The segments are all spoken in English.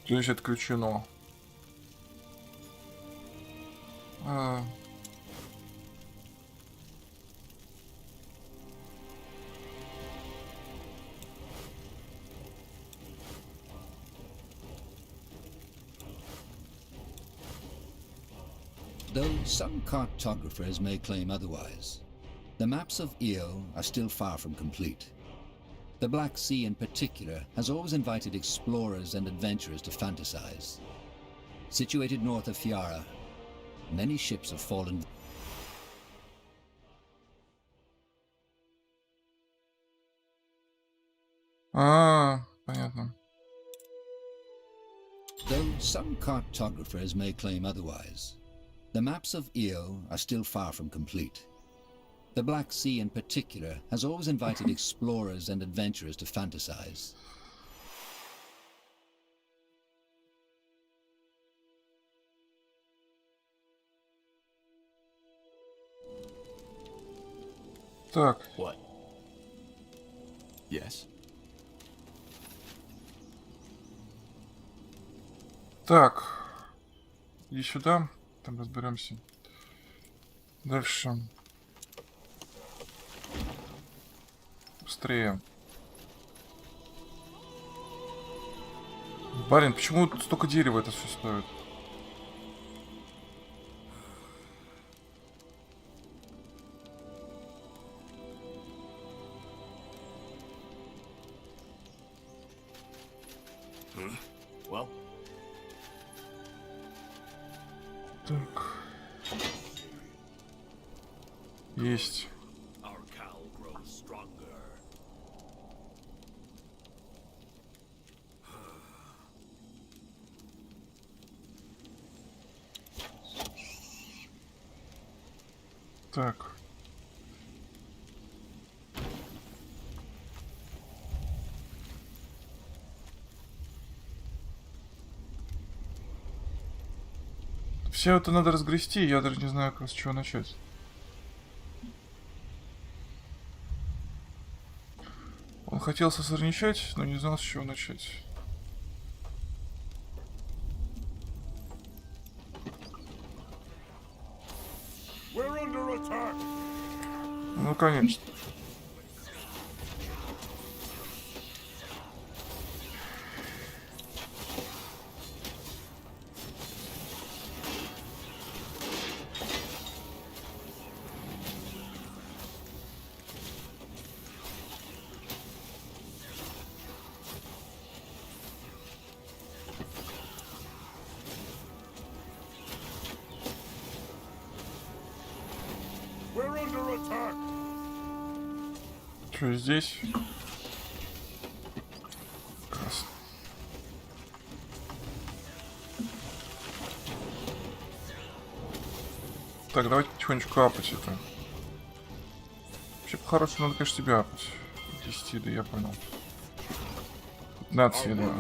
Здесь отключено. Though some cartographers may claim otherwise, the maps of Io are still far from complete. The Black Sea in particular has always invited explorers and adventurers to fantasize. Situated north of Fiara, many ships have fallen. Понятно. Though some cartographers may claim otherwise, the maps of Io are still far from complete. The Black Sea in particular has always invited explorers and adventurers to fantasize. Так. What? Yes. Так. Иди сюда. Там разберемся. Дальше. Быстрее. Блин, почему столько дерева это все стоит? Well. Так. Есть. Our cow grows stronger. Так. Все это надо разгрести, я даже не знаю, как с чего начать. Он хотел сосорничать, но не знал, с чего начать. Ну, конечно. Что здесь? Красный. Так, давайте потихонечку апать это. Вообще, по-хорошему, надо, конечно, себя апать. 10, да я понял. 15 едва.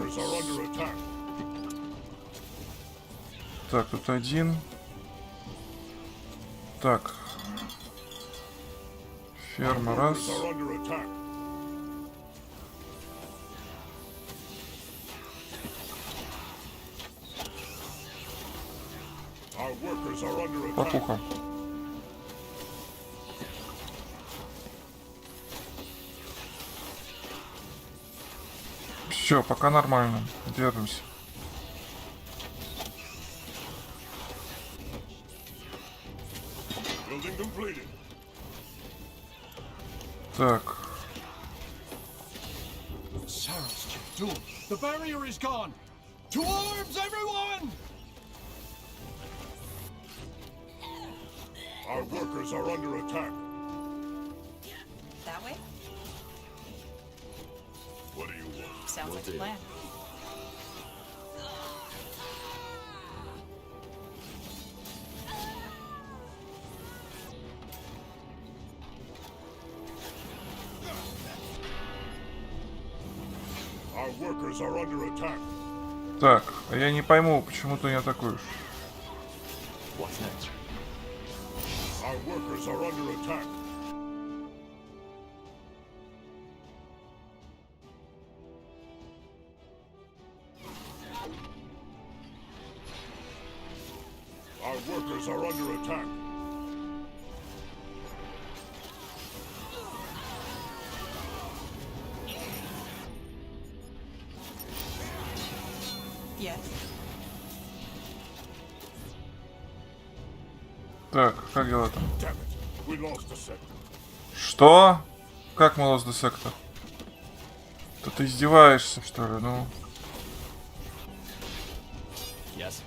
Так, тут один. Так. Ферма раз. Покуха. Все, пока нормально. Держимся. Так. The barrier is gone. To arms, everyone! Our workers are under attack. That way? What do you want? Sounds like a plan. Our workers are under attack. Так, а я не пойму, почему ты не атакуешь. What's next? Our workers are under attack. workers are under attack. Yes. Так, как дела там? Damn it. We lost the sector. Что? Как мы lost the sector? Да ты издеваешься, что ли? Ну. Yes.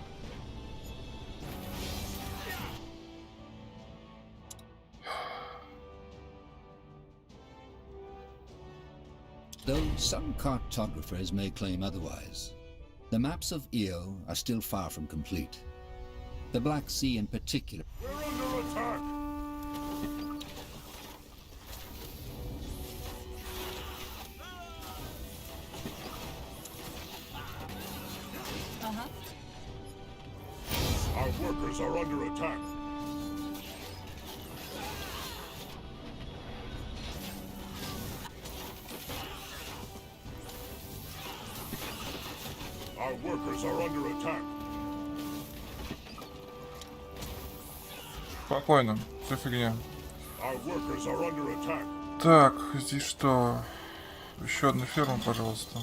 Though some cartographers may claim otherwise, the maps of Io are still far from complete. The Black Sea in particular. We're under attack. Uh-huh. Our workers are under attack. Our workers are under attack. Спокойно, все фигня. Our workers are under attack. Так, здесь что? Еще одну ферму, пожалуйста.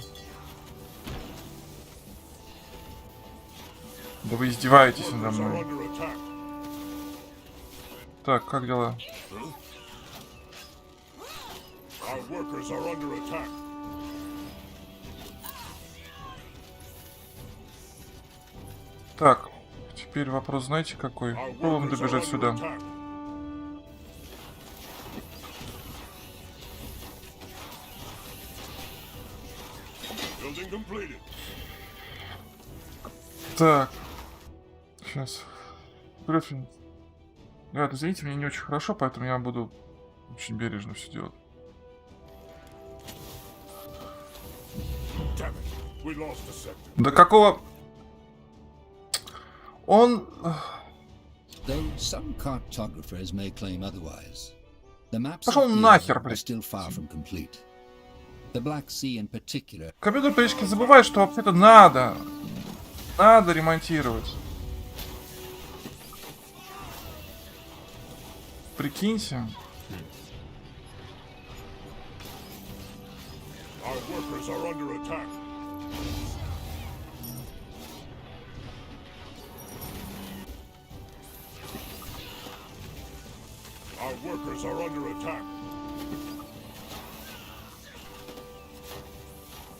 Да вы издеваетесь надо Workers are мной. under attack. Так, как дела? Our workers are under attack. Так, теперь вопрос, знаете какой? Our Попробуем workers are добежать under сюда. attack. Building completed. Так. Сейчас. Гриффин. Ребята, извините, мне не очень хорошо, поэтому я буду очень бережно все делать. Damn it. We lost the sector. Да какого... Он... Though some cartographers may claim otherwise, the maps Пошел of Io нахер, are блядь. still far from complete. The Black Sea in particular. Компьютер периодически забывает, что вообще-то надо. Надо ремонтировать. Прикиньте. Our workers are under attack. Our workers are under attack.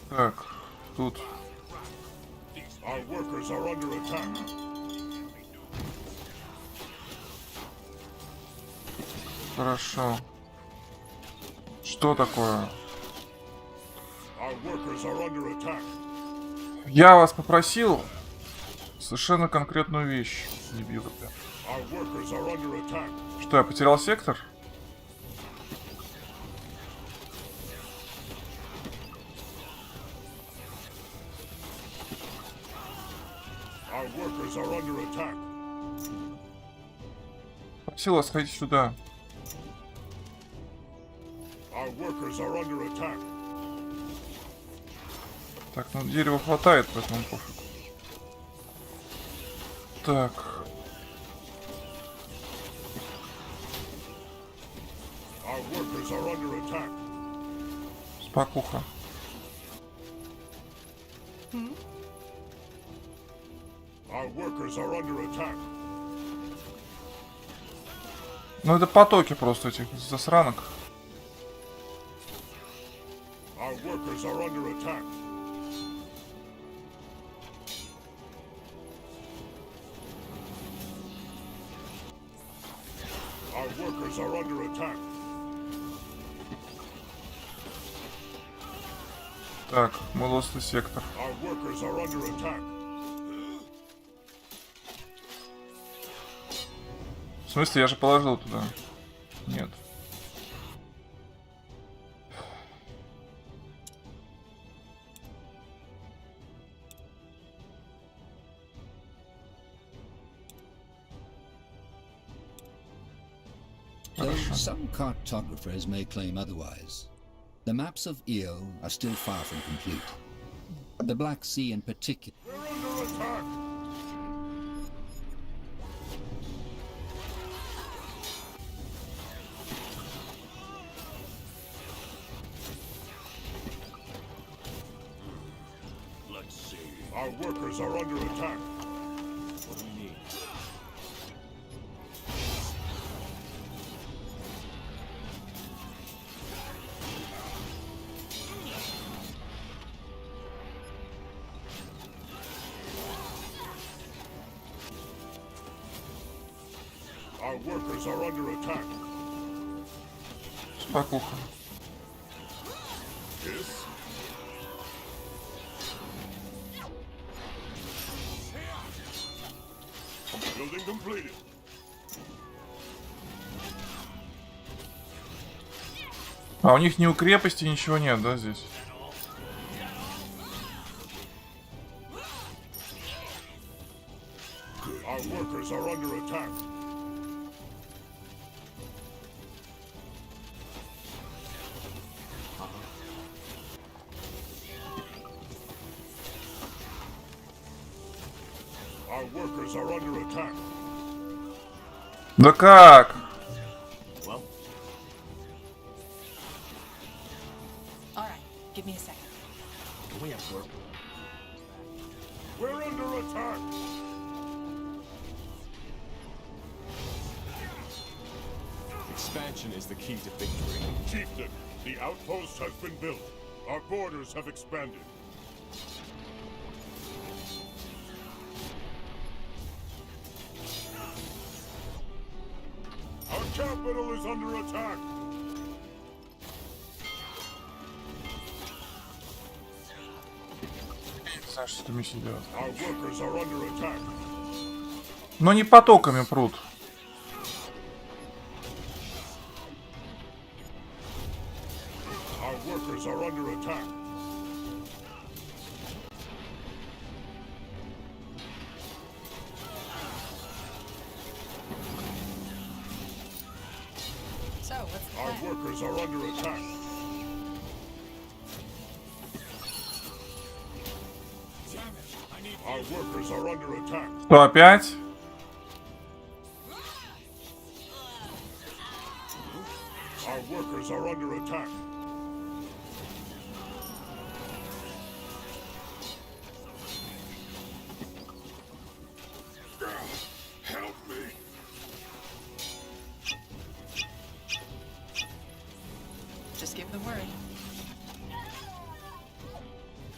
Так, тут. Our workers are under attack. Хорошо. Что такое? Our workers are under attack. Я вас попросил совершенно конкретную вещь, дебилы. Our workers are under attack. Что, я потерял сектор? Our workers are under attack. Просил вас сходить сюда. Our workers are under attack. Так, ну дерева хватает, поэтому пофиг. Так. Our workers are under attack. Спокуха. Our workers are under attack. Ну это потоки просто этих засранок. Our workers are under attack. Our workers are under attack. Так, мы лостный сектор. Our workers are under attack. В смысле, я же положил туда. Нет. Though some cartographers may claim otherwise, the maps of Io are still far from complete. The Black Sea in particular. We're under attack. Our workers are under attack. What do we need? Our workers are under attack. Спокуха. Yes. Building completed. А у них ни у крепости ничего нет, да, здесь? Our workers are under attack. Our workers are under attack. Да как? Well, All right, give me a second. can we absorb? We're under attack. Expansion is the key to victory. Chieftain, the outpost has been built. Our borders have expanded. Our capital is under attack. Не знаю, что там еще делать. Our workers are under attack. Но не потоками прут. Our workers are under attack. So, what's the Our plan? workers are under attack. Our workers are under attack. Что опять? Our workers are under attack. Help me. Just give the word.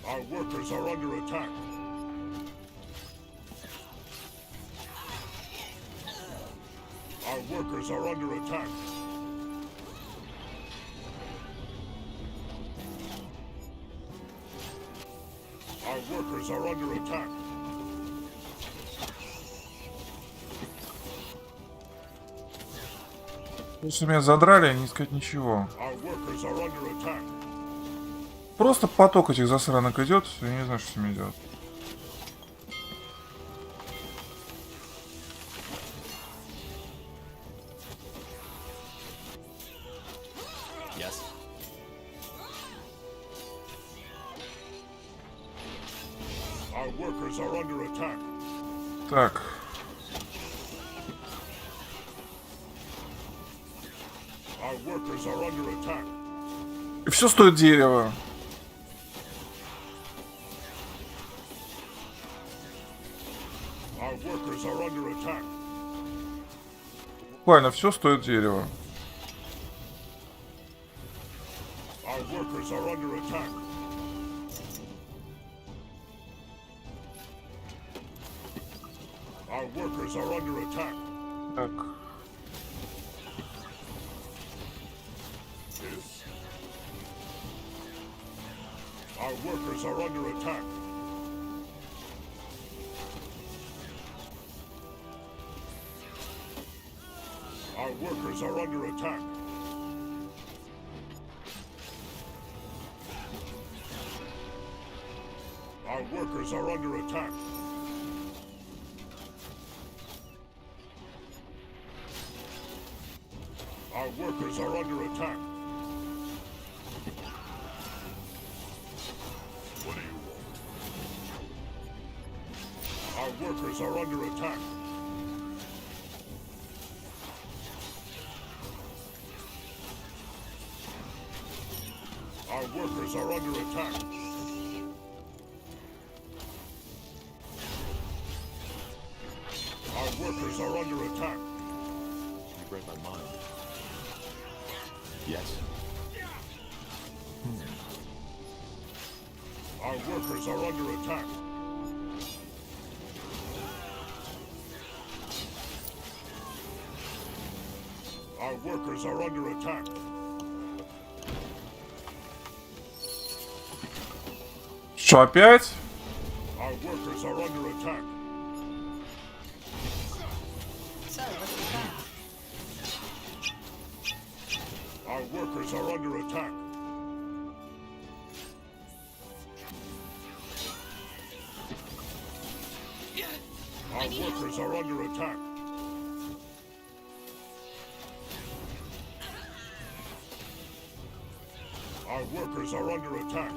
Our workers are under attack. Our workers are under attack. Our workers are under attack. Если меня задрали, не сказать ничего. Our workers are under attack. Просто поток этих засранок идет, я не знаю, что с ними делать. Yes. Our workers are under attack. Так, Our workers are under attack. и все стоит дерево. Our workers are under attack. Буквально все стоит дерево. Our workers are under attack. Our workers are under attack. Так, Yes. Our workers are under attack. Our workers are under attack. Our workers are under attack. Our workers are under attack. What do you want? Our workers are under attack. Our workers are under attack. Our workers are under attack. Our workers are under attack. Что, опять? Our workers are under attack. So, what's the plan? Our workers are under attack. Our workers are under attack. Our workers are under attack.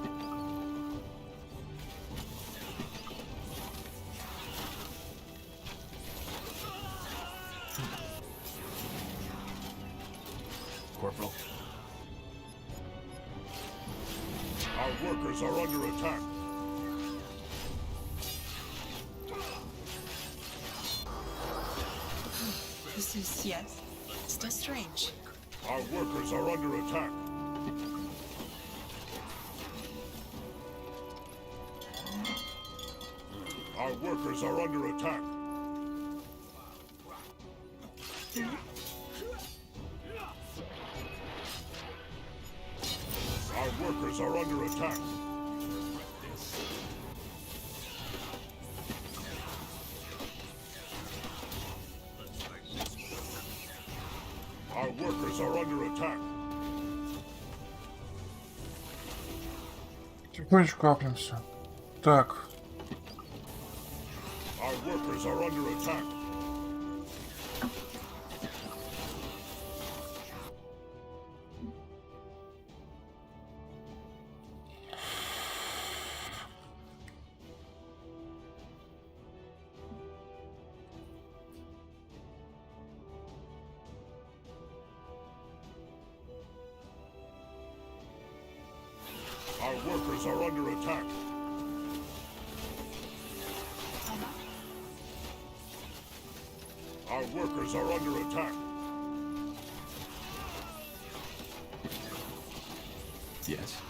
Corporal. Our workers are under attack. This is, yes, still strange. Our workers are under attack. Our workers are under attack. Our workers are under attack. Our workers are under attack. Тихонечку каплемся. Так. Our workers are under attack. Our workers are under attack. Our workers are under attack. Yes.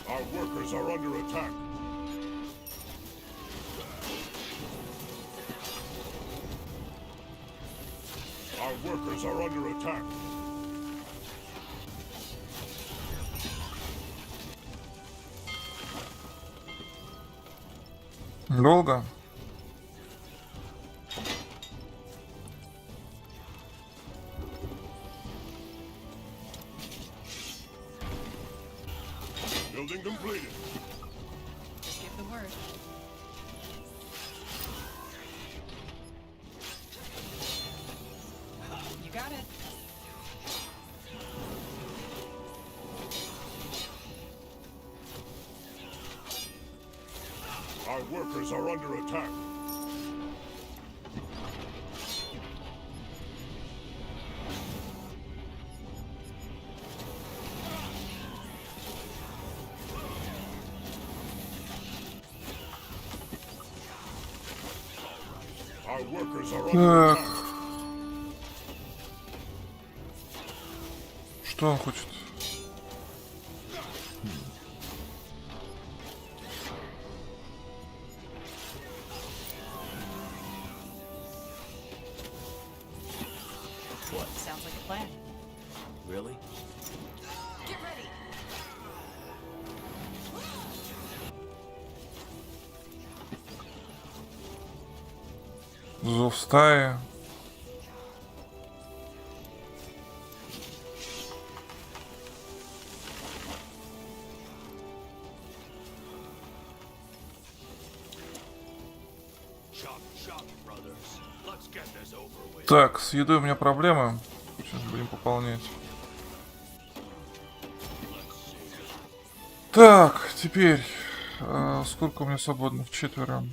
Our workers are under attack. Our workers are under attack. Долго? Building completed. Just give the word. You got it. Our workers are under attack. Our workers are under Так. attack. Что он хочет? What? Sounds like a plan. Really? Get ready. Зов стаи. Так, с едой у меня проблемы. Сейчас будем пополнять. Так, теперь сколько у меня свободных? 4.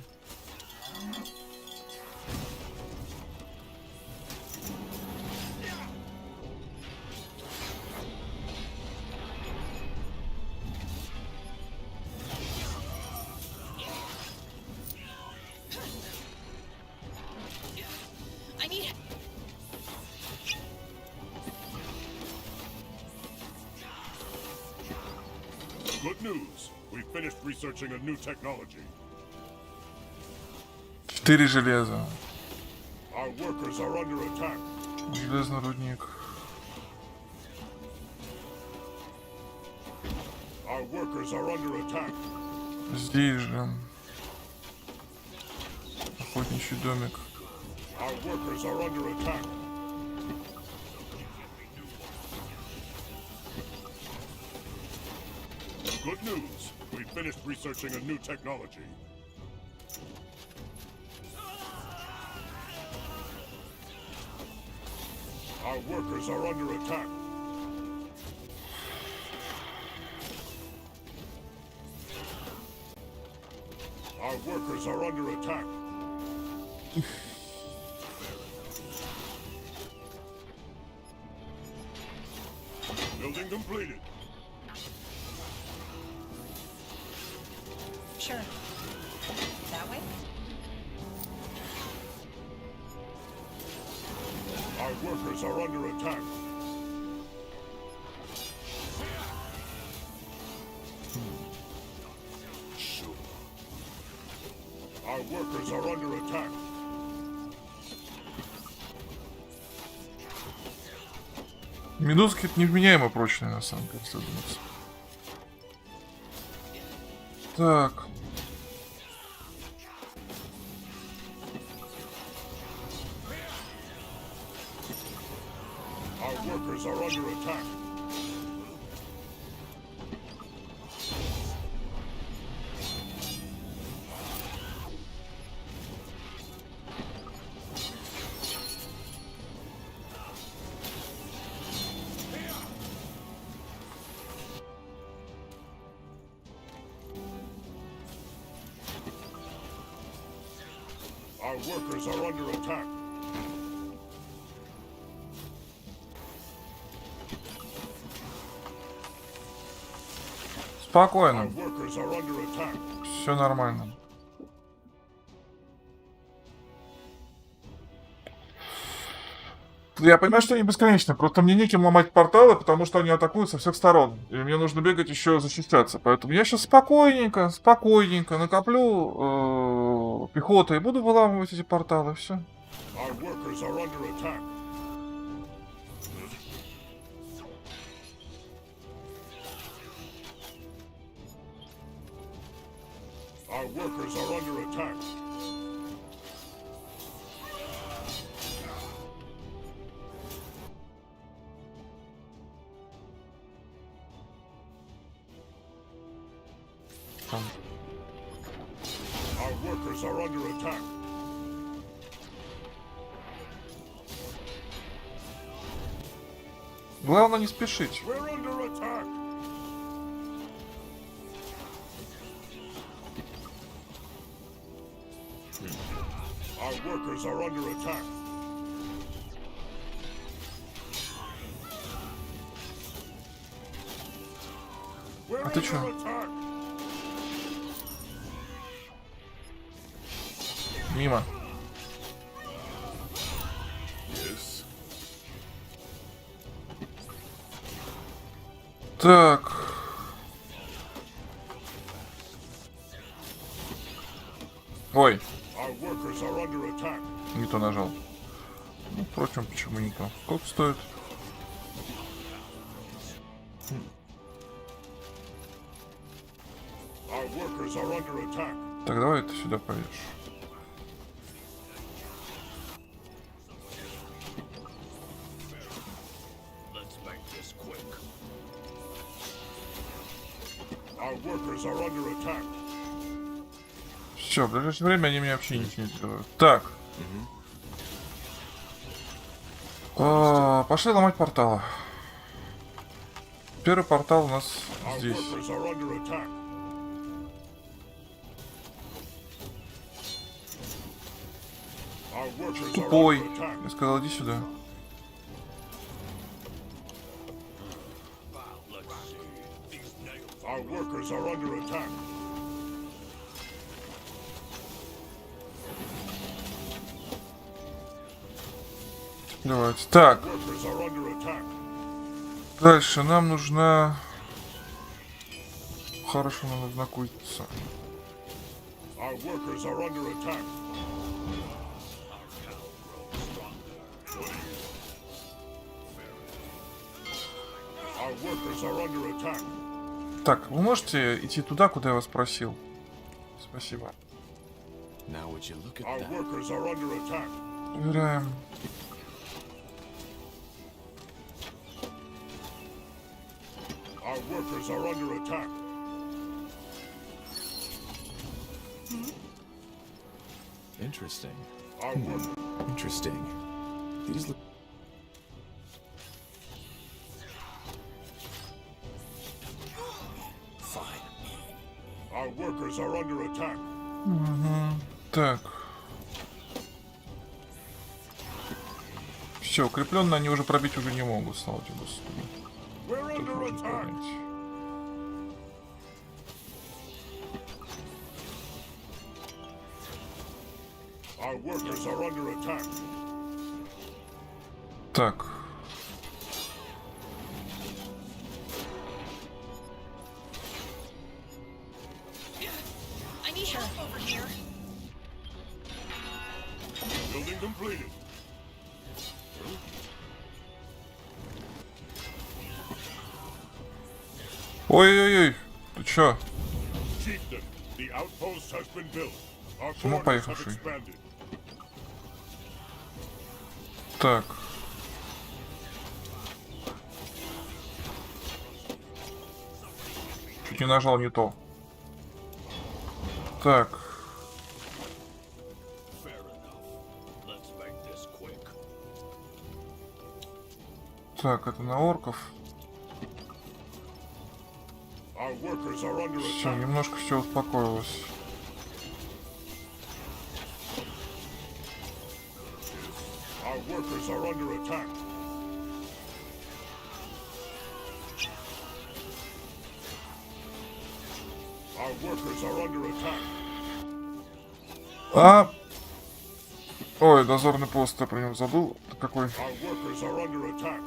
I need. Good news. We finished researching a new technology. 4 железа. Our workers are under attack. Железный рудник. Our workers are under attack. Здесь же. Охотничий домик. Our workers are under attack. Good news. We finished researching a new technology. Our workers are under attack. Our workers are under attack. Building completed. Sure. That way? Our workers are under attack. Our workers are under attack. Медузки это невменяемо прочные, на самом деле, если задуматься. Так. Our workers are under attack. Our workers are under attack. Our Спокойно. workers are under attack. Все нормально. Я понимаю, что они бесконечны, просто мне неким ломать порталы, потому что они атакуют со всех сторон. И мне нужно бегать еще защищаться. Поэтому я сейчас спокойненько накоплю пехоту и буду выламывать эти порталы. Все. Our workers are under attack. Our workers are under attack. Our workers are under attack. Главное не спешить. We're under attack. Our workers are under attack. We're А ты under чё? attack. Мимо. Yes. Так. Ой, Our workers are under attack. не то нажал. Ну, впрочем, почему не то? Сколько стоит? Our workers are under attack. Так, давай это сюда повешь. Our workers are under attack. Все, в ближайшее время они мне вообще ничего не сделают. Так. Пошли ломать порталы. Первый портал у нас Our здесь. workers are under attack. Our workers are Тупой. under attack. Я сказал, иди сюда. Our workers are under attack. Давайте. Так, Workers are under attack. дальше нам нужна хорошо надо знакомиться. Our workers are under attack. Our workers are under attack. Так, вы можете идти туда, куда я вас просил? Спасибо. Now would you look at Our that? workers are under attack. Проверяем. Our workers are under attack. Interesting. Our workers. Interesting. These look. Fine. Our workers are under attack. Так. Все, укрепленные они уже пробить уже не могут, слава тебе, Господи. We're Тут under можно attack. понять. Our workers are under attack. Так. I need help over here. Building completed. Ой-ой-ой, ты чё? Chieftain, the outpost has been built. Our Ну, borders have поехавший. expanded. Так. Чуть не нажал не то. Так. Fair enough. Let's make this quick. Так, это на орков. Our workers are under Все, attack. немножко все успокоилось. Our workers are under attack. Our workers are under attack. А! Ой, дозорный пост, я про него забыл. Это какой? Our workers are under attack.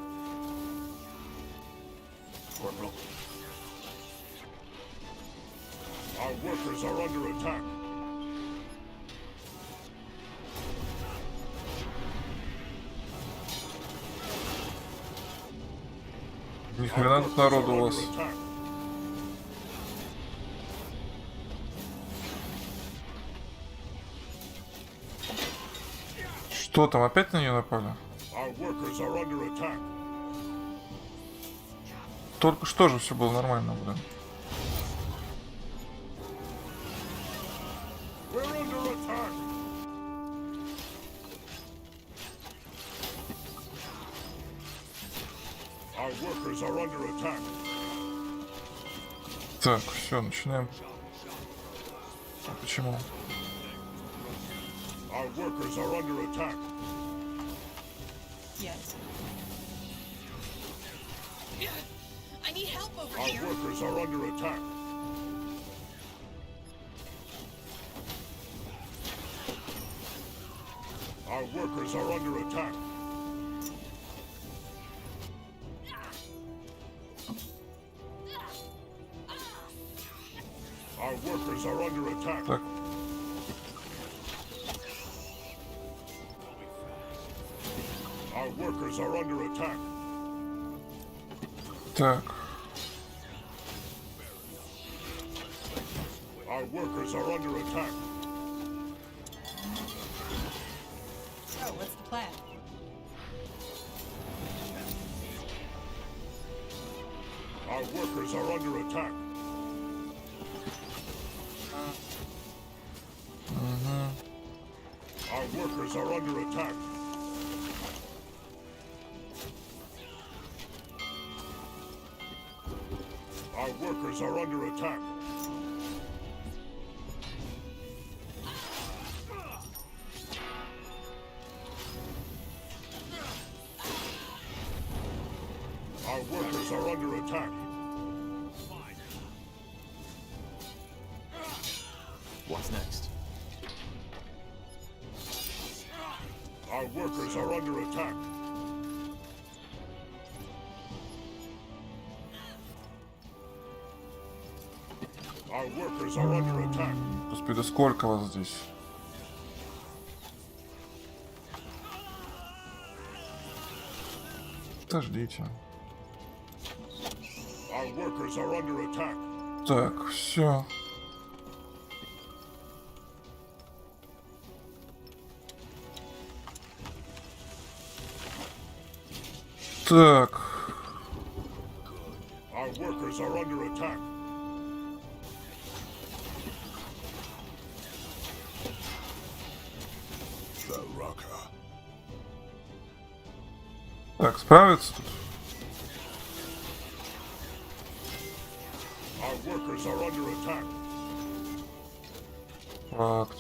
Corporal. Our workers are under attack. Ни хрена тут народу у вас. Что там, опять на нее напали? Our workers are under attack. Только что же все было нормально, блин. We're under attack. Our workers are under attack. Так, все, начинаем. А почему? Our workers are under attack. Yes. I need help over Our here. workers are under attack. Our workers are under attack. Our workers are under attack. Так, Our workers are under attack. так. Our workers are under attack. So, what's the plan? Our workers are under attack. Our workers are under attack. Our workers are under attack. Our workers are under attack. What's next? Our workers are under attack. Our workers are under attack. Господи, сколько вас здесь? Подождите. Our workers are under attack. Так, все. Так. Our workers are under attack. The rocker. Так, справиться тут? Our workers are under attack. Факт.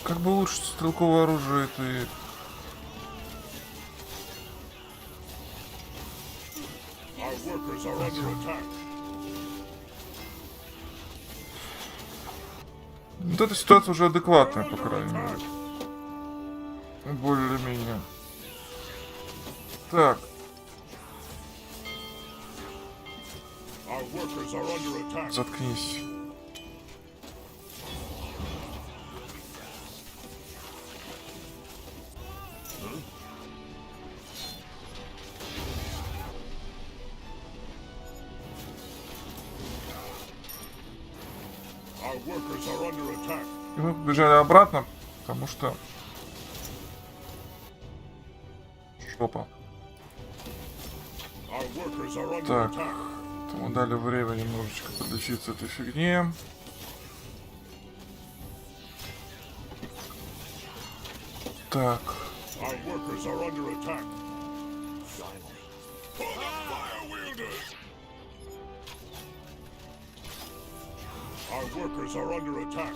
Как бы улучшить стрелковое оружие этой... Our workers are under attack. Вот эта ситуация уже адекватная, по крайней мере. Более-менее. Так. Our workers are under attack. Заткнись. Our workers are under attack. И мы побежали обратно, потому что... Жопа. Our workers are under Так. attack. Мы дали время немножечко подлечиться этой фигне. Так. Our workers are under attack. Pull up fire wielders. Our workers are under attack.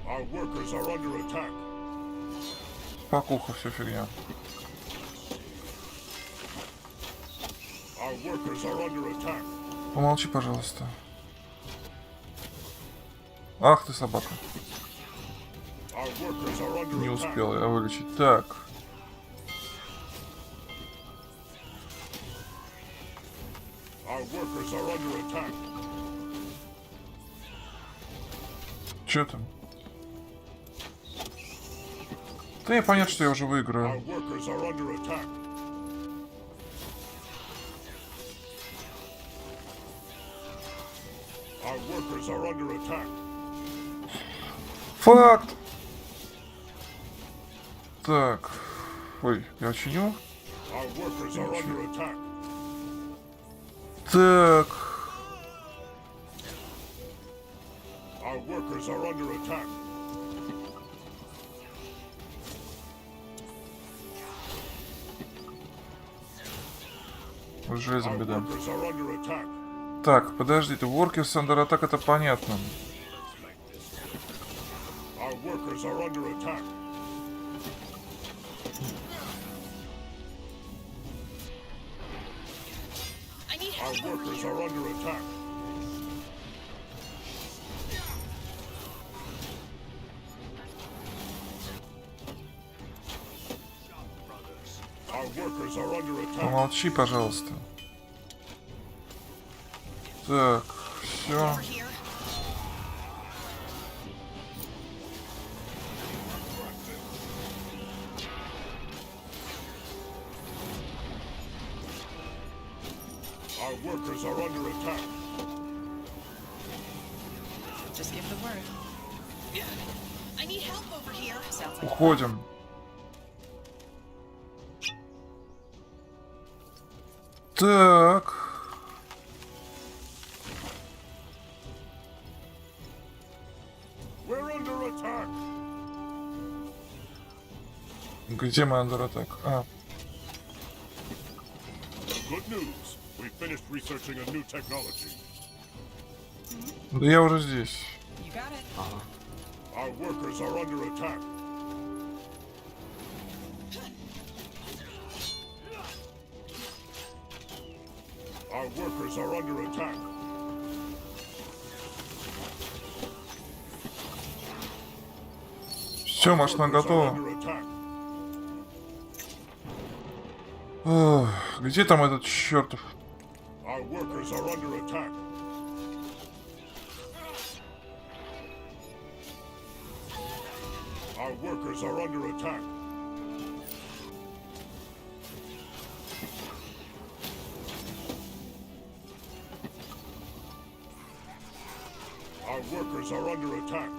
Our workers are under attack. Покуха, все фигня. Our workers are under attack. Помолчи, пожалуйста. Ах ты, собака. Our workers are under Не attack. успел я вылечить. Так. Our workers are under attack. Че там? Да я понятно, что я уже Our выиграю. workers are under attack. Our workers are under attack. Факт! Так. Ой, я чиню. Our workers are under attack. Так. Our workers are under attack. С железом Our беда. workers are under attack. Так, подождите. Workers under attack, это понятно. Our workers are under attack. I need Our help over workers here. are under attack. Our workers are under attack. Помолчи, пожалуйста. Так, все. Over here. Our workers are under attack. Just give the word. I need help over here. Sounds like Уходим. Так. We're under attack. Где мы under attack? А, Good news. We finished researching a new technology. да я уже здесь. you got it. Our workers are under attack. Our workers are under attack. Все, машина Workers are готова. under attack. Ох, где там этот чертов? Our workers are under attack. Our workers are under attack. Our workers are under attack.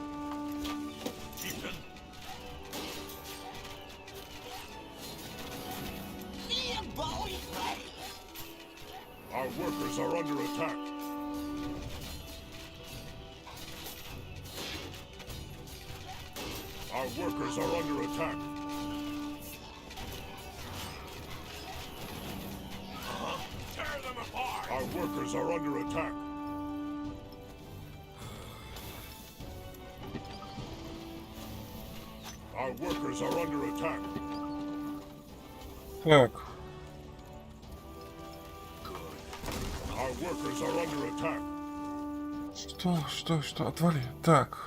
Chieftain. Our workers are under attack. Our workers are under attack. Tear them apart. Our workers are under attack. Our workers are under attack. Так, Our workers are under attack. что, отвали. Так.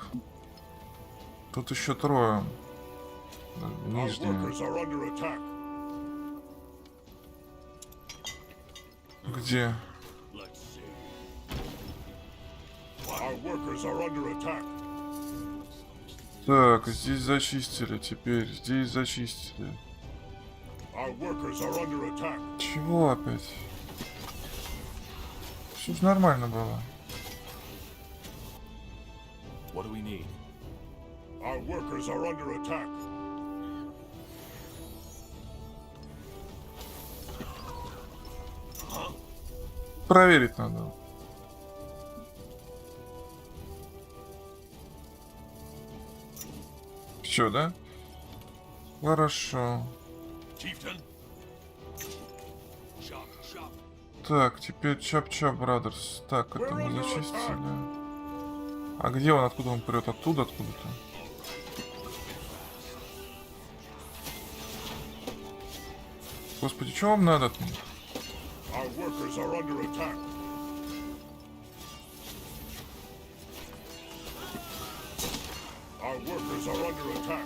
Тут еще трое. Our Нижние. workers are under attack. Где? Let's see. Our workers are under attack. Так, здесь зачистили теперь. Здесь зачистили. Our workers are under attack. Чего опять? Все же нормально было. What do we need? Our workers are under attack. Проверить надо. Все, да? Хорошо. Chieftain. Chop, chop. Так, теперь Чап-Чап Брадерс. Так, это мы зачистили. А где он? Откуда он прет? Оттуда, откуда-то? Господи, что вам надо-то? Our workers are under attack. Our workers are under attack.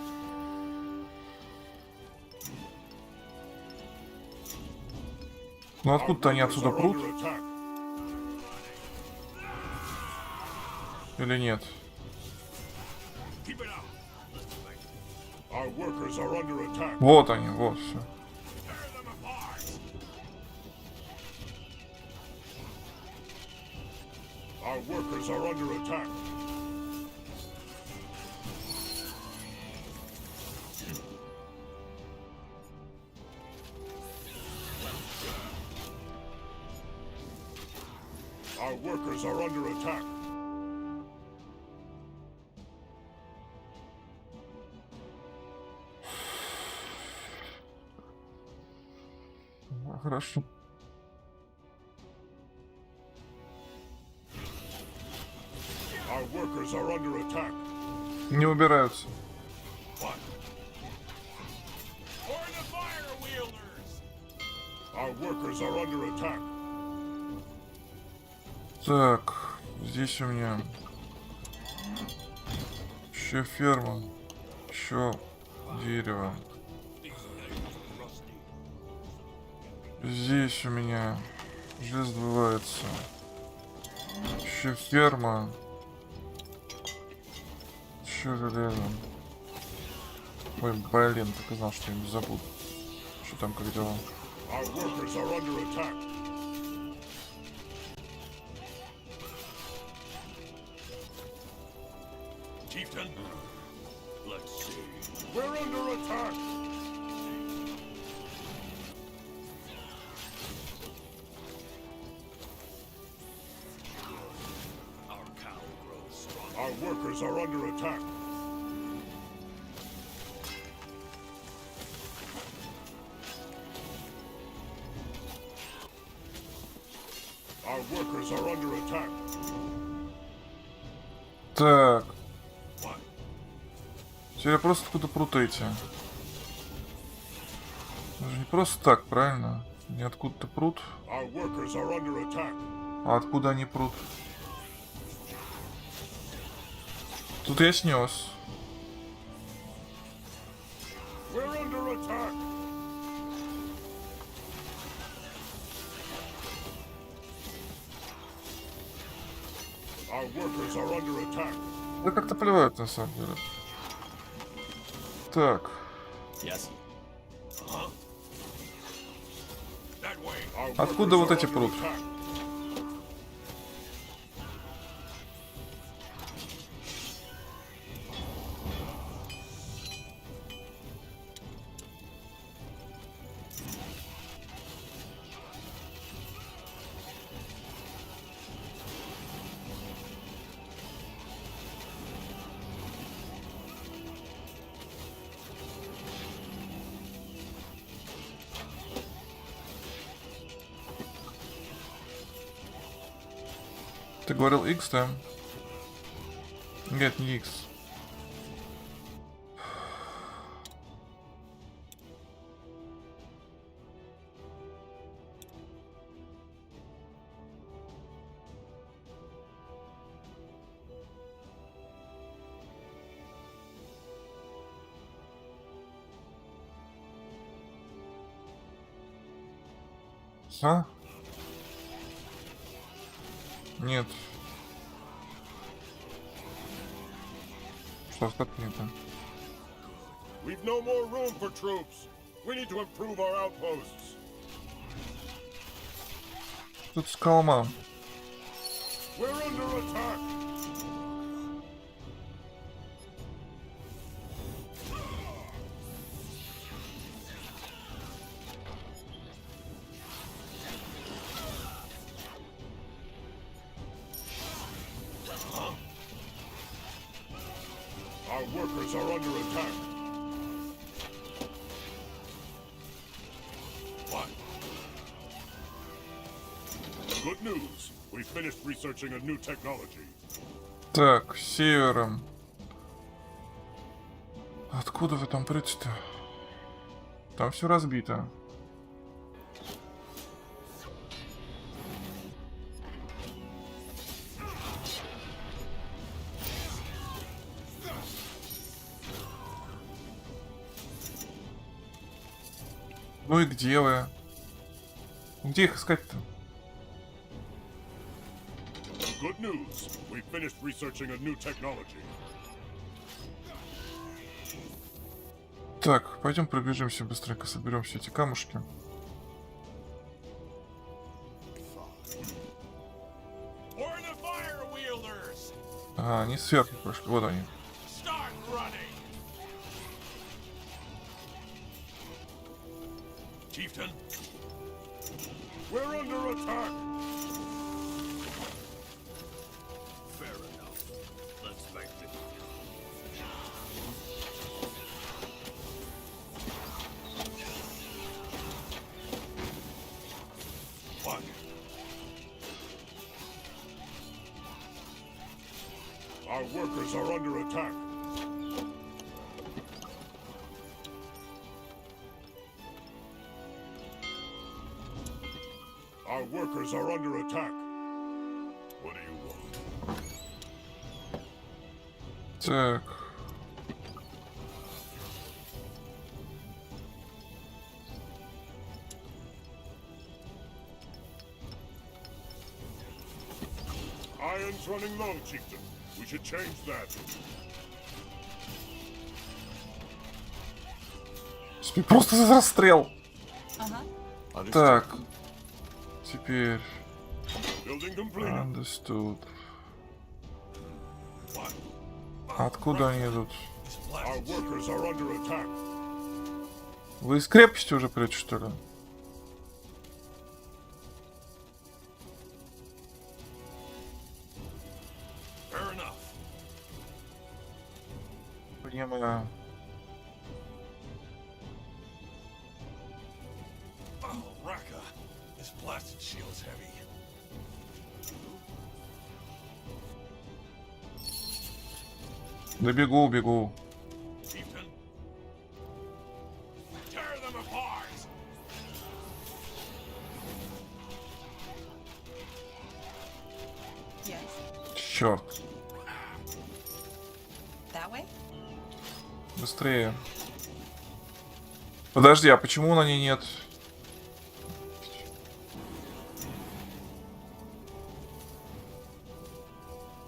Ну Our откуда-то они workers отсюда are прут? under attack. Или нет? Keep it up. Let's make Our workers are under attack. Вот они, вот все. tear them apart. Our workers are under attack. Our workers are under attack. Хорошо. Our workers are under attack. Не убираются. What? For the fire wielders. Our workers are under attack. Так, здесь у меня еще ферма, еще дерево. Здесь у меня железо добывается. Еще ферма. Еще железо. Ой, блин, так и знал, что я не забуду. Что там, как дела? Our workers are under attack. Chieftain. Let's see. We're under attack. Our cow grows strong. Our workers are under attack. Our workers are under attack. Так, What? теперь просто откуда прут эти? Это же не просто так, правильно? Не откуда-то прут. Our workers are under attack. А откуда они прут? Тут я снес. We're under attack. workers are under attack. Да как-то плевают на самом деле. Так. Yes. That way. Our Откуда workers вот are эти under прут? attack. Ты говорил X, да? Нет, не X. А? Нет. Что так нет? We've no more room for troops. We need to improve our outposts. Тут скалма. We're under attack. Our workers are under attack. What? Good news. We finished researching a new technology. Так, севером. Откуда вы там прете-то? Там все разбито. Ну и где вы? Где их искать-то? Good news. We finished researching a new technology. Так, пойдем пробежимся быстренько, соберем все эти камушки. We're the fire wielders. А, они сверху пошли, вот они. Start running. Chieftain. We're under attack. Fair enough. Let's make it. What? Our workers are under attack. Our workers are under attack. What do you want? Так. Iron's running low, Chieftain. We should change that. Просто за расстрел. Uh-huh. Так. Теперь. Building completed. Understood. What? Откуда они идут? Our workers are under attack. Вы из крепости уже прете, что ли? Fair enough. Понимаю. Oh, Raka. This blasted shield's heavy. Да бегу, бегу. Chieftain. Tear them apart. Yes. Черт. That way? Быстрее. Подожди, а почему на ней нет?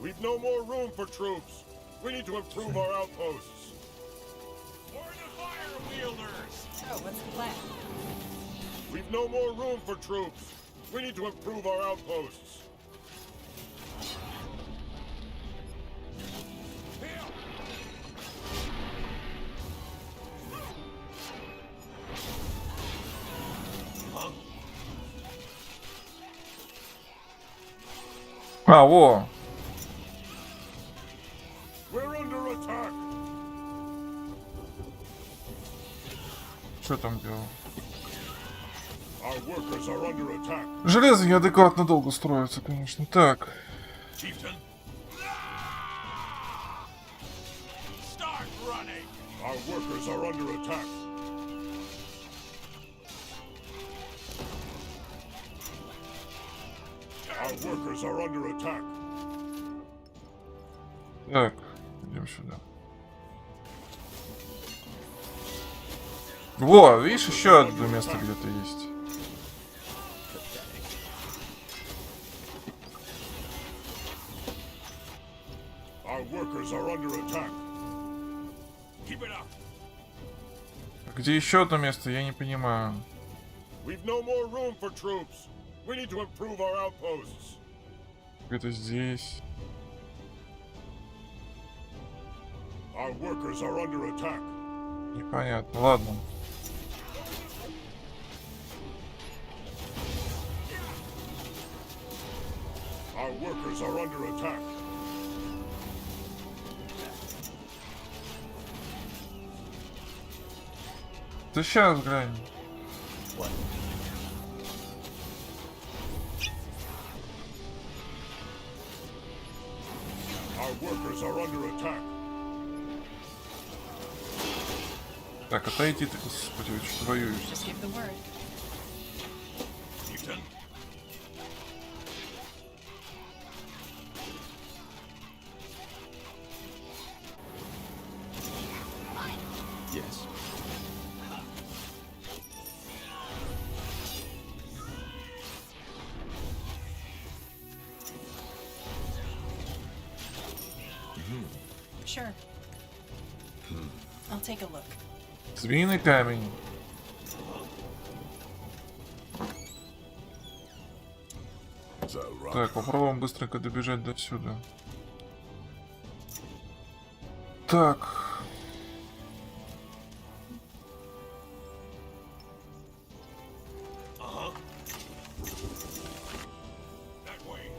We've no more room for troops. We need to improve our outposts. For the fire wielders! So, what's the plan? We've no more room for troops. We need to improve our outposts. А, во! We're under attack. Что там делал? Our workers are under attack. Железо неадекватно долго строится, конечно. Так. Chieftain! Start running! Our workers are under attack. Our workers are under attack. Так, идем сюда. Во, видишь, еще одно место где-то есть. Our workers are under attack. Keep it up! Где еще одно место, я не понимаю. We've no more room for troops. We need to improve our outposts. Где-то здесь. Our workers are under attack. Непонятно, ладно. Our workers are under attack. Да сейчас глянь. Our workers are under attack. Так, отойди ты, господи, вы что воюешь? Just give the word. Chieftain! Yes. Sure. I'll take a look. Змеиный камень. Так, попробуем быстренько добежать до сюда. Так.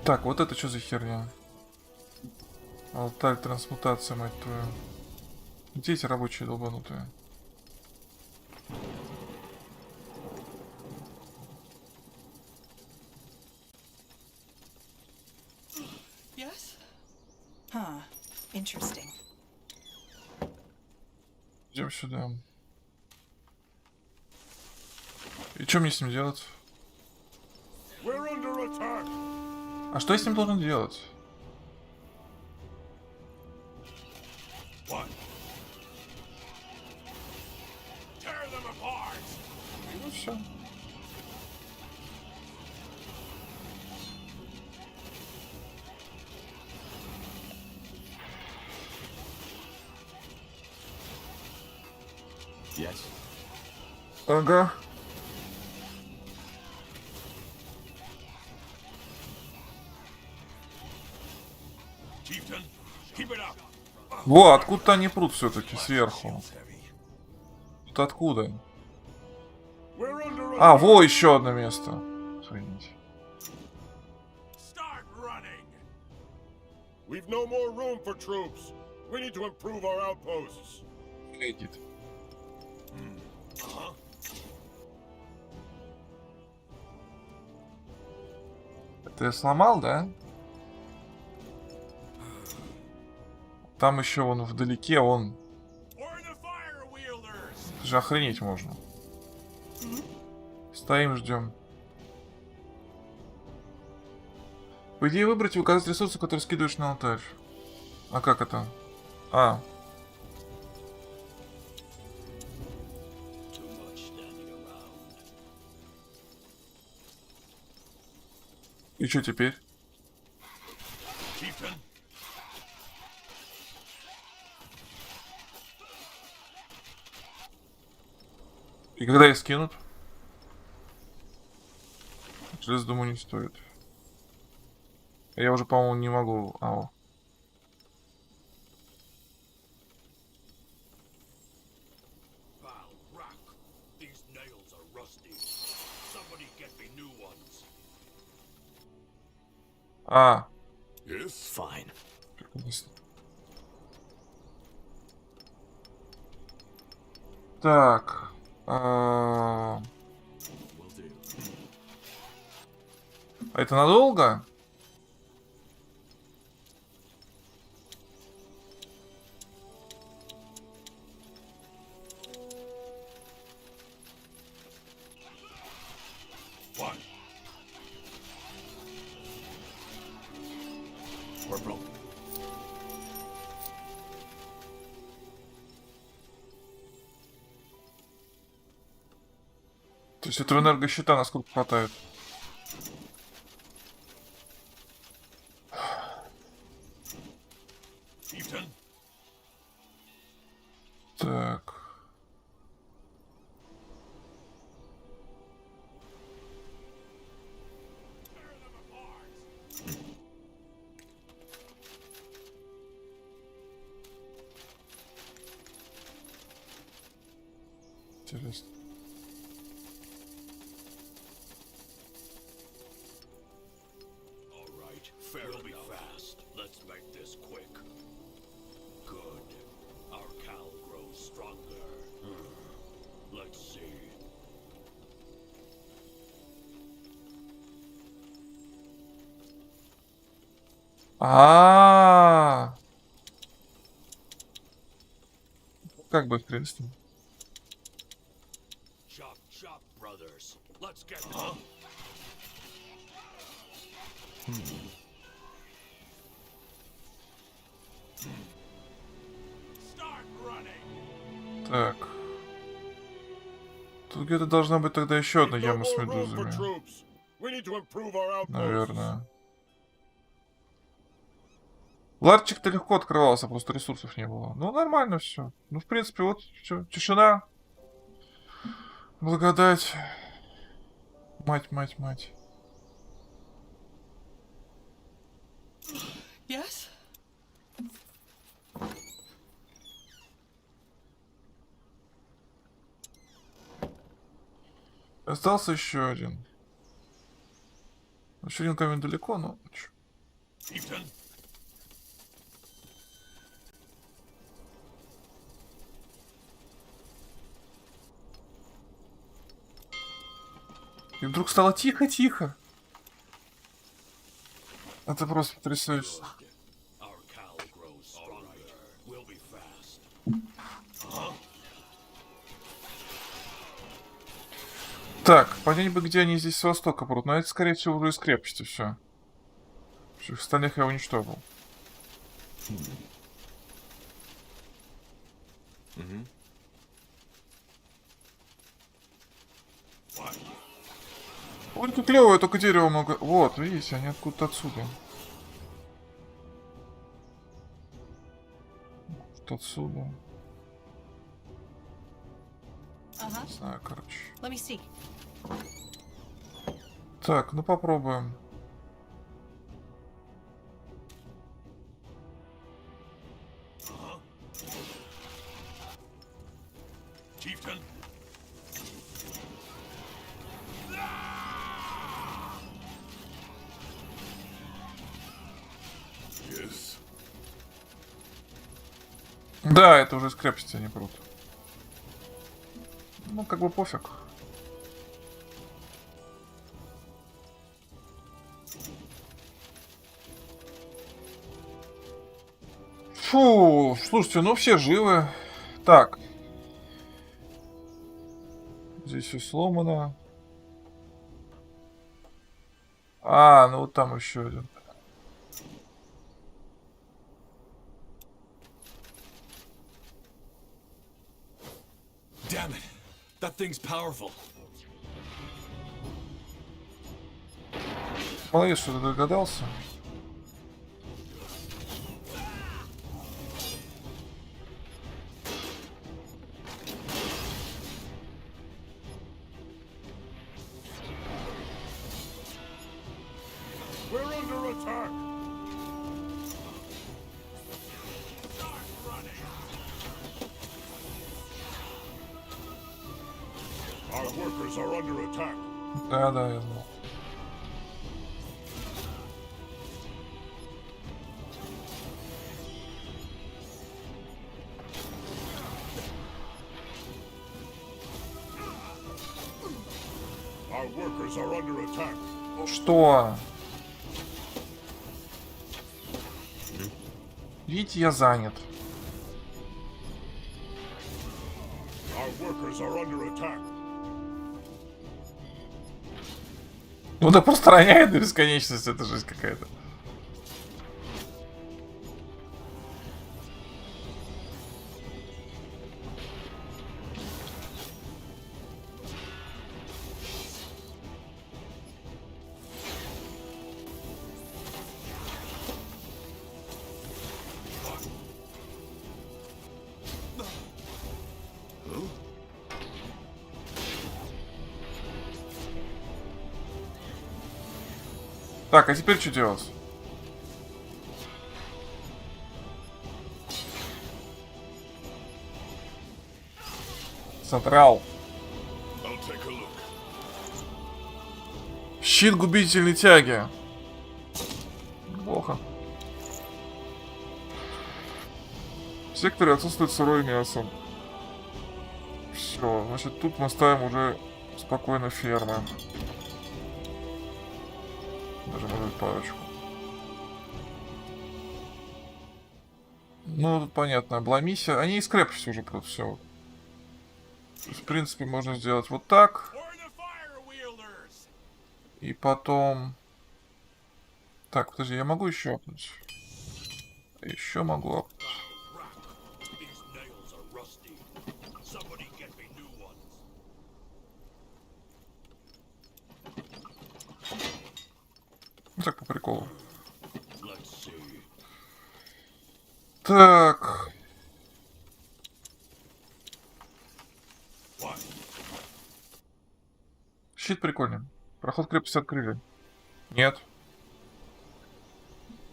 Так, вот это что за херня? Алтарь трансмутация, мать твою. Где эти рабочие долбанутые? Yes? Huh. Interesting. Идем сюда. И что мне с ним делать? We're under attack. А что я с ним должен делать? What? Tear them apart! Ну все. Yes. Ага. Chieftain, keep it up! Во, откуда-то они прут все-таки сверху. Тут откуда? We're under А, attack. во, еще одно место. Охренеть. Start running! We've no more room for troops. We need to improve our outposts. Эдит. Это я сломал, да? Там еще вон вдалеке, он. For the fire wielders! Это же охренеть можно. Стоим, ждем. По идее выбрать и указать ресурсы, которые скидываешь на алтарь. А как это? А. И что теперь? Chieftain, И когда их скинут? Через, думаю, не стоит. Я уже, по-моему, не могу. Ау. Pal, rock. These nails are rusty. Somebody get me new ones. А. Yes? Fine. Так. Will do. А это надолго? What? Corporal. То есть этого энергощита насколько хватает? Chieftain? Так. Интересно. All right, we'll be fast. Let's make this quick. Good. Our Cal grows stronger. Let's see. А. Как бы хрен с ним. Chop, chop, brothers. Let's get them. Start running. Так. Тут где-то должна быть тогда еще одна We've no яма с more room for медузами. troops. We need to improve our outposts. Наверное. Ларчик-то легко открывался, просто ресурсов не было. Ну, нормально все. Ну, в принципе, вот все. Тишина. Благодать. Мать, мать, мать. Yes? Остался еще один. Еще один камень далеко, но... чё. Chieftain? И вдруг стало тихо-тихо. Это просто потрясающе. Our Cal grows stronger. We'll be fast. Так, понять бы, где они здесь с востока прут. Но это, скорее всего, уже из крепости все. Всех остальных я уничтожил. Ой, тут клевое, только дерево много. Вот, видите, они откуда-то отсюда. Вот отсюда. Uh-huh. Не знаю, короче. Let me see. Так, ну попробуем. Chieftain? Yes. Да, это уже из крепости они прут. Ну, как бы пофиг. Фу, слушайте, ну все живы. Так. Здесь все сломано. А, ну вот там еще один. Damn it. That thing's powerful. Молодец, что ты догадался. Our workers are under attack. Да, я знал. Our workers are under attack. Что? Видите, я занят. Our workers are under attack. Ну так пространяет до бесконечности, это жизнь какая-то. Так, а теперь что делать? Централ. I'll take a look. Щит губительной тяги. Плохо. В секторе отсутствует сырое мясо. Все, значит, тут мы ставим уже спокойно фермы. Даже, может быть, парочку. Ну, тут понятно, обломися. Они из крепости уже просто все. В принципе, можно сделать вот так. И потом... Так, подожди, я могу еще апнуть? Еще могу апнуть. Ну так, по приколу. Так. Щит прикольный. Проход крепости открыли. Нет.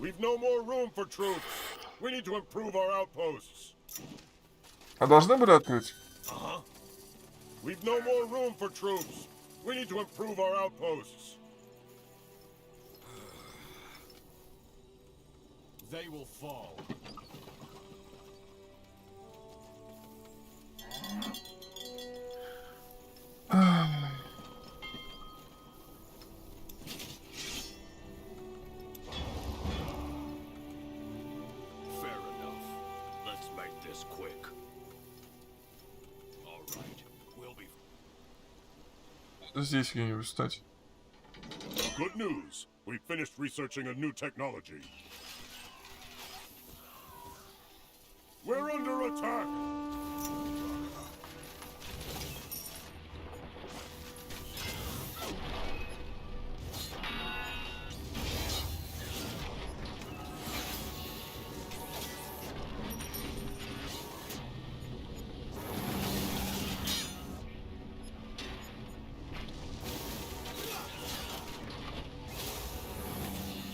We've no more room for troops. We need to improve our outposts. А должны были открыть? We've no more room for troops. We need to improve our outposts. They will fall. Fair enough. Let's make this quick. All right, we'll be. Здесь где-нибудь встать. Good news. We finished researching a new technology. We're under attack.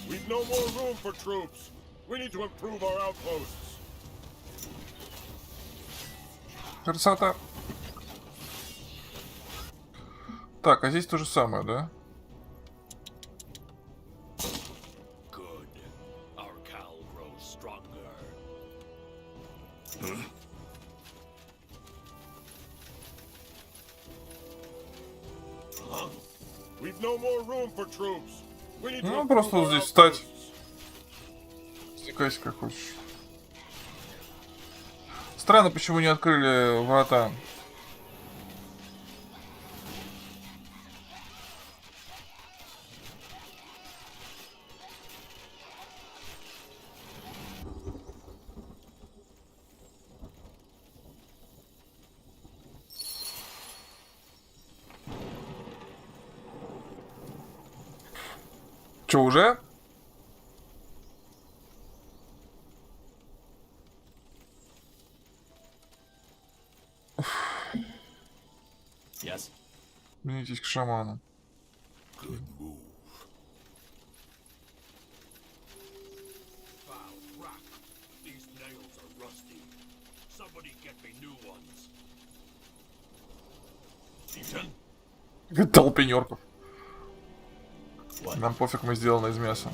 We've no more room for troops. We need to improve our outposts. Красота. Так, а здесь то же самое, да? Good. Our cow grows stronger. We've no more room for troops. We need to Ну, improve просто вот our здесь встать. outposts. Стекайся как хочешь. Странно, почему не открыли врата. Че, уже? Yes. Вернитесь к шаману. Good move. Foul rock. These nails are rusty. Somebody get me new ones. Толпенерков. Нам пофиг, мы сделаны из мяса.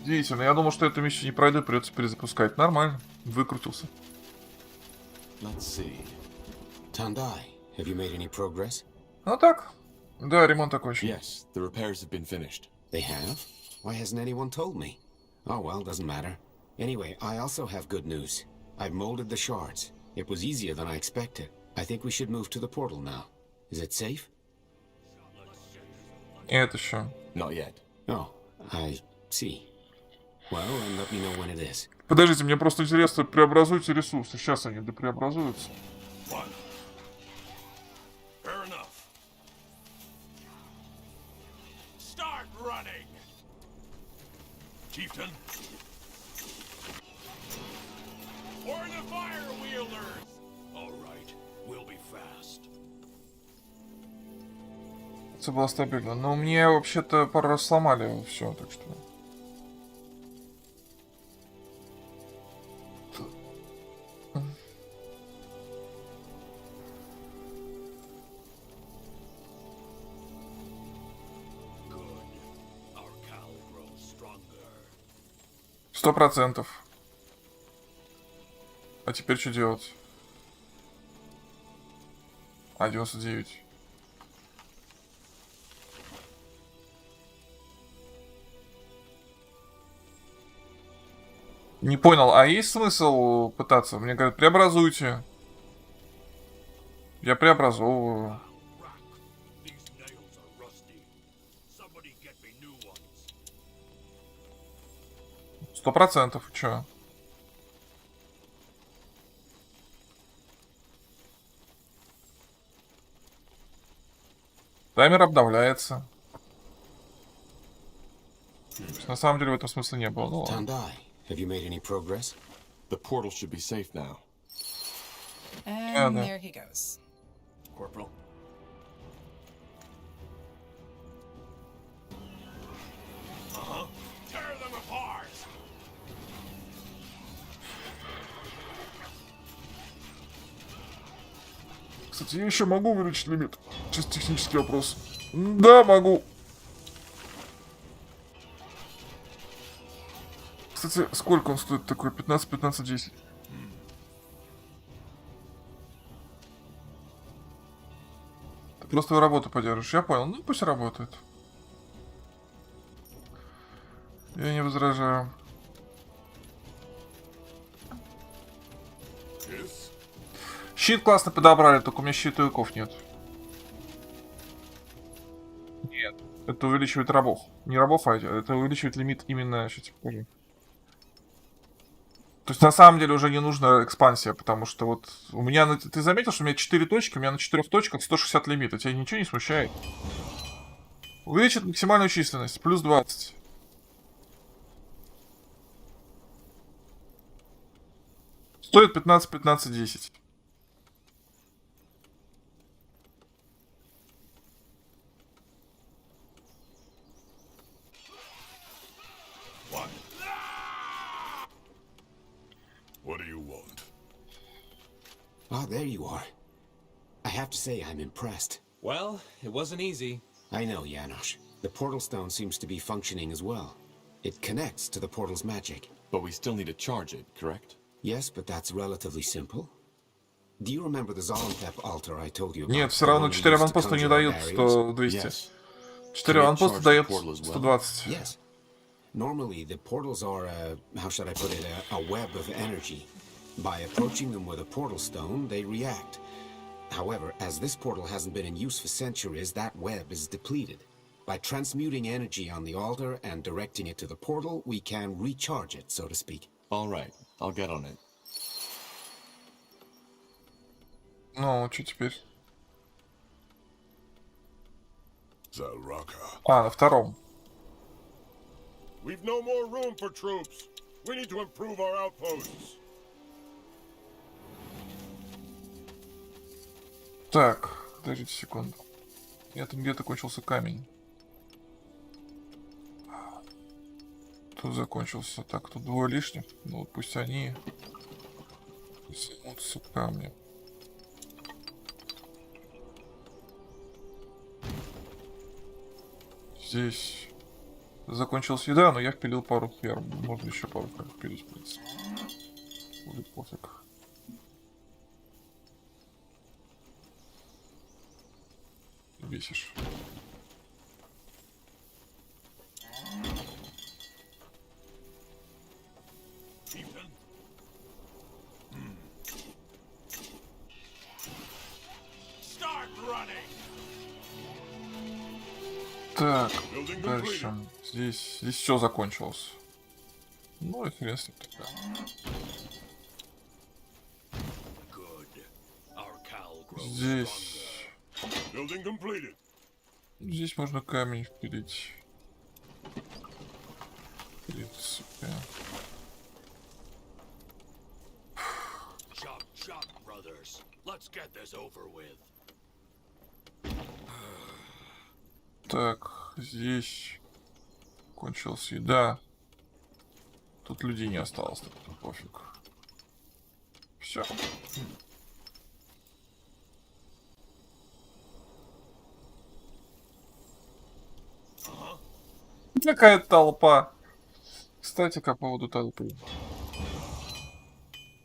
Действительно, я думал, что эту миссию не пройду, придется перезапускать. Нормально, выкрутился. Let's see. Tandai, have you made any progress? Ну так, да, ремонт окончен. Yes, the repairs have been finished. They have? Why hasn't anyone told me? Oh well, doesn't matter. Anyway, I also have good news. I've molded the shards. It was easier than I expected. I think we should move to the portal now. Is it safe? И это еще. Not yet. Oh, I see. Well, then let me know when it is. Подождите, мне просто интересно, преобразуйте ресурсы. Сейчас они допреобразуются. Fair enough. Start running. Chieftain. For the fire wielders. All right, we'll be fast. Это было стабильно. Но мне вообще-то пару раз сломали все, так что. Good. Our cow grows stronger. 100%. А теперь что делать? 99. Не понял, а есть смысл пытаться? Мне говорят, преобразуйте. Я преобразовываю. These nails are rusty. Somebody get me new ones. 100%. Чё? Таймер обновляется. То есть, на самом деле в этом смысла не было. Ну, ладно. Tandai, have you made any progress? The portal should be safe now. And no. there he goes. Corporal. Tear them apart. Кстати, я еще могу увеличить лимит? Чисто технический вопрос. Да, могу. Кстати, сколько он стоит такой? 15, 15, 10. Ты просто работу поддержишь. Я понял. Ну, пусть работает. Я не возражаю. Yes. Щит классно подобрали, только у меня щитовиков нет. Нет. Это увеличивает рабов. Не рабов, а это увеличивает лимит именно... Сейчас тебе покажу. То есть на самом деле уже не нужна экспансия, потому что вот у меня... Ты заметил, что у меня 4 точки, у меня на 4 точках 160 лимита. Тебя ничего не смущает? Увеличит максимальную численность. Плюс 20. Стоит 15, 15, 10. What do you want? Ah, there you are. I have to say I'm impressed. Well, it wasn't easy. I know, Janosch. The portal stone seems to be functioning as well. It connects to the portal's magic. But we still need to charge it, correct? Yes, but that's relatively simple. Do you remember the Zolantep altar I told you about? Нет, все равно 4 аванпоста не дают 100, 200. Yes. 4 аванпоста дает 120. Yes. Normally, the portals are how should I put it, a web of energy. By approaching them with a portal stone, they react. However, as this portal hasn't been in use for centuries, that web is depleted. By transmuting energy on the altar and directing it to the portal, we can recharge it, so to speak. All right, I'll get on it. Ну, что теперь? Zaraka. А, на втором. We've no more room for troops. We need to improve our outposts. Так, подождите секунду. Это где-то кончился камень. Тут закончился. Так, тут 2 лишних. Ну, пусть они займутся камнем. Здесь закончилась еда, но я впилил пару ферм. Можно еще пару ферм впилить, в принципе. Будет пофиг. Бесишь. Так, дальше. Здесь все закончилось. Ну и хрен с ним тогда. Здесь... Здесь можно камень впилить. В принципе. Так, здесь кончилась еда. Тут людей не осталось, так пофиг. Все. Какая толпа. Кстати, по поводу толпы.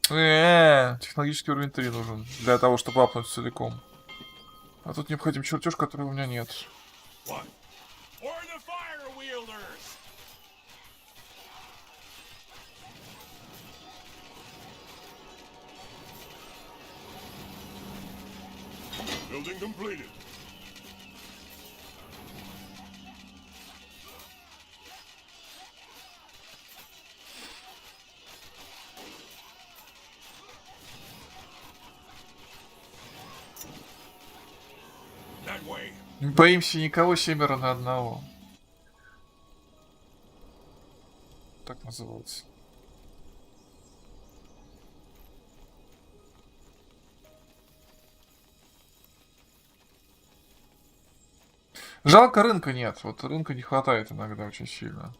Технологический уровень 3 нужен для того, чтобы апнуть целиком. А тут необходим чертеж, который у меня нет. Building completed. Не боимся никого, 7 на 1. Так называется. Жалко, рынка нет. Вот рынка не хватает иногда очень сильно.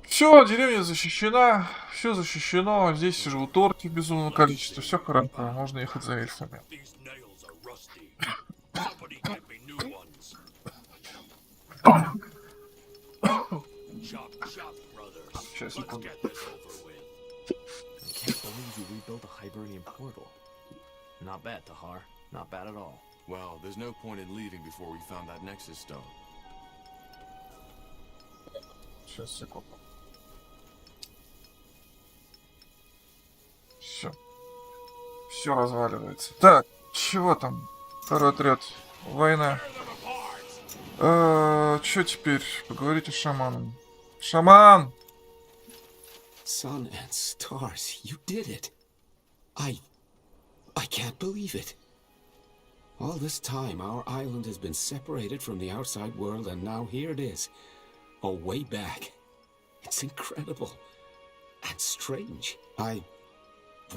Все, деревня защищена, все защищено. Здесь живут орки в безумном количестве. Все хорошо, можно ехать за эльфами. Сейчас, секунду. Can't believe you rebuilt a Hibernian portal. Not bad, Tahar. Not bad at all. Well, there's no point in leaving before we found that Nexus Stone. Сейчас, секунду. Все. Все разваливается. Так, чего там? Второй отряд. Война. Что теперь? Поговорите с шаманом. Шаман! Sun and stars, you did it. I can't believe it. All this time, our island has been separated from the outside world, and now here it is. A way back. It's incredible. And strange. I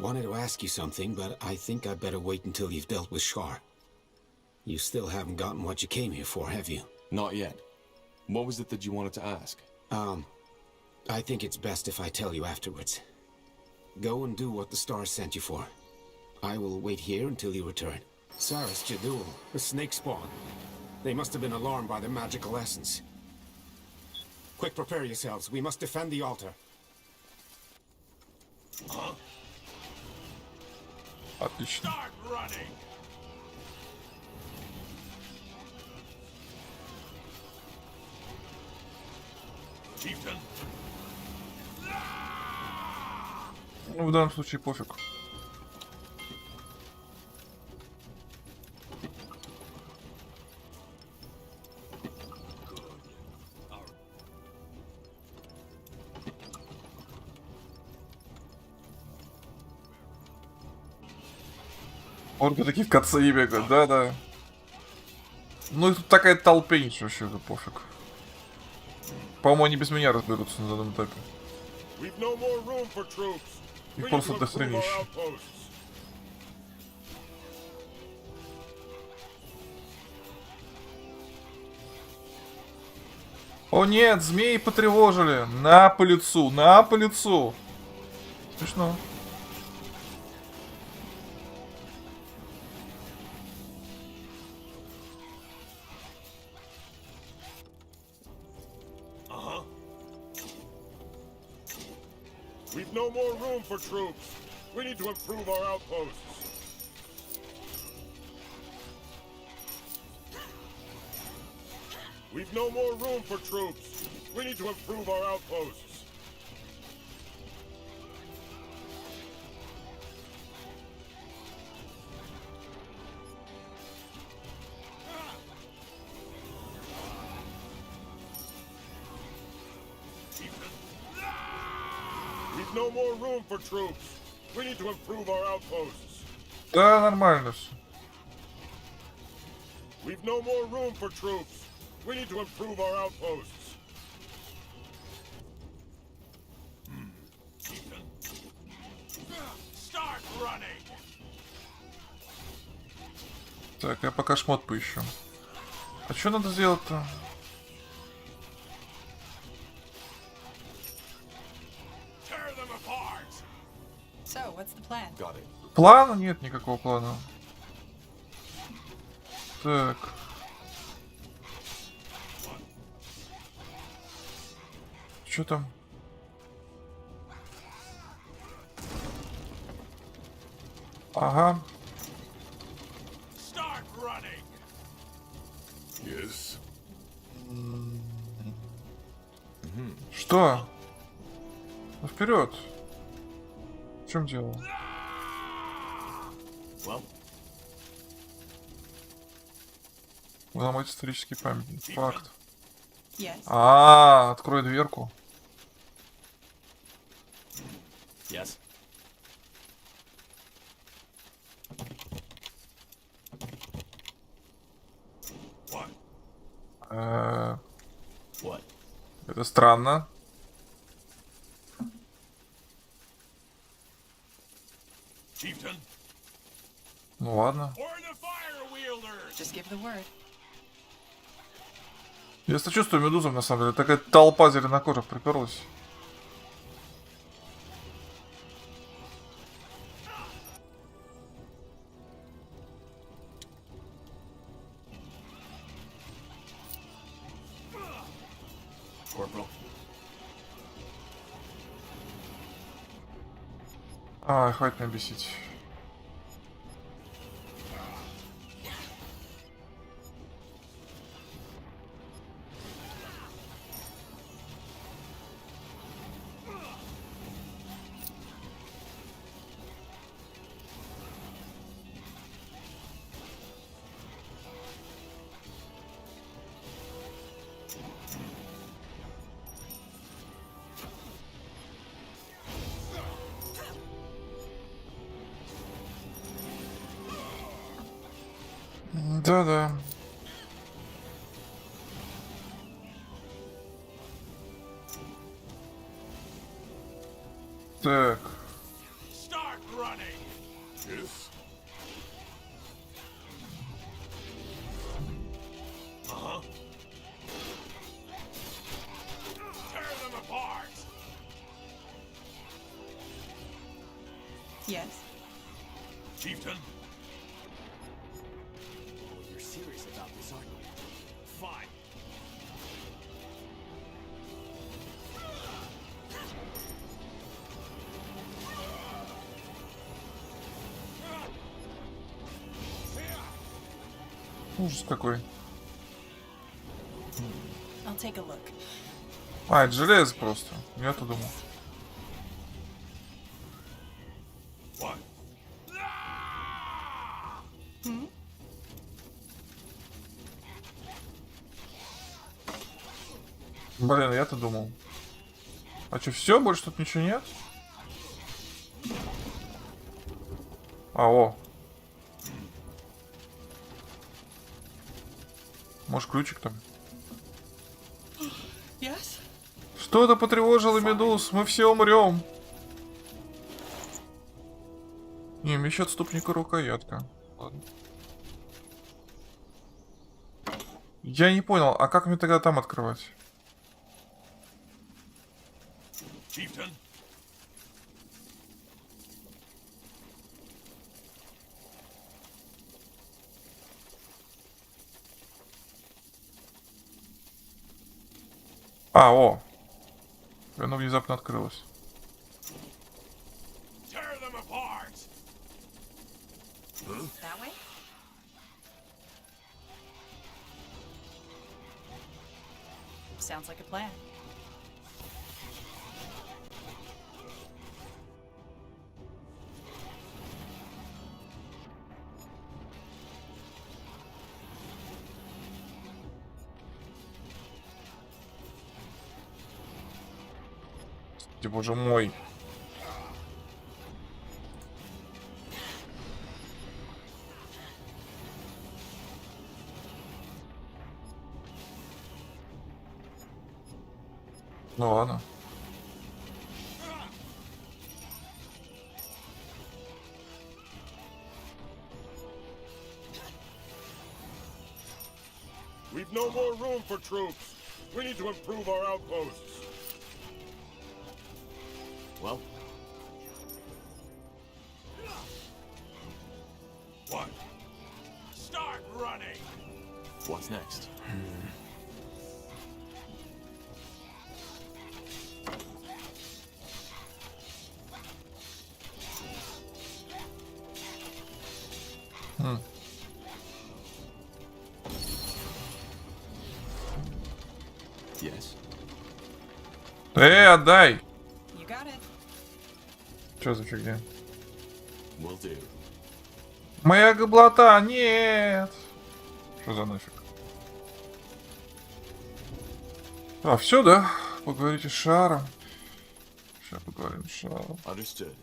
wanted to ask you something, but I think I'd better wait until you've dealt with Shar. You still haven't gotten what you came here for, have you? Not yet. What was it that you wanted to ask? I think it's best if I tell you afterwards. Go and do what the stars sent you for. I will wait here until you return. Saras Jadul, the snake spawn. They must have been alarmed by the magical essence. Quick, prepare yourselves. We must defend the altar. Отлично. Ну, в данном случае пофиг. Орки такие в КЦИ бегают, да-да. Ну и тут такая толпень, вообще это пофиг. По-моему, они без меня разберутся на данном этапе. Их просто дохренища. О нет, змеи потревожили. На по лицу, на по лицу. смешно. We've no more room for troops. We need to improve our outposts. We've no more room for troops. We need to improve our outposts. We've no more room for troops. We need to improve our outposts. Да, нормально все. We've no more room for troops. We need to improve our outposts. Start running. Так, я пока шмот поищу. А что надо сделать-то? Tear them apart. So, what's the plan? Got it. Плана? Нет никакого плана. Так. Что там? Ага. Start running. Yes. Что? Ну вперед. В чем дело? Well, Взломать исторический памятник. Факт. Yes. Открой дверку. yes. What? What? Это странно. Chieftain? Ну ладно. Or the fire wielders? Just give the word. Я сочувствую медузам, на самом деле. Такая толпа зеленокожих приперлась. Corporal. Хватит меня бесить. Да-да. Так. Start running. Yes. Tear them apart. Yes. Chieftain? You're serious about this, aren't you? Fine. Ужас какой. I'll take a look. Это железо просто. Я-то думал. What? Блин, я-то думал. А что, все? Больше тут ничего нет? О. Может, ключик там? Yes? Что-то потревожило медуз. Мы все умрем. Не, меч отступника рукоятка. Ладно. Я не понял, а как мне тогда там открывать? Chieftain? А, о! Оно внезапно открылось. Tear them apart! That way? Sounds like a plan. Боже мой. Ну ладно. We've no more room for troops. We need to improve our outposts. Well, What? Start running! what's next? Yes. Отдай! You got it. Что за фигня? Will do. Моя габлота, нет! Что за нафиг? А, все, да? Поговорите с Шаром. Сейчас поговорим с Шаром. Understood.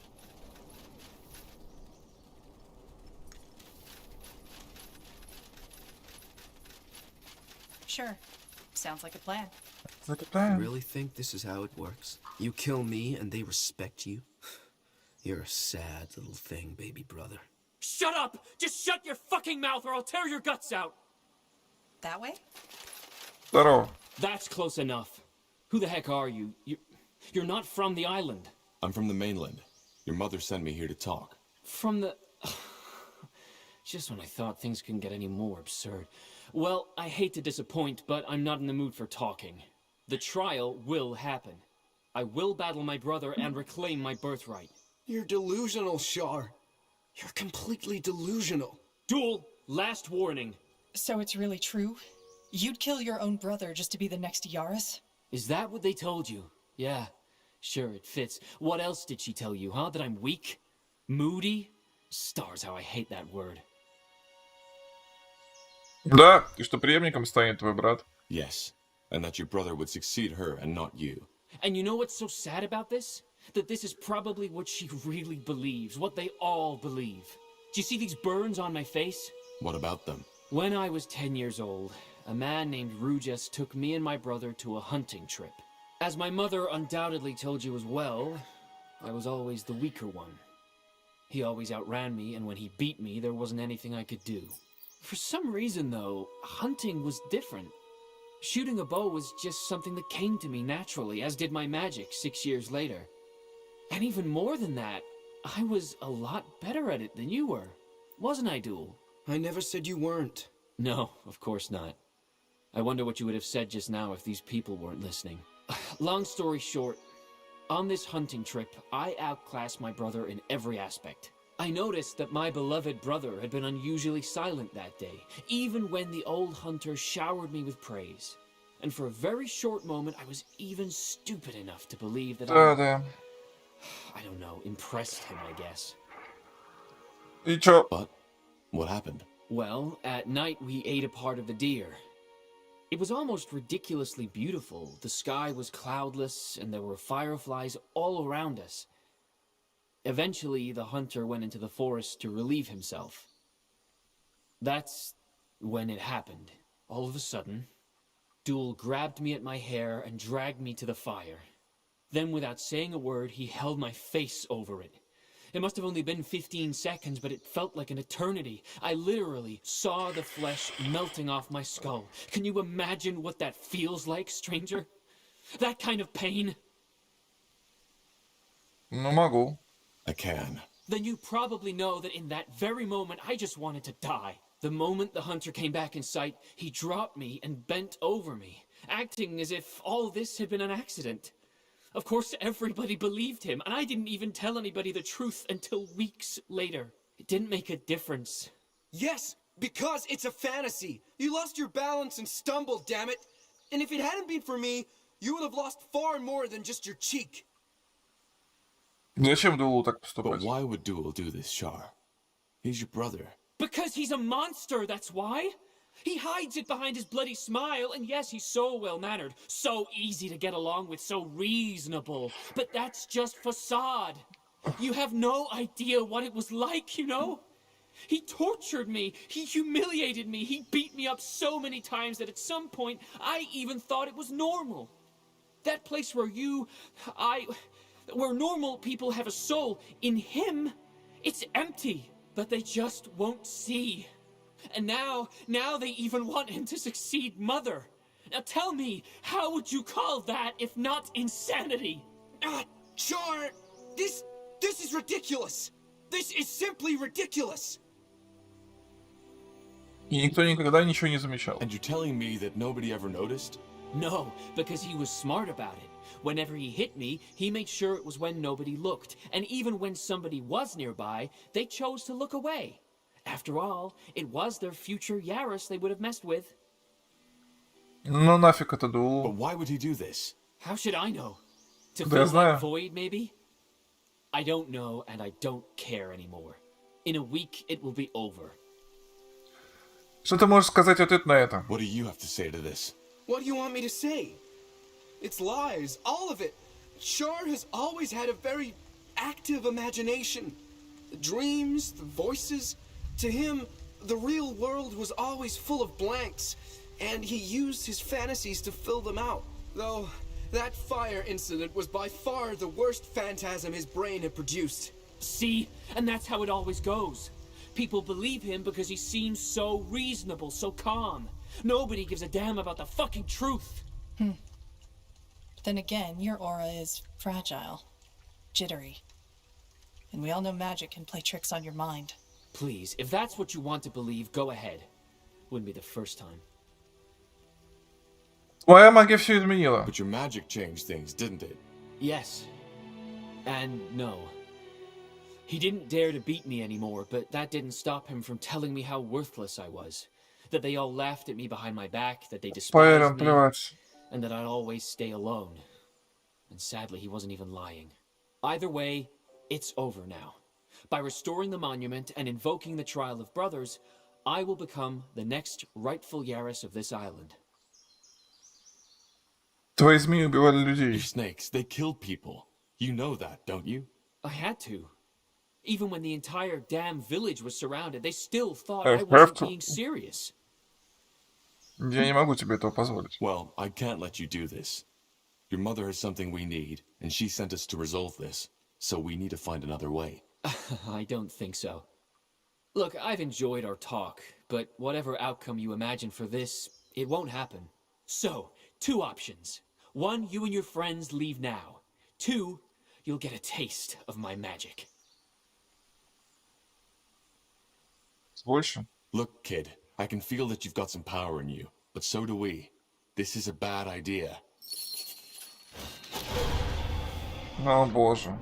Sure. Sounds like a plan. You really think this is how it works? You kill me and they respect you? You're a sad little thing, baby brother. Shut up! Just shut your fucking mouth or I'll tear your guts out! That way? Здорово. That's close enough. Who the heck are you? You're not from the island. I'm from the mainland. Your mother sent me here to talk. From the... Just when I thought things couldn't get any more absurd. Well, I hate to disappoint, but I'm not in the mood for talking. The trial will happen. I will battle my brother and reclaim my birthright. You're delusional, Shar. You're completely delusional. Duel, last warning. So it's really true? You'd kill your own brother just to be the next Yaris? Is that what they told you? Yeah, sure, it fits. What else did she tell you, huh? That I'm weak? Moody? Stars, how I hate that word. Да, и что преемником станет твой брат. Yes. And that your brother would succeed her and not you. And you know what's so sad about this? That this is probably what she really believes, what they all believe. Do you see these burns on my face? What about them? When I was 10 years old, a man named Rujas took me and my brother to a hunting trip. As my mother undoubtedly told you as well, I was always the weaker one. He always outran me, and when he beat me, there wasn't anything I could do. For some reason, though, hunting was different. Shooting a bow was just something that came to me naturally, as did my magic 6 years later. And even more than that, I was a lot better at it than you were. Wasn't I, Duel? I never said you weren't. No, of course not. I wonder what you would have said just now if these people weren't listening. Long story short, on this hunting trip, I outclassed my brother in every aspect. I noticed that my beloved brother had been unusually silent that day, even when the old hunter showered me with praise. And for a very short moment, I was even stupid enough to believe that I don't know, impressed him, I guess. И чё? But what happened? Well, at night we ate a part of the deer. It was almost ridiculously beautiful. The sky was cloudless, and there were fireflies all around us. Eventually, the hunter went into the forest to relieve himself. That's when it happened. All of a sudden, Duel grabbed me at my hair and dragged me to the fire. Then, without saying a word, he held my face over it. It must have only been 15 seconds, but it felt like an eternity. I literally saw the flesh melting off my skull. Can you imagine what that feels like, stranger? That kind of pain? Ну, могу. I can. Then you probably know that in that very moment, I just wanted to die. The moment the hunter came back in sight, he dropped me and bent over me. acting as if all this had been an accident. Of course, everybody believed him, and I didn't even tell anybody the truth until weeks later. It didn't make a difference. Yes, because it's a fantasy. You lost your balance and stumbled, damn it. And if it hadn't been for me, you would have lost far more than just your cheek. Зачем Дуэлу так But поступать? why would Duel do this, Char? He's your brother. Because he's a monster, that's why. He hides it behind his bloody smile, and yes, he's so well-mannered, so easy to get along with, so reasonable. But that's just facade. You have no idea what it was like, you know? He tortured me, he humiliated me, he beat me up so many times that at some point, I even thought it was normal. That place where where normal people have a soul, in him, it's empty, but they just won't see. And now they even want him to succeed Mother. Now tell me, how would you call that if not insanity? Char, this is ridiculous. This is simply ridiculous. И никто никогда ничего не замечал. And you're telling me that nobody ever noticed? No, because he was smart about it. Whenever he hit me, he made sure it was when nobody looked. And even when somebody was nearby, they chose to look away. After all, it was their future Yaris they would have messed with. Ну нафиг это But Дуэлу. why would he do this? How should I know? To Да я fill знаю. that void, maybe? I don't know, and I don't care anymore. In a week, it will be over. Что ты можешь сказать в ответ на это? What do you have to say to this? What do you want me to say? It's lies, all of it. Char has always had a very active imagination. The dreams, the voices. To him, the real world was always full of blanks, and he used his fantasies to fill them out. Though, that fire incident was by far the worst phantasm his brain had produced. See? And that's how it always goes. People believe him because he seems so reasonable, so calm. Nobody gives a damn about the fucking truth. Then again, your aura is fragile, jittery. And we all know magic can play tricks on your mind. Please, if that's what you want to believe, go ahead. Wouldn't be the first time. Твоя магия все изменила. But your magic changed things, didn't it? Yes. And no. He didn't dare to beat me anymore, but that didn't stop him from telling me how worthless I was. That they all laughed at me behind my back, that they Поверим, despised me, плевать. and that I'd always stay alone. And sadly, he wasn't even lying. Either way, it's over now. By restoring the monument and invoking the Trial of Brothers, I will become the next rightful Yaris of this island. Твои змеи убивали Your людей. snakes, they killed people. You know that, don't you? I had to. Even when the entire damn village was surrounded, they still thought I I have wasn't to. being serious. Я не могу тебе этого позволить. Well, I can't let you do this. Your mother has something we need, and she sent us to resolve this, so we need to find another way. I don't think so. Look, I've enjoyed our talk, but whatever outcome you imagine for this, it won't happen. So, 2 options. 1, you and your friends leave now. 2, you'll get a taste of my magic. Больше? Look, kid, I can feel that you've got some power in you, but so do we. This is a bad idea. О боже.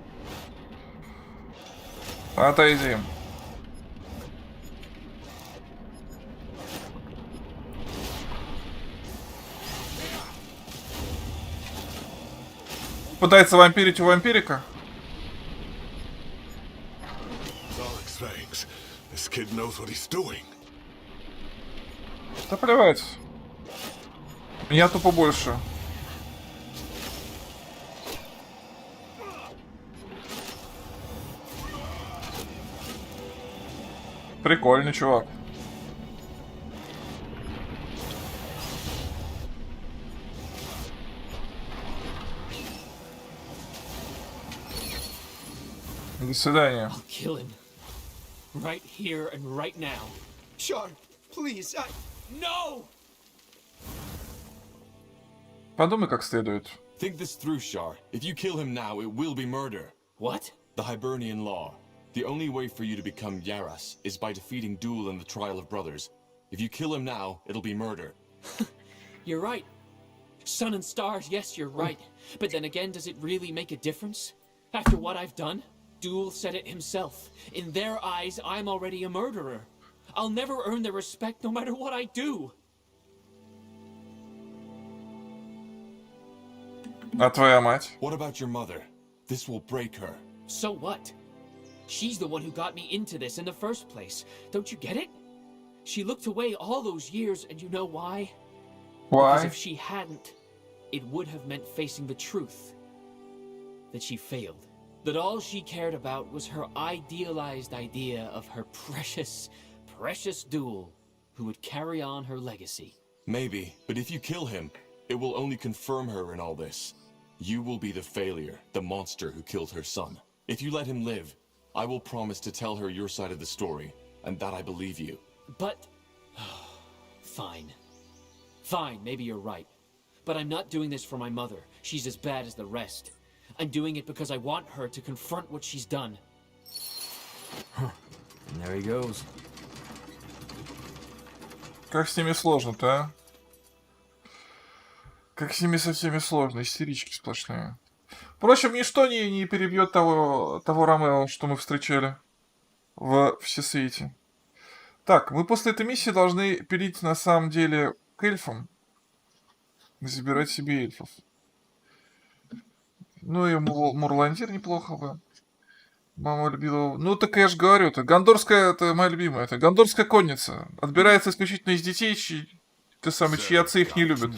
Отойди. Пытается вампирить у вампирика. Alex, thanks. This kid knows what he's doing. Да плевать. Меня тупо больше. Прикольный чувак. До свидания. I'll kill him. Right here and right now. Char, please, No! Подумай как следует. Think this through, Shar. If you kill him now, it will be murder. What? The Hibernian law. The only way for you to become Yaras is by defeating Duel in the Trial of Brothers. If you kill him now, it'll be murder. You're right. Sun and stars, yes, you're right. But then again, does it really make a difference? After what I've done? Duel said it himself. In their eyes, I'm already a murderer. I'll never earn their respect no matter what I do. А твоя мать? What about your mother? This will break her. So what? She's the one who got me into this in the first place. Don't you get it? She looked away all those years, and you know why? Because Why? if she hadn't, it would have meant facing the truth. That she failed. That all she cared about was her idealized idea of her precious, precious Duel, who would carry on her legacy. Maybe, but if you kill him, it will only confirm her in all this. You will be the failure, the monster who killed her son. If you let him live, I will promise to tell her your side of the story, and that I believe you. But... Fine. Fine, maybe you're right. But I'm not doing this for my mother. She's as bad as the rest. I'm doing it because I want her to confront what she's done. And there he goes. Как с ними сложно-то, а? Как с ними со всеми сложно, истерички сплошные. Впрочем, ничто не перебьет того Ромео, что мы встречали в Всесвете. Так, мы после этой миссии должны перейти на самом деле к эльфам. Забирать себе эльфов. Ну и Мурландир неплохо бы. Мама любила... Ну так я же говорю, это моя любимая. Это гондорская конница. Отбирается исключительно из детей, чьи отцы их не любят.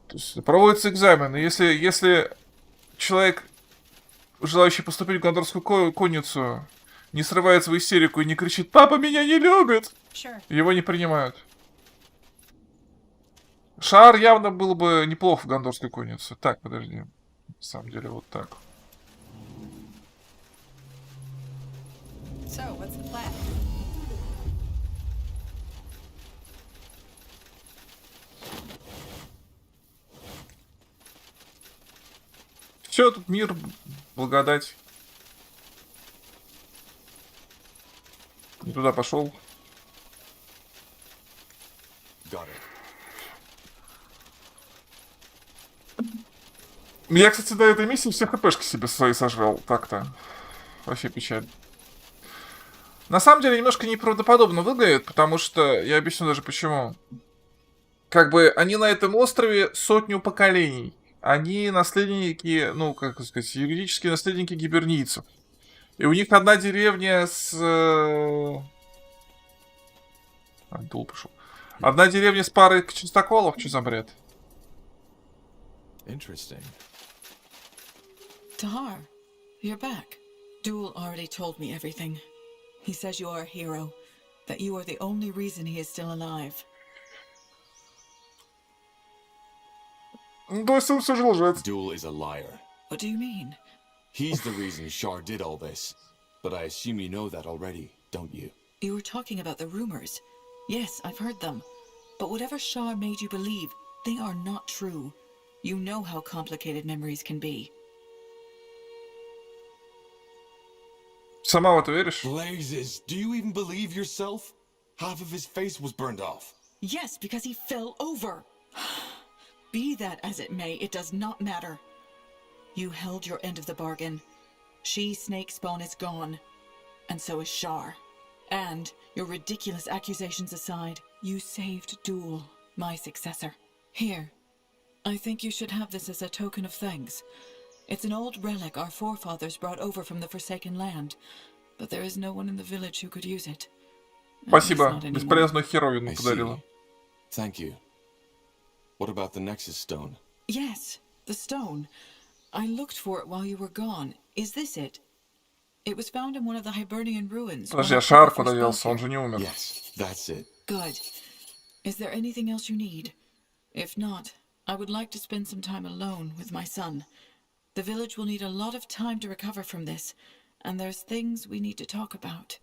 То есть проводится экзамен. И если человек, желающий поступить в гондорскую конницу, не срывается в истерику и не кричит «Папа меня не любит!», его не принимают. Шаар явно было бы неплохо в гондорской коннице. Так, подожди. На самом деле, вот так. So, what's the plan? Все, тут мир, благодать. Не туда пошел. Я, кстати, до этой миссии все хпшки себе свои сожрал. Так-то. Вообще печаль. На самом деле, немножко неправдоподобно выглядит, потому что... Я объясню даже почему. Как бы они на этом острове сотню поколений. Они наследники, ну, как сказать, юридические наследники гибернийцев. И у них одна деревня с... Дул пошел. Одна деревня с парой чистоколов. Что за бред? Interesting. Tahar, you're back. Duel already told me everything. He says you are a hero, that you are the only reason he is still alive. То есть он все же лжец. Duel is a liar. What do you mean? He's the reason Shar did all this. But I assume you know that already, don't you? You were talking about the rumors. Yes, I've heard them. But whatever Shar made you believe, they are not true. You know how complicated memories can be. Сама в это веришь? Blazes, do you even believe yourself? Half of his face was burned off. Yes, because he fell over. Be that as it may, it does not matter. You held your end of the bargain. She Snake Spawn is gone. And so is Shar. And, your ridiculous accusations aside, you saved Duel, my successor. Here. I think you should have this as a token of thanks. It's an old relic our forefathers brought over from the Forsaken Land, but there is no one in the village who could use it. Спасибо. Бесполезную херовину подарила. Thank you. What about the Nexus Stone? Yes, the stone. I looked for it while you were gone. Is this it? It was found in one of the Hibernian ruins. Подожди, а Шаар куда делся? Он же не умер. Yes, that's it. Good. Is there anything else you need? If not, I would like to spend some time alone with my son. The village will need a lot of time to recover from this, and there's things we need to talk about.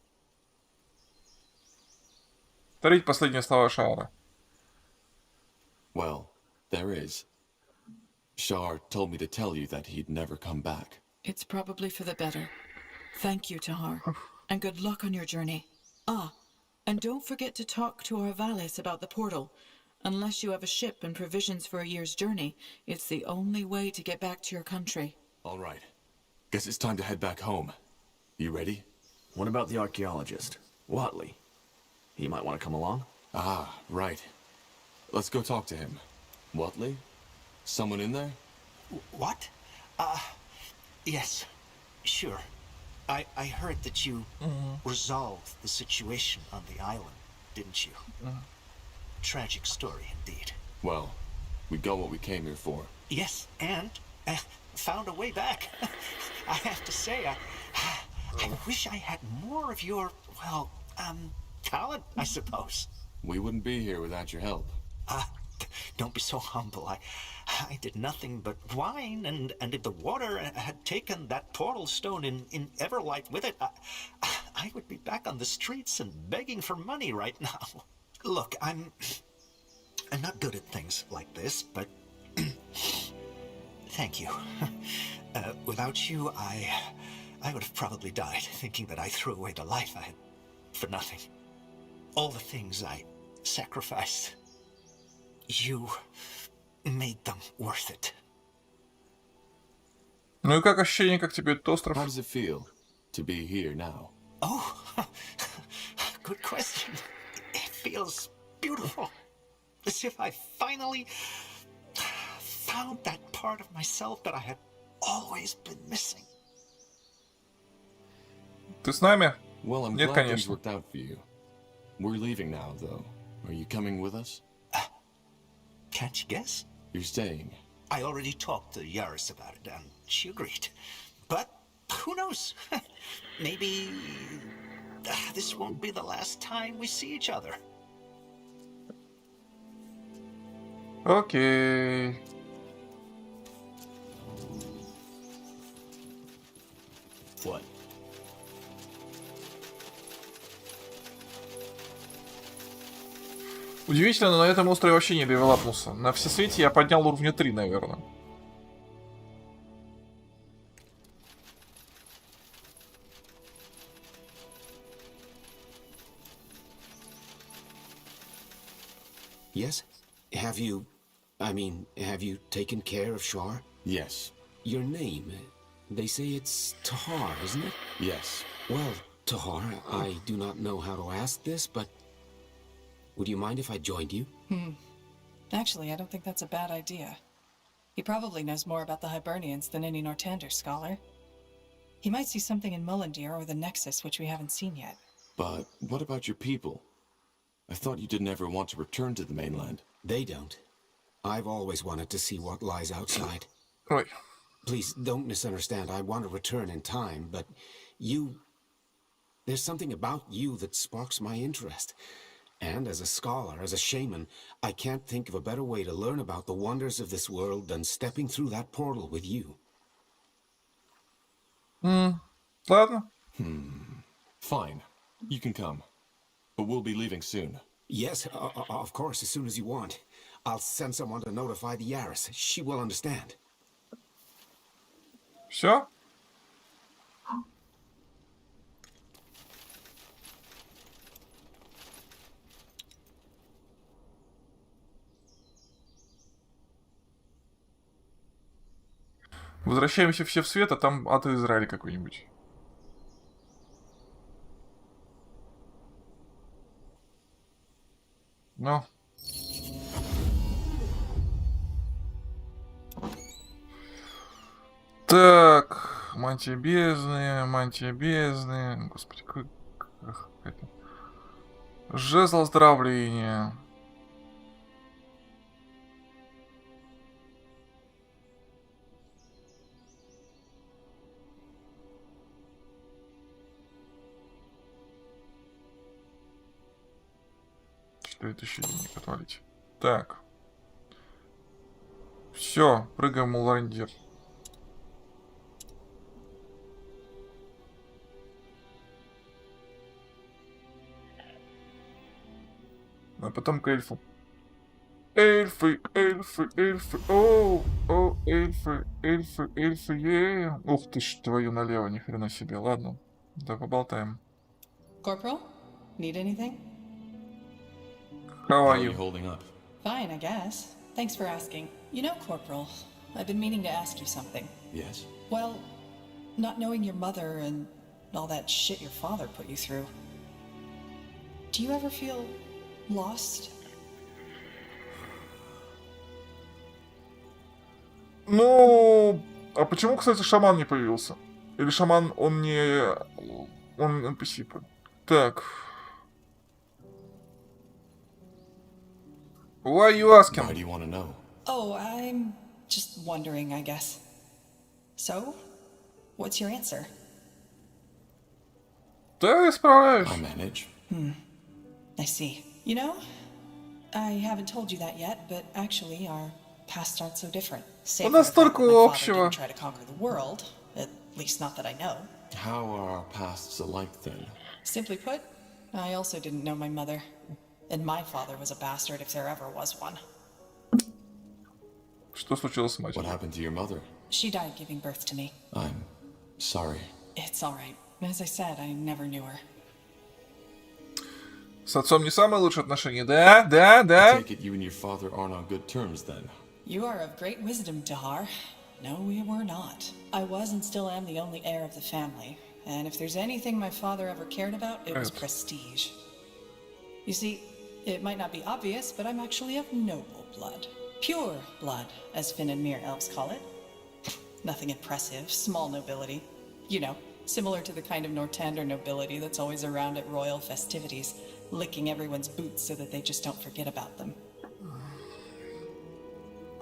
Повторите последние слова Шаара. Well, there is. Shar told me to tell you that he'd never come back. It's probably for the better. Thank you, Tahar, and good luck on your journey. Ah, and don't forget to talk to Arvalis about the portal. Unless you have a ship and provisions for a year's journey, it's the only way to get back to your country. All right. Guess it's time to head back home. You ready? What about the archaeologist? Watley? He might want to come along? Ah, right. Let's go talk to him. Watley? Someone in there? What? Yes. Sure. I heard that you resolved the situation on the island, didn't you? Tragic story indeed. Well, we got what we came here for. Yes, and found a way back. I have to say, I wish I had more of your, well, talent, I suppose. We wouldn't be here without your help. Don't be so humble. I did nothing but whine, and if the water had taken that portal stone in Everlight with it, I would be back on the streets and begging for money right now. Look, I'm not good at things like this, but thank you. Without you, I would have probably died thinking that I threw away the life I had for nothing. All the things I sacrificed, you made them worth it. Ну и как ощущение, как тебе этот остров? How does it feel to be here now? Oh, good question. It feels beautiful. As if I finally found that part of myself that I had always been missing. Ты с нами? Well, I'm Нет, glad things конечно. worked out for you. We're leaving now, though. Are you coming with us? Can't you guess? You're staying. I already talked to Yaris about it, and she agreed. But who knows? Maybe this won't be the last time we see each other. Окей. What? Удивительно, но на этом острове вообще не левелапнулся. На всесвете я поднял уровня 3, наверное. Yes? Have you taken care of Shar? Yes. Your name, they say it's Tahar, isn't it? Yes. Well, Tahar, I do not know how to ask this, but would you mind if I joined you? Actually, I don't think that's a bad idea. He probably knows more about the Hibernians than any Nortander scholar. He might see something in Mullendeer or the Nexus which we haven't seen yet. But what about your people? I thought you didn't ever want to return to the mainland. They don't. I've always wanted to see what lies outside. Ой. Please, don't misunderstand. I want to return in time, but there's something about you that sparks my interest. And as a scholar, as a shaman, I can't think of a better way to learn about the wonders of this world than stepping through that portal with you. Ладно. Fine. You can come. But we'll be leaving soon. Yes, of course, as soon as you want. I'll send someone to notify the Yaris. She will understand. Все? Возвращаемся все в свет, а там ад Израиля какой-нибудь. Ну. Так, мантия бездны. Господи, как это? Жезл оздоровления. Это еще денег отвалить. Так. Все, прыгаем в Муландир. А потом к эльфу. Эльфы. О, эльфы, Ух ты ж, твою налево, ни хрена себе. Ладно, да поболтаем. Corporal, need anything? How How are are you you? holding up? Fine, I guess. Thanks for asking. You know, Corporal, I've been meaning to ask you something. Yes? Well, not knowing your mother and all that shit your father put you through. Do you ever feel lost? Ну, а почему, кстати, шаман не появился? Или шаман, он не... Он NPC. Так. Why are you asking? Why do you want to know? Oh, I'm just wondering, I guess. So, what's your answer? Да, я справляюсь. I manage. I see. You know, I haven't told you that yet, but actually our pasts aren't so different. Save У нас for the fact столько that my father общего. didn't try to conquer the world, at least not that I know. How are our pasts alike then? Simply put, I also didn't know my mother. And my father was a bastard if there ever was one. Что случилось с What матерью? happened to your mother? She died giving birth to me. I'm sorry. It's alright. As I said, I never knew her. С отцом не самые лучшие отношения, да? I Да? take it you and your father aren't on good terms then. You are of great wisdom, Tahar. No, we were not. I was and still am the only heir of the family. And if there's anything my father ever cared about, it was Right. prestige. You see, it might not be obvious, but I'm actually of noble blood. Pure blood, as Finn and Mir elves call it. Nothing impressive, small nobility. You know, similar to the kind of Nortander nobility that's always around at royal festivities, licking everyone's boots so that they just don't forget about them.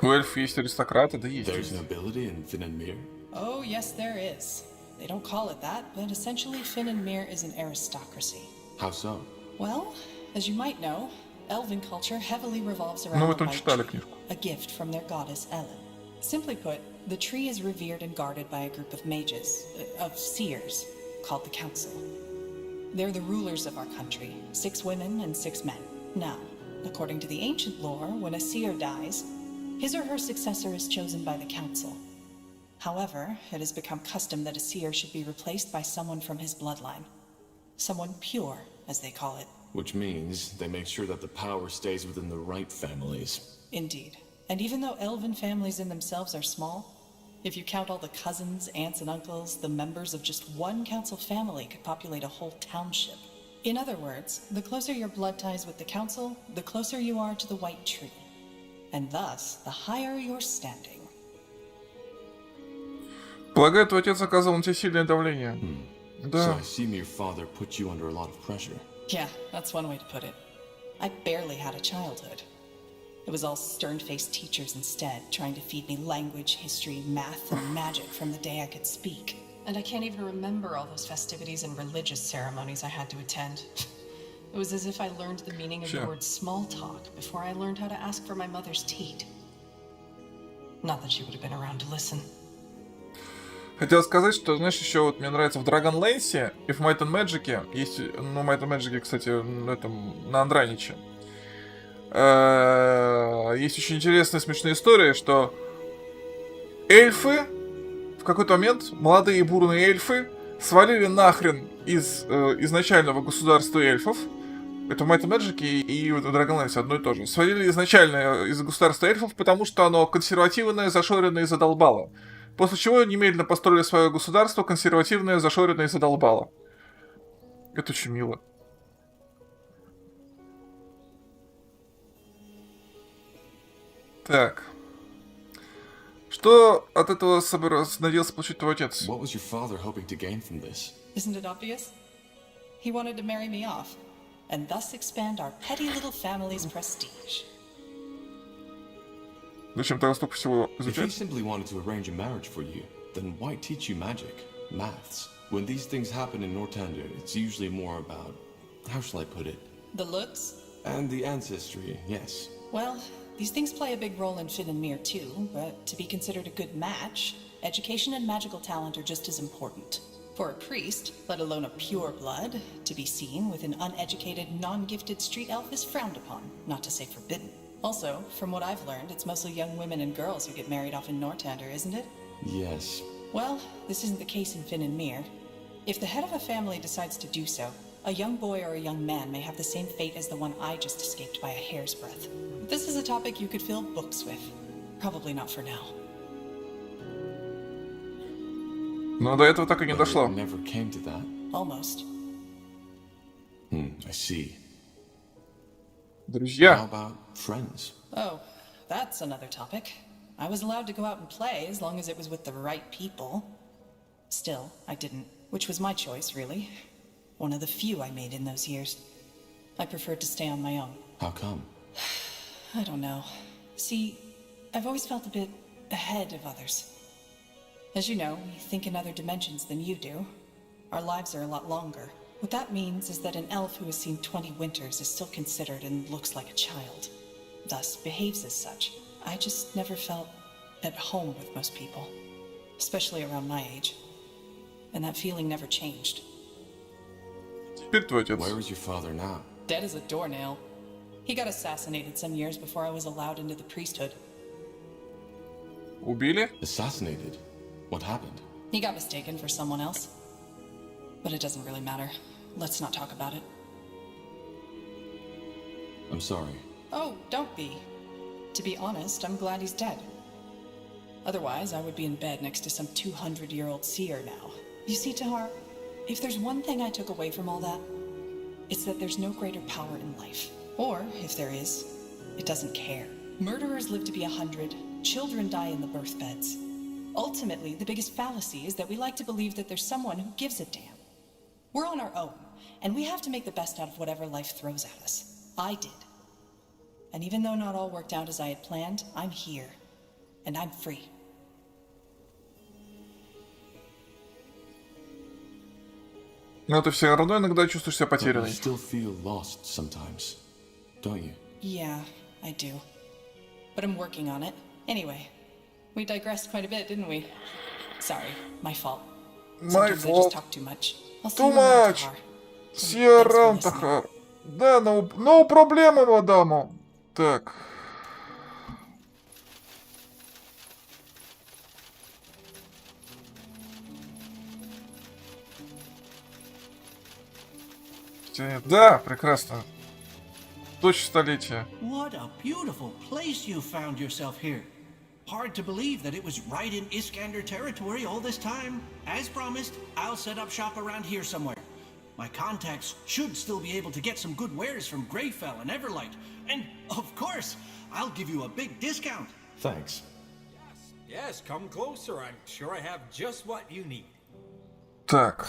У эльфов есть аристократы, да есть. There's nobility in Finn and Mir? Oh, yes, there is. They don't call it that, but essentially Finn and Mir is an aristocracy. How so? Well, as you might know, elven culture heavily revolves Ну, around вы the там white читали tree, книжку. a gift from their goddess Ellen. Simply put, the tree is revered and guarded by a group of mages, of seers, called the Council. They're the rulers of our country, 6 women and 6 men. Now, according to the ancient lore, when a seer dies, his or her successor is chosen by the Council. However, it has become custom that a seer should be replaced by someone from his bloodline. Someone pure, as they call it. Which means they make sure that the power stays within the right families. Indeed. And even though elven families in themselves are small, if you count all the cousins, aunts, and uncles, the members of just one council family could populate a whole township. In other words, the closer your blood ties with the council, the closer you are to the white tree. And thus, the higher your standing. Полагаю, твой отец оказывал на тебя сильное давление. So Да. I assume your father put you under a lot of pressure. Yeah, that's one way to put it. I barely had a childhood. It was all stern-faced teachers instead, trying to feed me language, history, math, and magic from the day I could speak. And I can't even remember all those festivities and religious ceremonies I had to attend. It was as if I learned the meaning of Sure. the word small talk before I learned how to ask for my mother's tea. Not that she would have been around to listen. Хотел сказать, что, знаешь, еще вот мне нравится в Dragonlance и в Might and Magic есть, ну, Might and Magic, кстати, на этом, на Андраниче. Есть очень интересная смешная история, что эльфы в какой-то момент, молодые бурные эльфы, свалили нахрен из изначального государства эльфов. Это в Might and Magic и в Dragonlance одно и то же. Свалили изначально из государства эльфов, потому что оно консервативное, зашоренное и задолбало. После чего немедленно построили свое государство, консервативное, зашоренное и задолбало. Это очень мило. Так. Что от этого надеялся получить твой отец? What was your father hoping to gain from this? Isn't it obvious? He wanted to marry me off, and thus expand our petty little family's prestige. Зачем тогда столько всего If he изучать? simply wanted to arrange a marriage for you, then why teach you magic, maths? When these things happen in Nortander, it's usually more about, how shall I put it? The looks? And the ancestry, yes. Well, these things play a big role in Finn and Mir too, but to be considered a good match, education and magical talent are just as important. For a priest, let alone a pure blood, to be seen with an uneducated, non-gifted street elf is frowned upon, not to say forbidden. Also, from what I've learned, it's mostly young women and girls who get married off in Nortander, isn't it? Yes. Well, this isn't the case in Finn and Mir. If the head of a family decides to do so, A young boy or a young man may have the same fate as the one I just escaped by a hair's breadth. This is a topic you could fill books with. Probably not for now. Но до этого так и не дошло. Never came to that. Almost. I see. Друзья. How about friends? Oh, that's another topic. I was allowed to go out and play as long as it was with the right people. Still, I didn't, which was my choice, really. One of the few I made in those years. I preferred to stay on my own. How come? I don't know. See, I've always felt a bit ahead of others. As you know, we think in other dimensions than you do. Our lives are a lot longer. What that means is that an elf who has seen 20 winters is still considered and looks like a child. Thus, behaves as such. I just never felt at home with most people. Especially around my age. And that feeling never changed. Теперь твой отец. Where is your father now? Dead as a doornail. He got assassinated some years before I was allowed into the priesthood. Убили? Assassinated? What happened? He got mistaken for someone else. But it doesn't really matter. Let's not talk about it. I'm sorry. Oh, don't be. To be honest, I'm glad he's dead. Otherwise, I would be in bed next to some 200-year-old seer now. You see, Tahar, if there's one thing I took away from all that, it's that there's no greater power in life. Or, if there is, it doesn't care. Murderers live to be 100, children die in the birth beds. Ultimately, the biggest fallacy is that we like to believe that there's someone who gives a damn. We're on our own, and we have to make the best out of whatever life throws at us. I did. And even though not all worked out as I had planned, I'm here. And I'm free. Но ты все равно иногда чувствуешь себя But you потерянной. still feel lost sometimes, don't you? Yeah, I do. But I'm working on it. Anyway, we digressed quite a bit, didn't we? Sorry, my fault. Sometimes I just talk too much. I'll see Too you around, much. Tahar. See you around, Tahar. Да, no проблема, мадаму. Так. Да, прекрасно. Дочь столетия. What a beautiful place you found yourself here. Hard to believe that it was right in Iskander territory all this time. As promised, I'll set up shop around here somewhere. My contacts should still be able to get some good wares from Greyfell and Everlight. And, of course, I'll give you a big discount. Thanks. Yes, come closer. I'm sure I have just what you need. Так.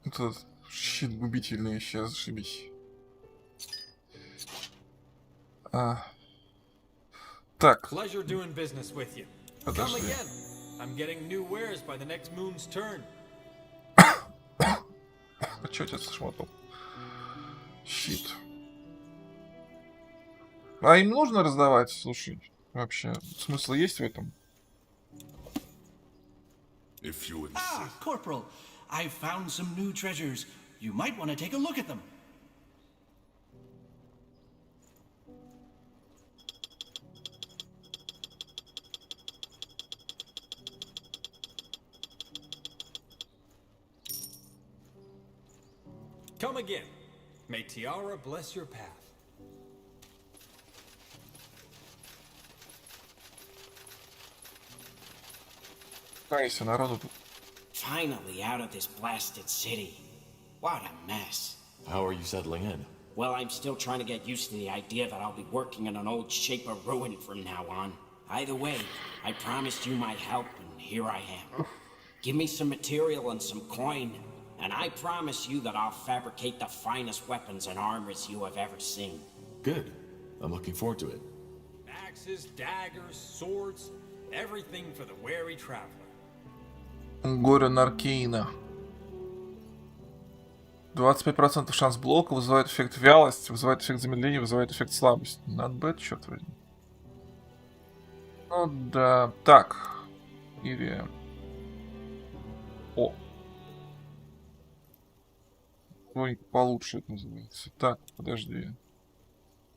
Этот щит губительный сейчас, зашибись. Так. Pleasure doing business with you. Come again. I'm getting new wares by the next moon's turn. А чё отец шмотал? Щит. А им нужно раздавать? Слушай, вообще, смысл есть в этом? Ah, Corporal, I've found some new treasures. You might want to take a look at them. Come again. May Tiara bless your path. Кайся, народу тут. Finally out of this blasted city. What a mess. How are you settling in? Well, I'm still trying to get used to the idea that I'll be working in an old shape of ruin from now on. Either way, I promised you my help, and here I am. Give me some material and some coin, and I promise you that I'll fabricate the finest weapons and armors you have ever seen. Good. I'm looking forward to it. Axes, daggers, swords, everything for the wary traveler. Горе Наркейна. 25% шанс блока, вызывает эффект вялости, вызывает эффект замедления, вызывает эффект слабости. Not bad, черт возьми. Ну да. Так. Или... О. Хроника получше это называется. Так, подожди.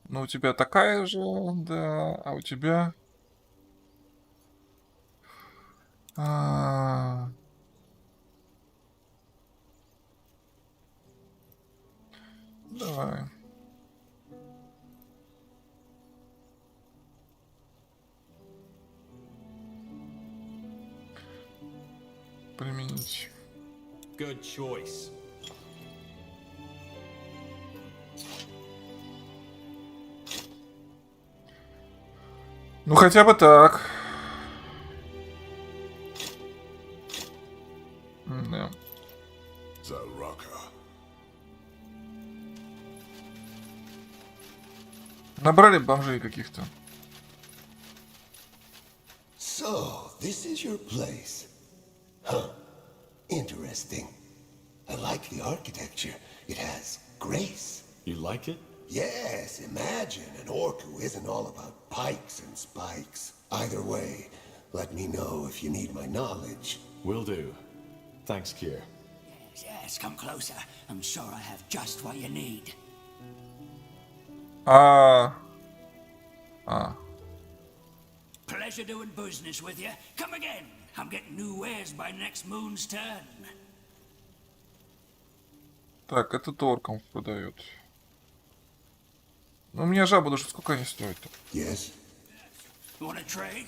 Ну, у тебя такая же, да. А у тебя... Давай. Применить. Good choice. Ну хотя бы так. Да. Набрали бомжей каких-то. So, this is your place. Huh. Interesting. I like the architecture. It has grace. You like it? Yes, imagine an orc who isn't all about pikes and spikes. Either way, let me know if you need my knowledge. Will do. Thanks, Kier. Yes, come closer. I'm sure I have just what you need. Pleasure doing business with you. Come again. I'm getting new wares by next moon's turn. Так, это оркам продают. Ну, у меня жаба даже сколько они стоят? Yes. You wanna trade?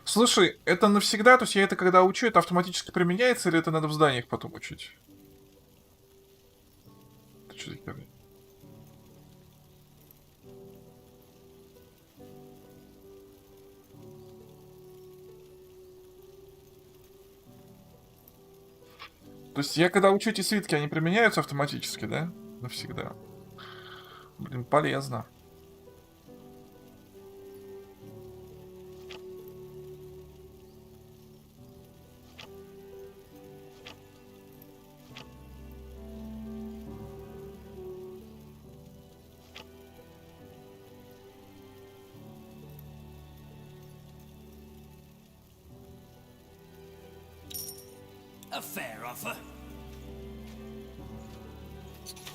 Слушай, это навсегда? То есть я это когда учу, это автоматически применяется, или это надо в зданиях потом учить? Это что за херня? То есть я когда учу эти свитки, они применяются автоматически, да? Навсегда. Блин, полезно. A fair offer.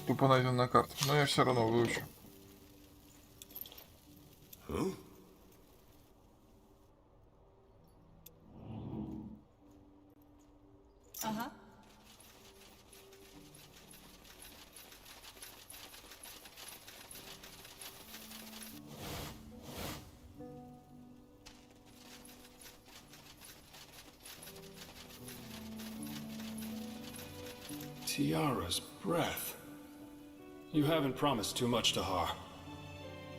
Тупо найден на карте. Но я все равно выучу. Ага. Tiara's breath. You haven't promised too much to Har.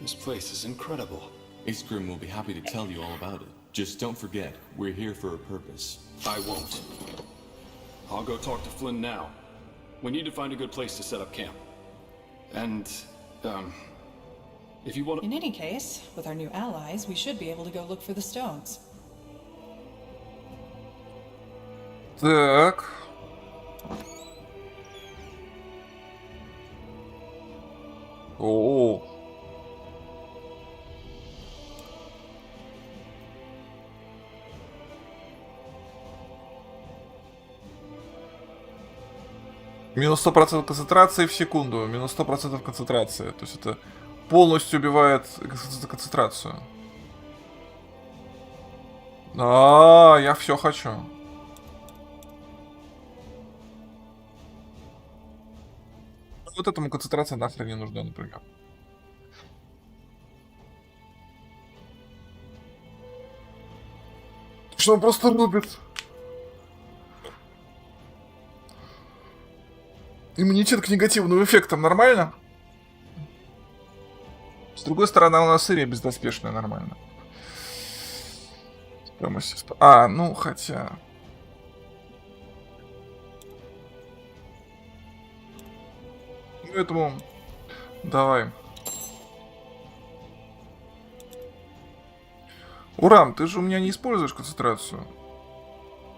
This place is incredible. Isgrim will be happy to tell you all about it. Just don't forget, we're here for a purpose. I won't. I'll go talk to Flynn now. We need to find a good place to set up camp. And, if you want to... In any case, with our new allies, we should be able to go look for the stones. Так. О. Минус 100% концентрации в секунду. Минус 100% концентрации. То есть это полностью убивает концентрацию. Я все хочу. Вот этому концентрация нахрен не нужна, например. Что он просто рубит. Иммунитет к негативным эффектам нормально? С другой стороны, у нас Ирия бездоспешная, нормально. Ну хотя... Поэтому давай. Урам, ты же у меня не используешь концентрацию.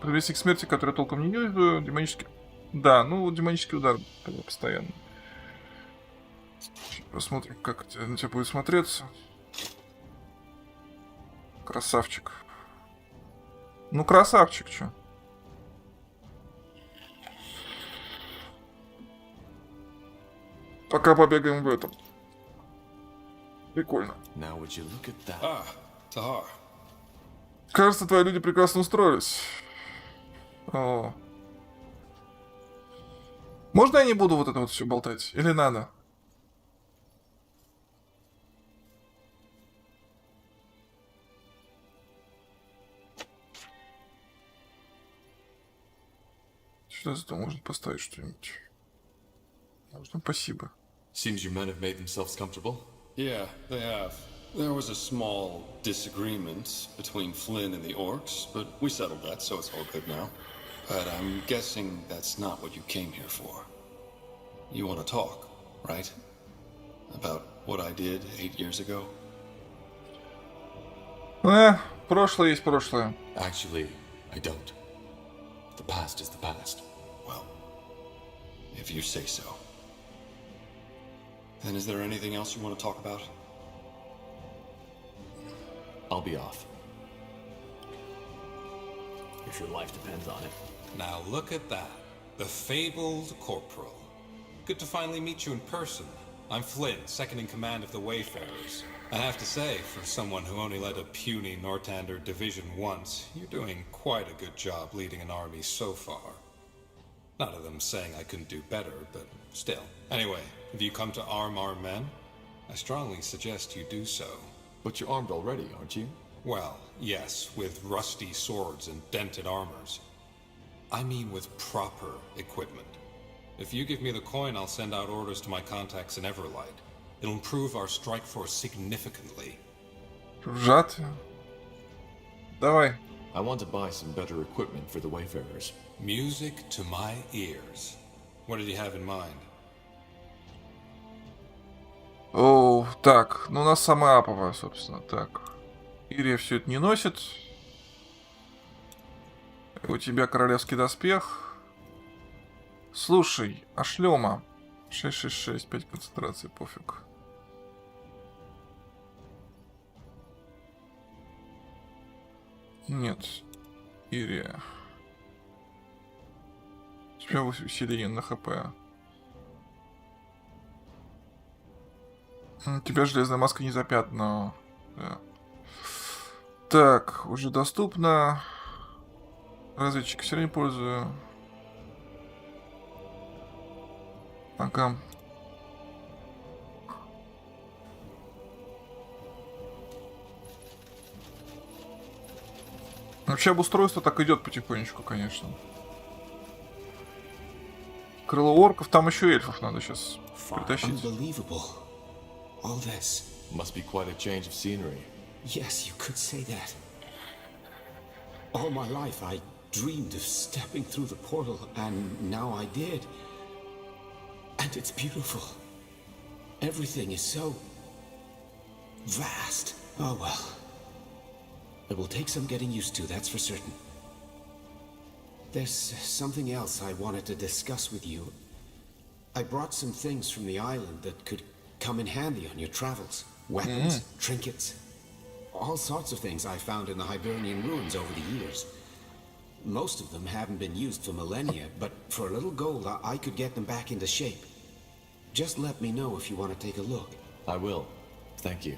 Привести к смерти, которую толком не делаю, демонический... Да, ну демонический удар постоянно. Посмотрим, как на тебя будет смотреться. Красавчик. Ну красавчик, чё. Пока побегаем в этом. Прикольно. Now would you look at that? Ah, Tahar. Кажется, твои люди прекрасно устроились. О. Можно я не буду вот это вот все болтать? Или надо? Что за то может поставить что-нибудь? Можно, спасибо. Seems your men have made themselves comfortable. Yeah, they have. There was a small disagreement between Flynn and the orcs, but we settled that, so it's all good now. But I'm guessing that's not what you came here for. You want to talk, right? About what I did 8 years ago? Прошлое есть прошлое. Actually, I don't. The past is the past. Well, if you say so. Then is there anything else you want to talk about? I'll be off. If your life depends on it. Now look at that. The fabled Corporal. Good to finally meet you in person. I'm Flynn, second in command of the Wayfarers. I have to say, for someone who only led a puny Nortander division once, you're doing quite a good job leading an army so far. None of them saying I couldn't do better, but still. Anyway, if you come to arm our men, I strongly suggest you do so. But you're armed already, aren't you? Well, yes, with rusty swords and dented armors. I mean with proper equipment. If you give me the coin, I'll send out orders to my contacts in Everlight. It'll improve our strike force significantly. Сжатие. Давай. I want to buy some better equipment for the Wayfarers. Music to my ears. What did you have in mind? О, так, ну у нас самая аповая, собственно. Так. Ирия все это не носит. У тебя королевский доспех. Слушай, а шлема? 666, 5 концентрации, пофиг. Нет. Ирия. У тебя усиление на хп. У тебя железная маска не запятнана. Да. Так, уже доступно. Разведчик все равно не пользую. Ага. Вообще обустройство так идет потихонечку, конечно. Крыло орков, там еще эльфов надо сейчас притащить. All this. Must be quite a change of scenery. Yes, you could say that. All my life I dreamed of stepping through the portal, and now I did. And it's beautiful. Everything is so vast. Oh well. It will take some getting used to, that's for certain. There's something else I wanted to discuss with you. I brought some things from the island that could come in handy on your travels. Weapons, trinkets, all sorts of things I found in the Hibernian ruins over the years. Most of them haven't been used for millennia, but for a little gold I could get them back into shape. Just let me know if you want to take a look. I will. Thank you.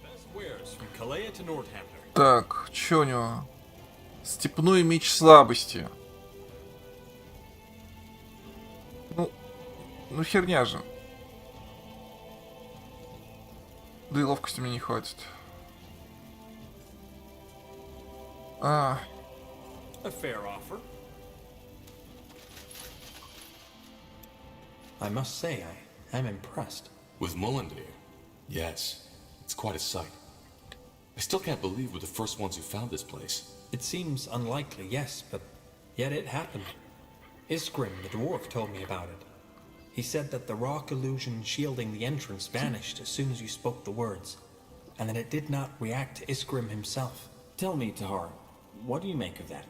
The best wares from Kalea to Northampton. Так, что у него? Степной меч слабости. Ну херня же. Да и ловкости мне не хватит. А. A fair offer. I must say, I am impressed. With Mullendeer? Yes. It's quite a sight. I still can't believe we're the first ones who found this place. It seems unlikely, yes, but yet it happened. Iskrim, the dwarf, told me about it. He said that the rock illusion shielding the entrance vanished as soon as you spoke the words, and that it did not react to Iskrim himself. Tell me, Tahar, what do you make of that?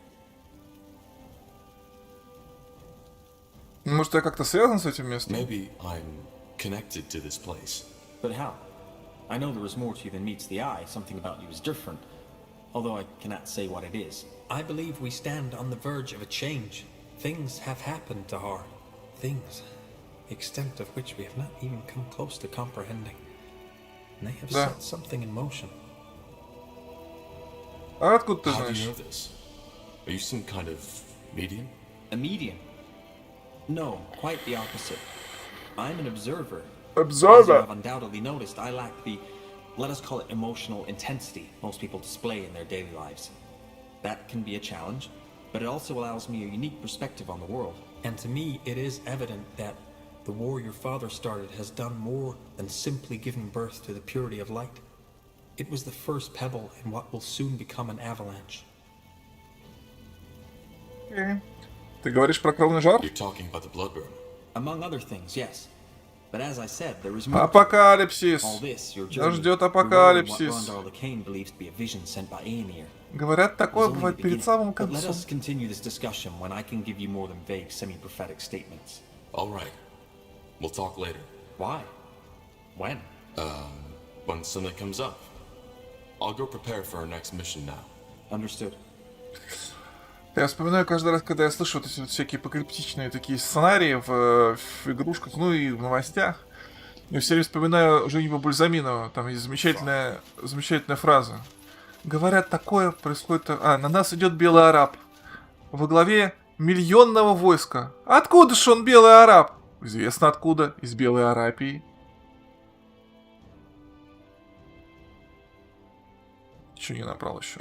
Может, я как-то связан с этим местом? Maybe I'm connected to this place. But how? I know there is more to you than meets the eye. Something about you is different, although I cannot say what it is. I believe we stand on the verge of a change. Things have happened, Tahar. Things, the extent of which we have not even come close to comprehending. and they have Да. set something in motion. А откуда ты How do you знаешь? know this? Are you some kind of medium? A medium? No, quite the opposite. I'm an observer. Observer. As you have undoubtedly noticed, I lack the, let us call it emotional intensity most people display in their daily lives. That can be a challenge, but it also allows me a unique perspective on the world. And to me, it is evident that the war your father started has done more than simply giving birth to the purity of light. It was the first pebble in what will soon become an avalanche. Ты говоришь про кровный жар? You're talking about the bloodburn. Among other things, yes. But as I said, there is more. Апокалипсис. All this, your Нас journey, ждет your role in what апокалипсис. Rondar Lacane believes to be a vision sent by Aemir. Говорят, такое It's only бывает the перед beginning. самым But let концом. us continue this discussion when I can give you more than vague, semi-prophetic statements. All right. We'll talk later. Why? When? When something comes up. I'll go prepare for our next mission now. Understood. Я вспоминаю каждый раз, когда я слышу вот эти вот всякие апокалиптичные такие сценарии в игрушках, ну и в новостях. Я все время вспоминаю Женю Бальзаминова. Там есть замечательная фраза. Говорят, такое происходит... на нас идет белый араб. Во главе миллионного войска. Откуда ж он белый араб? Известно откуда. Из Белой Арабии. Чего не набрал еще?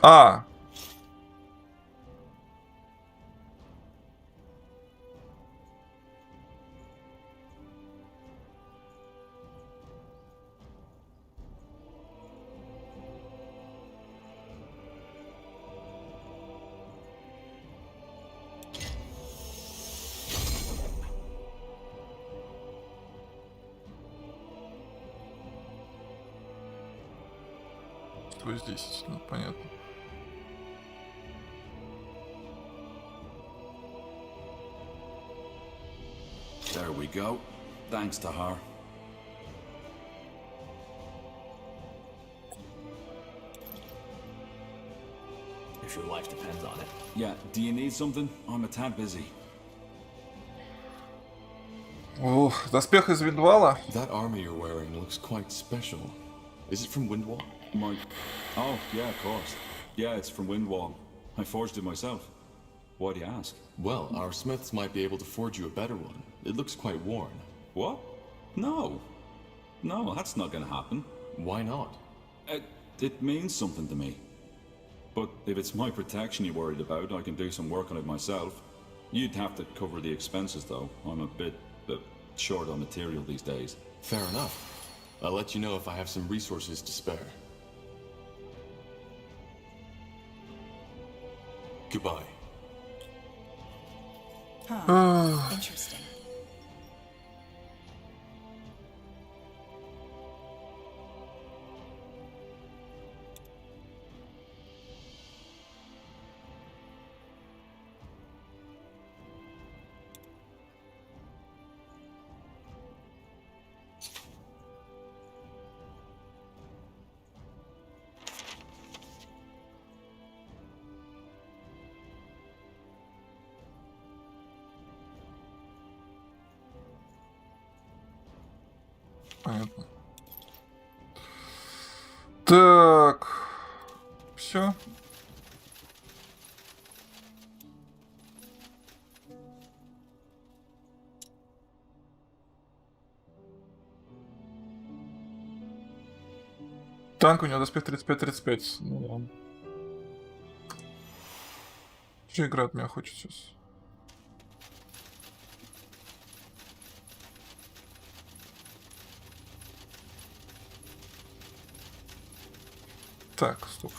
Что здесь? Ну, понятно. There we go. Thanks to her. If your life depends on it. Yeah, do you need something? I'm a tad busy. Ух, доспех из Виндвала. That armor you're wearing looks quite special. Is it from Windwall? Oh, yeah, of course. Yeah, it's from Windwall. I forged it myself. Why do you ask? Well, our smiths might be able to forge you a better one. It looks quite worn. What? No. No, that's not gonna happen. Why not? It means something to me. But if it's my protection you're worried about, I can do some work on it myself. You'd have to cover the expenses, though. I'm a bit short on material these days. Fair enough. I'll let you know if I have some resources to spare. Goodbye. Interesting. Понятно. Так. Все. Танк у него доспех 35-35. Ну ладно. Что игра от меня хочет сейчас? Так, стоп.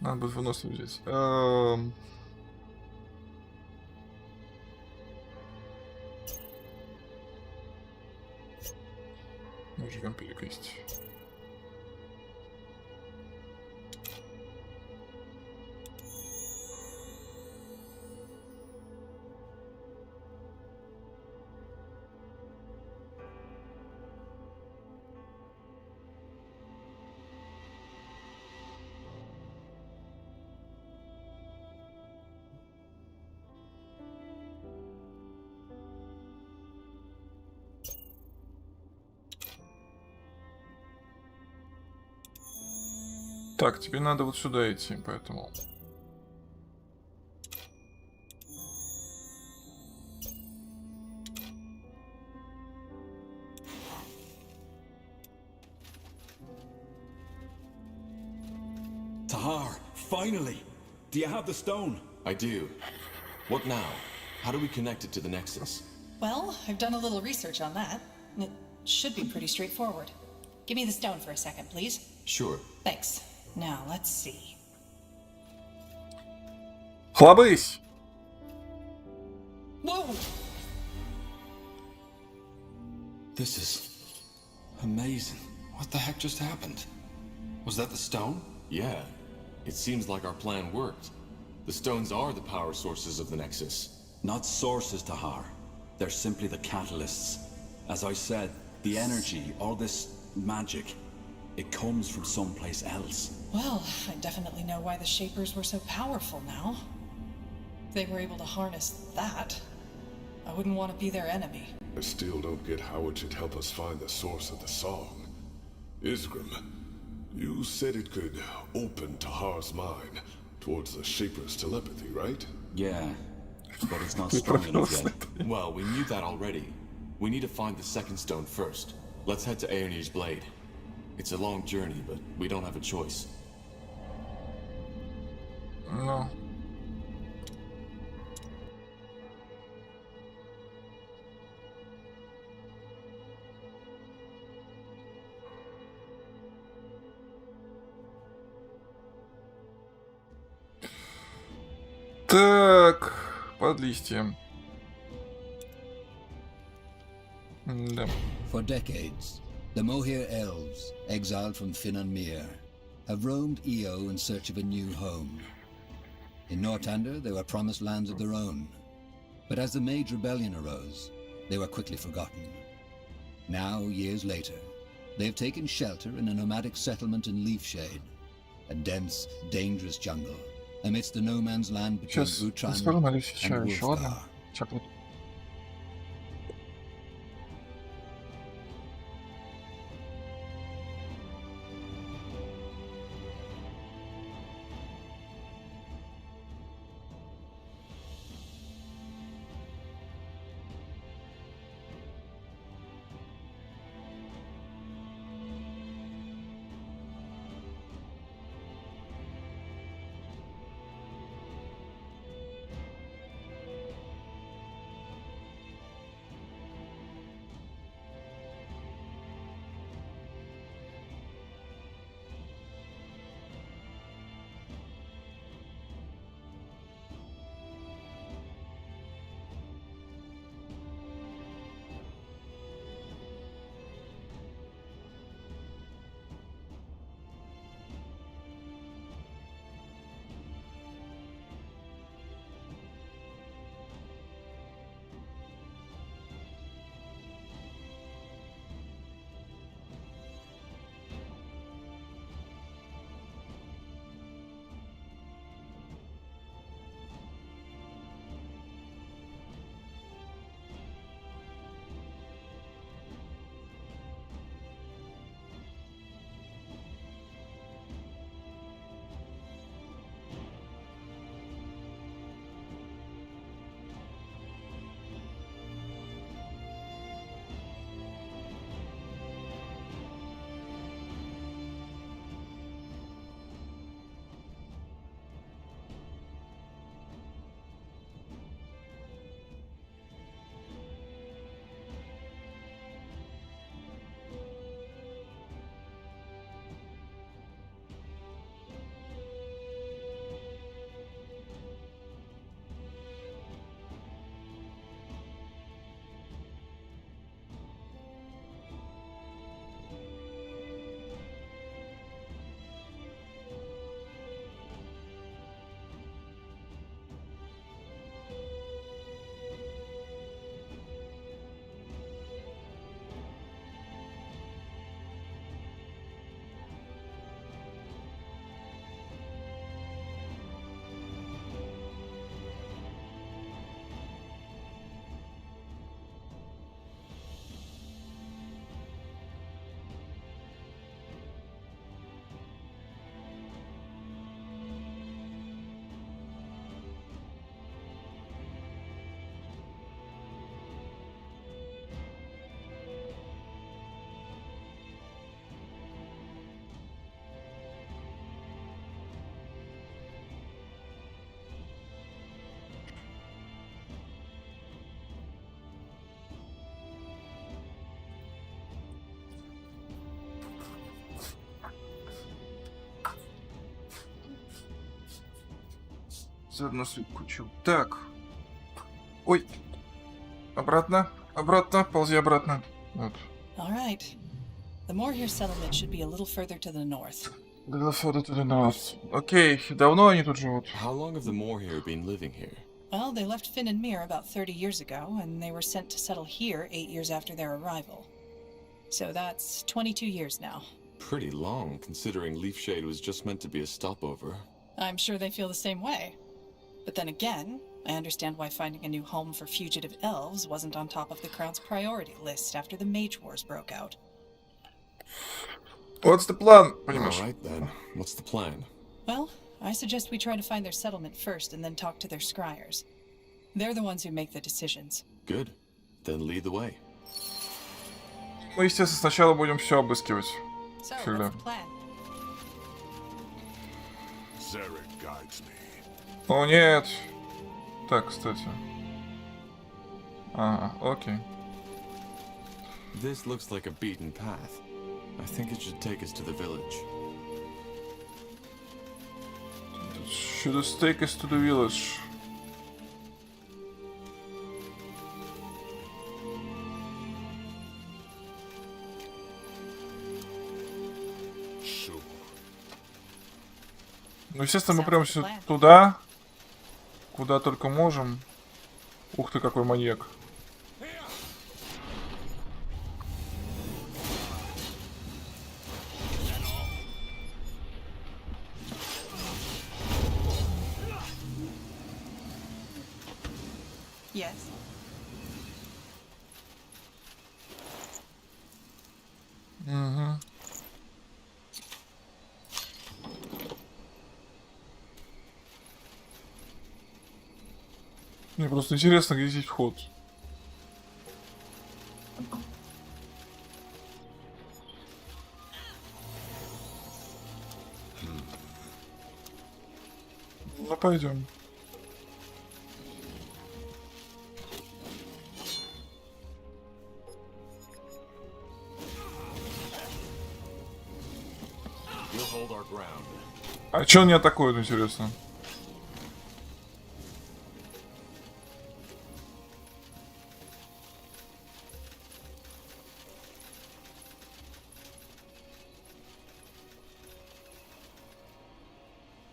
Надо будет выносливым здесь. Можем перекрестить. Так, тебе надо вот сюда идти, поэтому... Tahar, finally! Do you have the stone? I do. What now? How do we connect it to the Nexus? Well, I've done a little research on that. It should be pretty straightforward. Give me the stone for a second, please. Sure. Thanks. Now, let's see. Хлобысь! Whoa! This is amazing. What the heck just happened? Was that the stone? Yeah. It seems like our plan worked. The stones are the power sources of the Nexus. Not sources, Tahar. They're simply the catalysts. As I said, the energy, all this magic, it comes from someplace else. Well, I definitely know why the Shapers were so powerful now. If they were able to harness that, I wouldn't want to be their enemy. I still don't get how it should help us find the source of the song. Isgrim, you said it could open Tahar's mind towards the Shaper's telepathy, right? Yeah, but it's not strong enough yet. Well, we knew that already. We need to find the second stone first. Let's head to Aeonir's Blade. It's a long journey, but we don't have a choice. No. Так, под листьем. Да. For decades, the Mohir elves, exiled from Finan Mir, have roamed Io in search of a new home. In Nortander, they were promised lands of their own, but as the Mage Rebellion arose, they were quickly forgotten. Now, years later, they have taken shelter in a nomadic settlement in Leafshade, a dense, dangerous jungle, amidst the no man's land between Сейчас Utran расскажу на листья чаю and еще, ладно? Wolfgar. Сейчас вот. Заодно свет включил. Так. Ой. Обратно. Обратно. Ползи обратно. Вот. All right. The Moorhere settlement should be a little further to the north. Little further to the north. Окей. Давно они тут живут? How long have the Moorhere been living here? Well, they left Finn and Mir about 30 years ago, and they were sent to settle here 8 years after their arrival. So that's 22 years now. Pretty long, considering Leafshade was just meant to be a stopover. I'm sure they feel the same way. But then again, I understand why finding a new home for fugitive elves wasn't on top of the Crown's priority list after the Mage Wars broke out. What's the plan? Alright then, what's the plan? Well, I suggest we try to find their settlement first and then talk to their scryers. They're the ones who make the decisions. Good. Then lead the way. Мы, естественно, сначала будем все обыскивать. So, Всегда. what's the plan? Zarek guides me. О, нет. Так, кстати. Ага, окей. This looks like a beaten path. I think it should take us to the village. Should us take us to the village? Ну, естественно, мы прям туда, куда только можем. Ух ты, какой маньяк. Yes. Угу. Мне просто интересно, где здесь вход. Ну, пойдем. А чё он не атакует, интересно?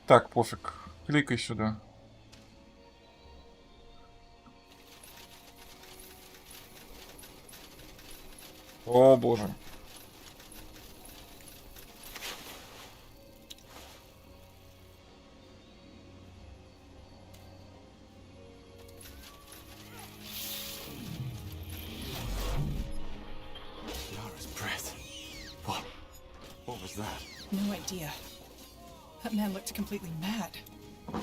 Так, пофиг. Кликай сюда. О, боже. What was that? No idea. That man looked completely mad.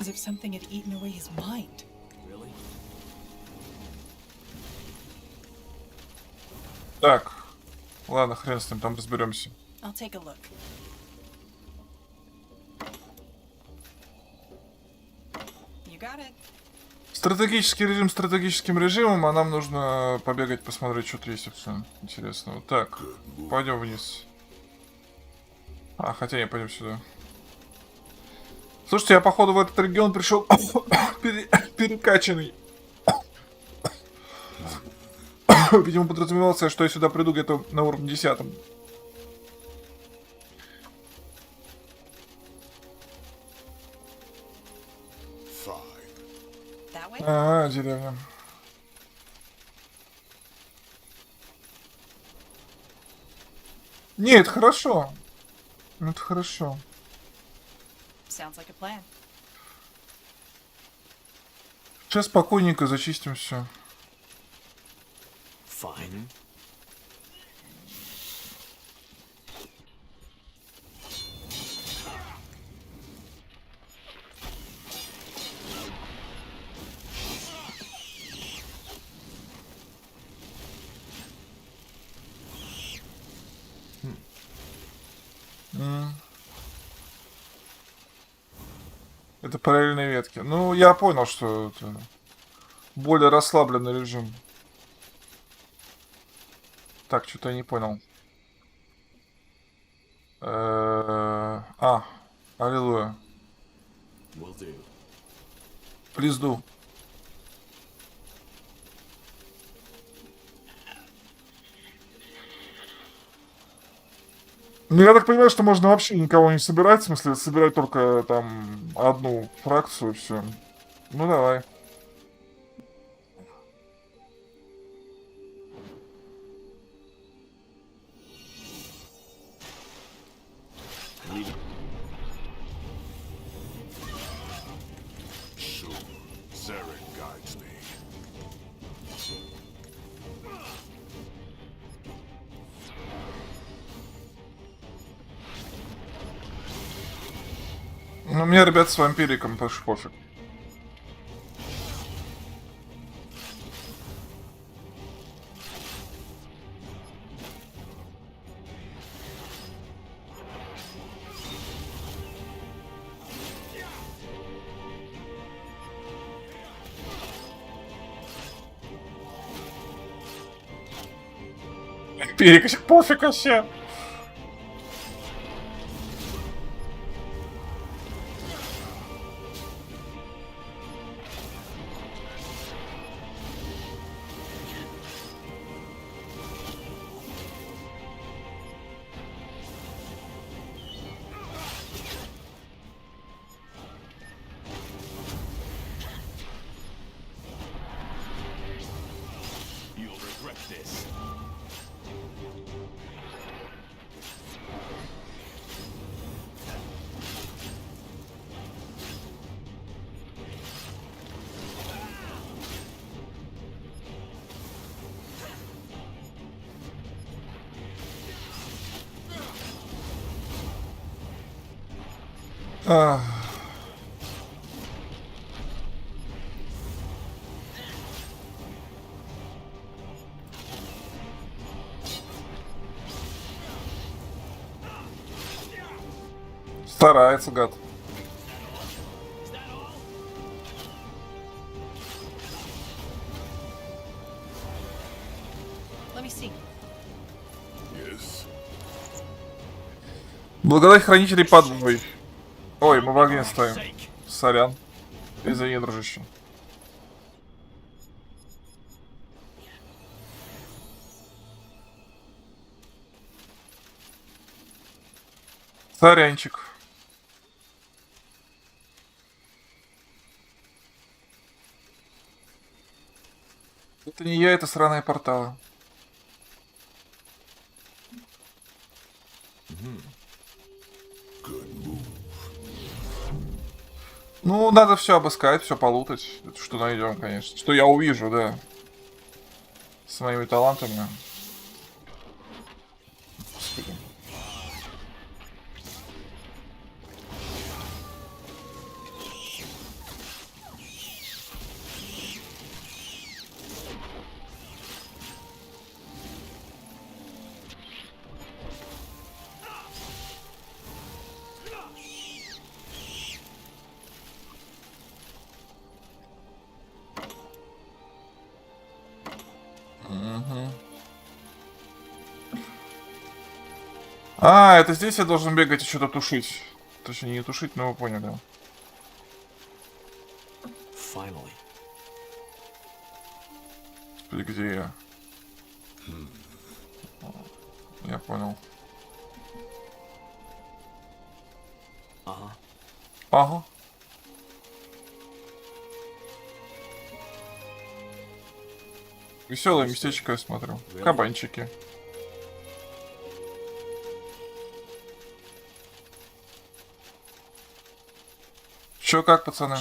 As if something had eaten away his mind. Really? Так. Ладно, хрен с ним, там разберемся. I'll take a look. You got it. Стратегический режим стратегическим режимом, а нам нужно побегать, посмотреть, что есть все интересного. Так, пойдем вниз. А, хотя не, пойдем сюда. Слушайте, я походу в этот регион пришел перекачанный. Видимо, подразумевался, что я сюда приду где-то на уровне 10. Ага, деревня. Не, это хорошо. Это хорошо. Sounds like a plan. Сейчас спокойненько зачистим все. Fine. Это параллельные ветки. Ну, я понял, что это более расслабленный режим. Так, что-то я не понял. Аллилуйя. Плизду. Ну, я так понимаю, что можно вообще никого не собирать, в смысле, собирать только там одну фракцию и все. Ну, давай. Ну, у меня, ребят, с вампириком тоже пофиг. Вампирик, пофиг вообще. Старается, гад. Благодать хранителей подвой. Ой, мы в огне стоим. Сорян. Извини, дружище. Сорянчик. Это не я, это сраные порталы. Ну, надо все обыскать, все полутать. Что найдем, конечно. Что я увижу, да. С моими талантами. Господи. А, это здесь я должен бегать и что-то тушить. Точнее, не тушить, но вы поняли. Finally. Где я? Я понял. Ага. Ага. Веселое местечко, я смотрю. Кабанчики. Чё, как, пацаны?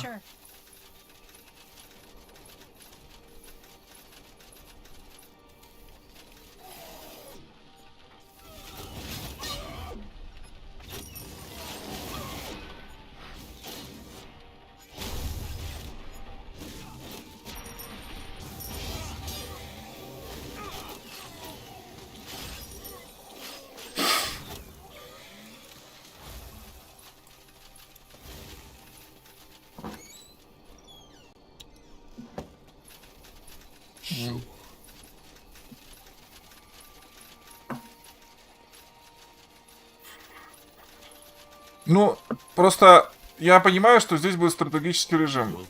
Ну, просто я понимаю, что здесь будет стратегический режим.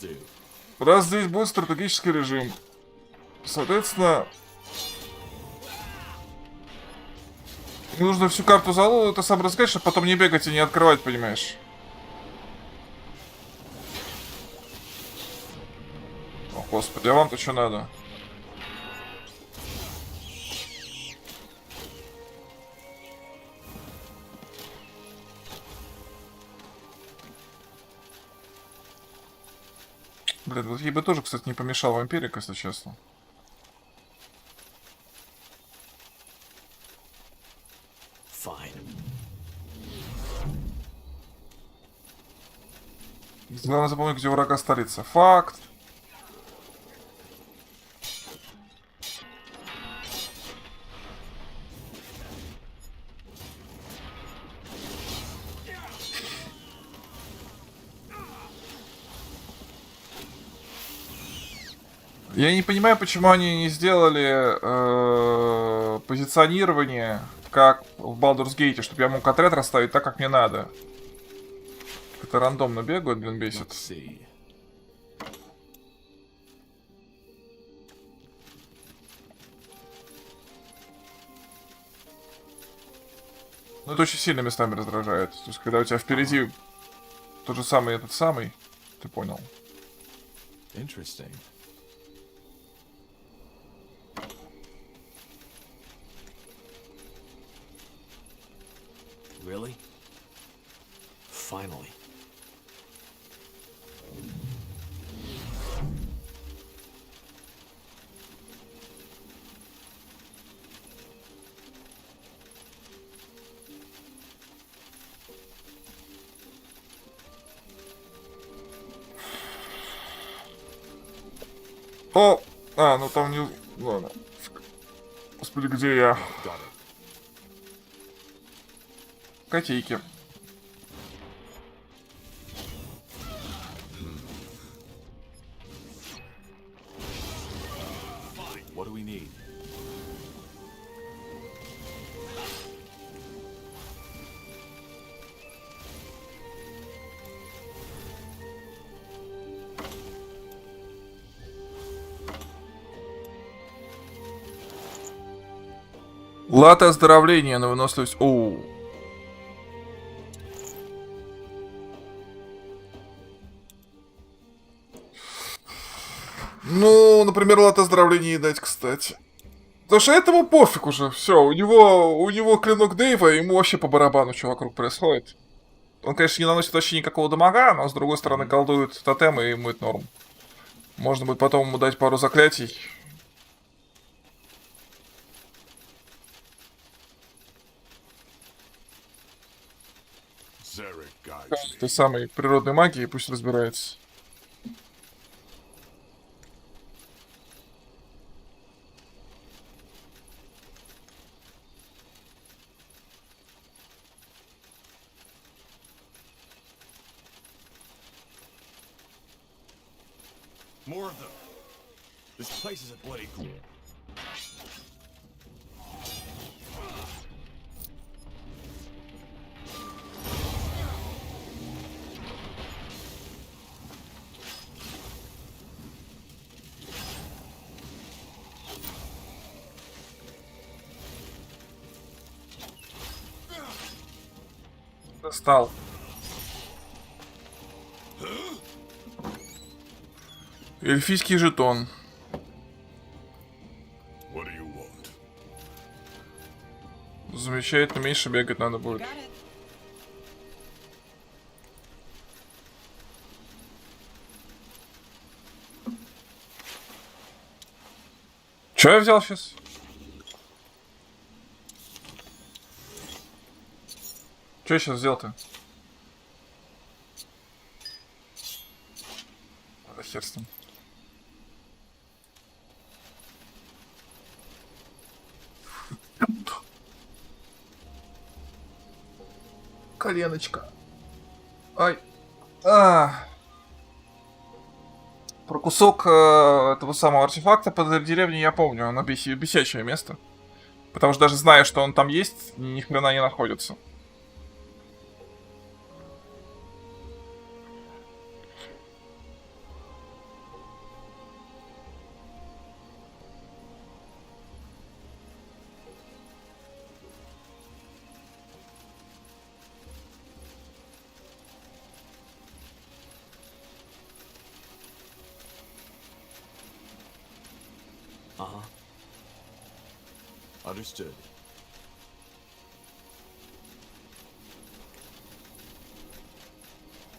Раз здесь будет стратегический режим, соответственно, нужно всю карту залу это сам рассказать, чтобы потом не бегать и не открывать, понимаешь? О, господи, а вам-то что надо? Блин, вот ей бы тоже, кстати, не помешал вампирик, если честно. Главное запомнить, где врага столица. Факт. Я не понимаю, почему они не сделали позиционирование, как в Baldur's Gate, чтобы я мог отряд расставить так, как мне надо. Это рандомно бегают, блин, бесит. Ну, это очень сильно местами раздражает. То есть, когда у тебя впереди тот же самый этот самый, ты понял. Interesting. Really? Finally. О! А, ну там не... Ладно. Господи, где я? Котейки. What do we need? Латы оздоровления на выносливость. Оу. Ну, например, латы оздоровления дать, кстати. Потому что этому пофиг уже. Все, у него клинок Дэйва, ему вообще по барабану, что вокруг происходит. Он, конечно, не наносит вообще никакого дамага, но с другой стороны колдует тотемы, и ему это норм. Можно будет потом ему дать пару заклятий. Той самой природной магии, пусть разбирается. More of them. This place is a bloody cool. Достал. Эльфийский жетон. Замечательно, меньше бегать надо будет. Че я взял сейчас? Че я сейчас взял-то? Да хер с ним. Коленочка. Ай. Про кусок этого самого артефакта под деревней я помню. Оно бесячее место. Потому что даже зная, что он там есть, ни хрена не находится. Understood.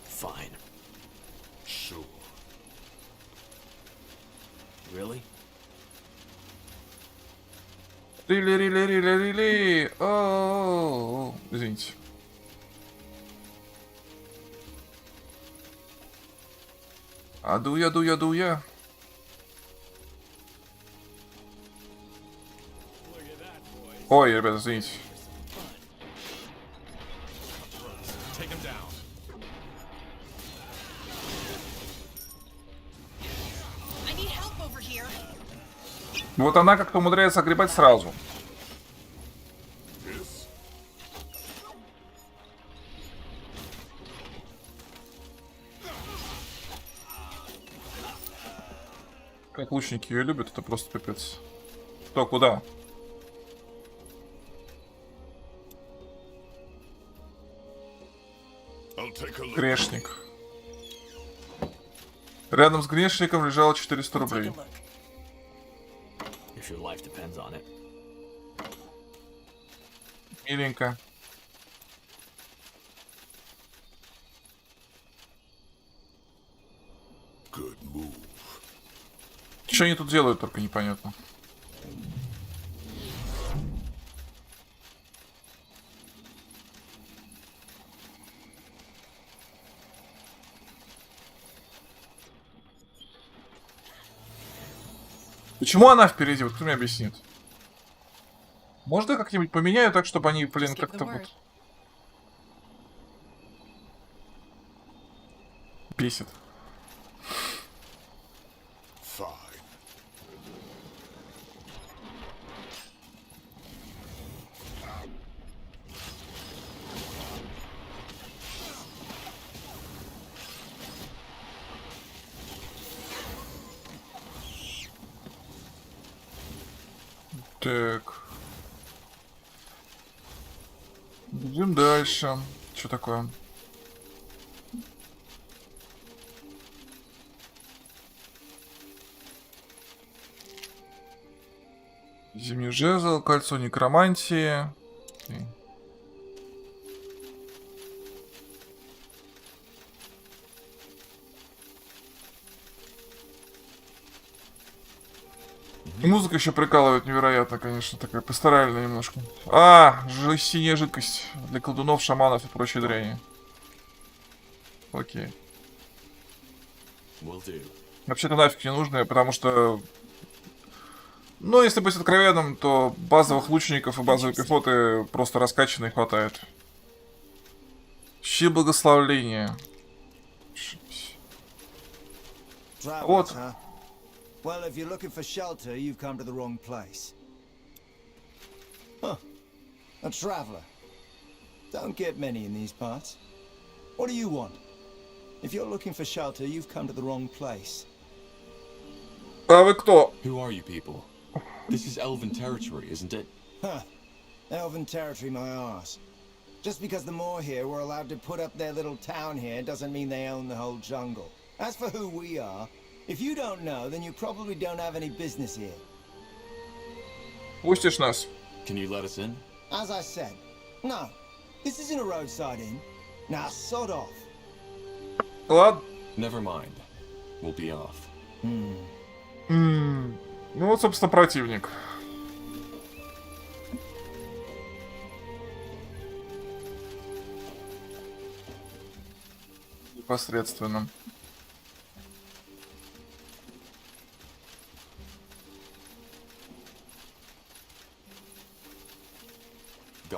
Fine. Sure. Really? Рили. О, извините. Адуя. Ой, ребята, извините. Take him down. I need help over here. Вот она как-то умудряется огребать сразу. Как лучники ее любят, это просто пипец. Что, куда? Грешник. Рядом с грешником лежало 400 рублей. If your life depends on it. Миленько. Что они тут делают, только непонятно. Почему она впереди? Вот кто мне объяснит? Можно я как-нибудь поменяю так, чтобы они, блин, как-то вот... Бесит. Так. Идем дальше. Что такое? Зимний жезл, кольцо некромантии. Окей. И музыка еще прикалывает невероятно, конечно, такая пасторальная немножко. Синяя жидкость для колдунов, шаманов и прочей дряни. Окей. Вообще-то нафиг не нужно, потому что... Ну, если быть откровенным, то базовых лучников и базовой пехоты просто раскачанной хватает. Щи благословления. Вот. Well, if you're looking for shelter, you've come to the wrong place. Huh. A traveler. Don't get many in these parts. What do you want? If you're looking for shelter, you've come to the wrong place. А вы кто? Who are you people? This is Elven territory, isn't it? Huh. Elven territory, my arse. Just because the Moor here were allowed to put up their little town here doesn't mean they own the whole jungle. As for who we are, if you don't know, then you probably don't have any business here. Пустишь нас? Can you let us in? As I said, no. This isn't a roadside inn. Now sod off. Ладно. Never mind. We'll be off. Ну вот, собственно, противник. Непосредственно.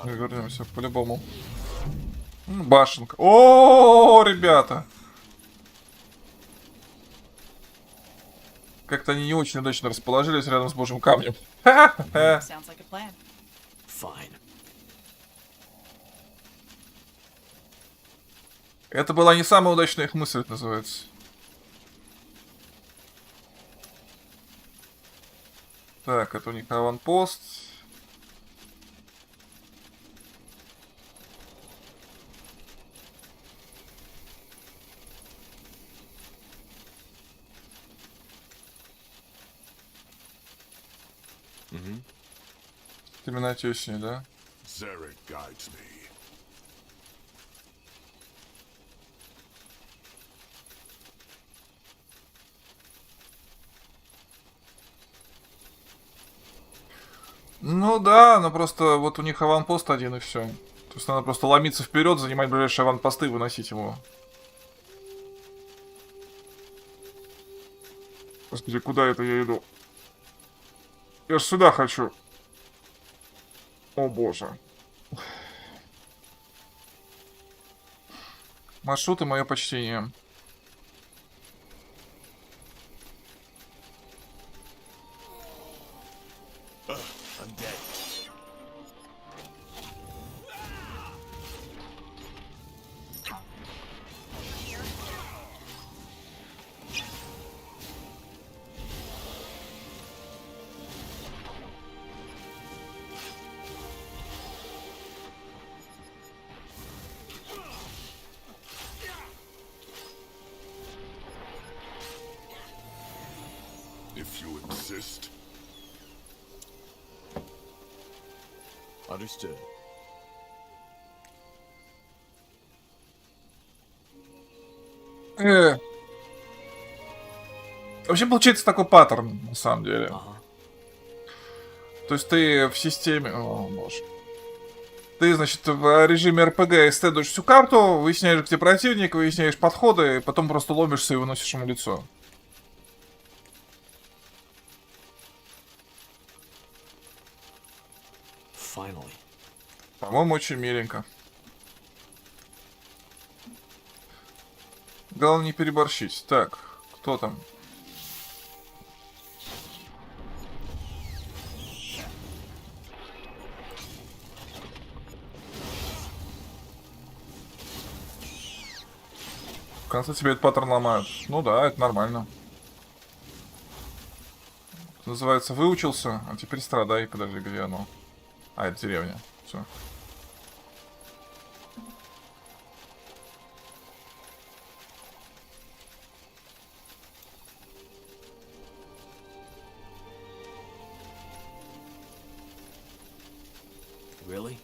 Мы вернемся по-любому. Башенка. О, ребята! Как-то они не очень удачно расположились рядом с Божьим камнем. Это была не самая удачная их мысль, это называется. Так, это у них аванпост. В темноте с ней, да? Zarek guides me. Ну да, но просто вот у них аванпост один и все. То есть надо просто ломиться вперед, занимать ближайшие аванпосты и выносить его. Господи, куда это я иду? Я ж сюда хочу. О боже. Маршруты, мое почтение. I'm dead. If you insist. Understood. Вообще получается такой паттерн, на самом деле. То есть ты в системе... О, боже. Ты, значит, в режиме РПГ исследуешь всю карту, выясняешь, где противник, выясняешь подходы, и потом просто ломишься и выносишь ему лицо. Finally. По-моему, очень миленько. Главное не переборщить. Так, кто там? В конце тебе этот паттерн ломают. Ну да, это нормально. Это называется, выучился, а теперь страдай. Подожди, где оно? А, это деревня. Все. Really?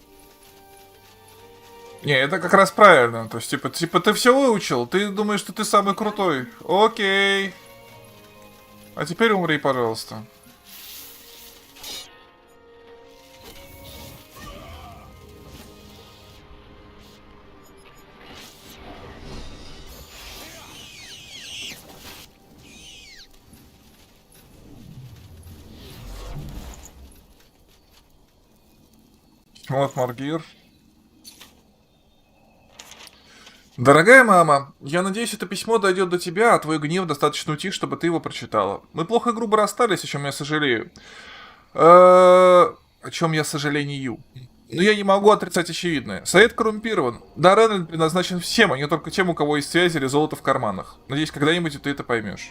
Не, это как раз правильно. То есть, типа ты все выучил, ты думаешь, что ты самый крутой. Окей. А теперь умри, пожалуйста. Вот Маргир. Дорогая мама, я надеюсь, это письмо дойдет до тебя, а твой гнев достаточно утих, чтобы ты его прочитала. Мы плохо и грубо расстались, о чем я сожалею. О чем я сожалению. Но я не могу отрицать очевидное. Совет коррумпирован. Дар Эннель предназначен всем, а не только тем, у кого есть связи или золото в карманах. Надеюсь, когда-нибудь ты это поймешь.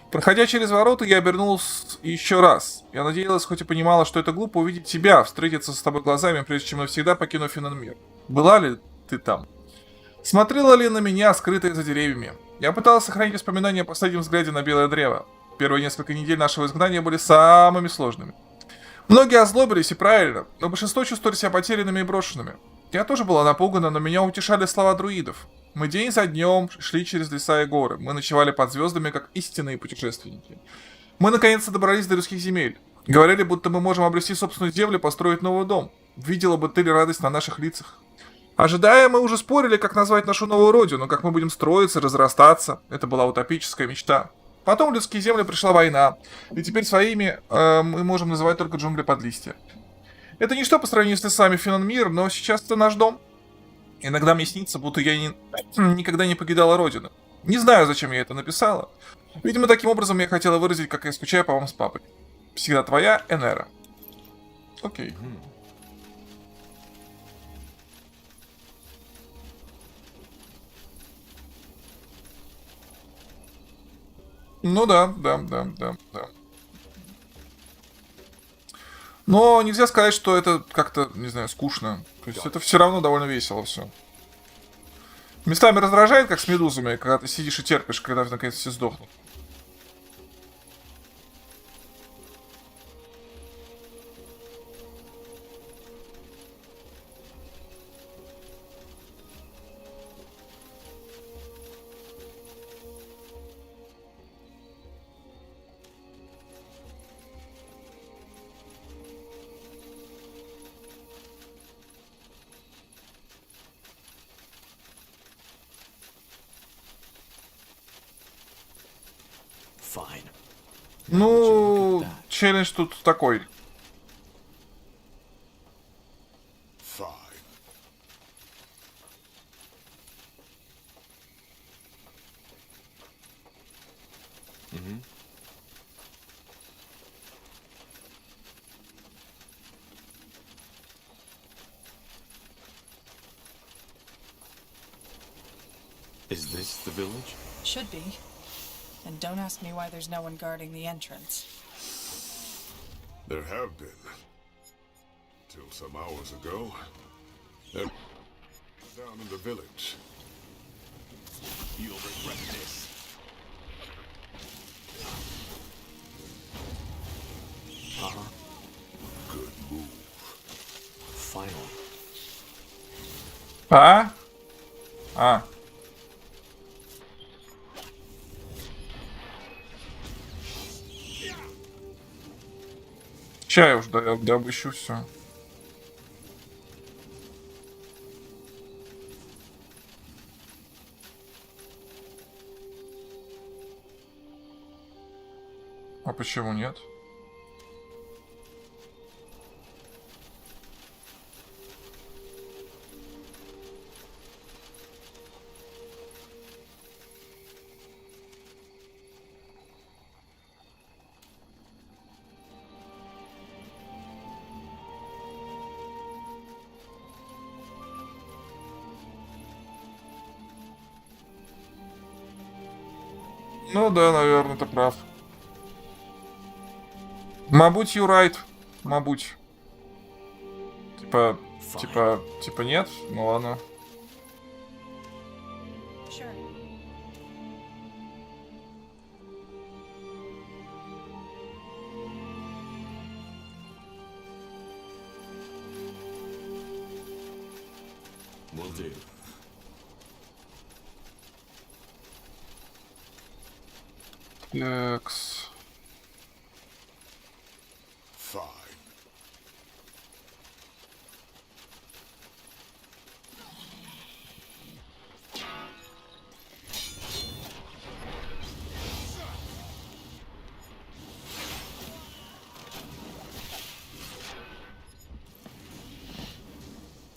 Проходя через ворота, я обернулась еще раз. Я надеялась, хоть и понимала, что это глупо, увидеть тебя, встретиться с тобой глазами, прежде чем навсегда покину Финненмир. Была ли ты там? Смотрела ли на меня, скрытая за деревьями? Я пыталась сохранить воспоминания о последнем взгляде на белое древо. Первые несколько недель нашего изгнания были самыми сложными. Многие озлобились, и правильно, но большинство чувствовали себя потерянными и брошенными. Я тоже была напугана, но меня утешали слова друидов. Мы день за днем шли через леса и горы. Мы ночевали под звездами, как истинные путешественники. Мы наконец-то добрались до людских земель. Говорили, будто мы можем обрести собственную землю и построить новый дом. Видела бы ты ли радость на наших лицах. Ожидая, мы уже спорили, как назвать нашу новую родину, как мы будем строиться, разрастаться. Это была утопическая мечта. Потом в людские земли пришла война, и теперь своими мы можем называть только джунгли под листья. Это ничто по сравнению с лесами Финненмир, но сейчас это наш дом. Иногда мне снится, будто я никогда не покидала родину. Не знаю, зачем я это написала. Видимо, таким образом я хотела выразить, как я скучаю по вам с папой. Всегда твоя Энера. Окей. Ну да. Но нельзя сказать, что это как-то, не знаю, скучно. То есть это все равно довольно весело все. Местами раздражает, как с медузами, когда ты сидишь и терпишь, когда наконец все сдохнут. Ну, челлендж тут такой. Is this the village? Should be. And don't ask me why there's no one guarding the entrance. There have been. Till some hours ago. And down in the village. You'll regret this. Good move. Finally. А? А. Чай уж обыщу все. А почему нет? Ну да, наверное, ты прав. Мабуть, you right. Мабуть. Типа нет? Ну ладно. Sure. Will do. Такс.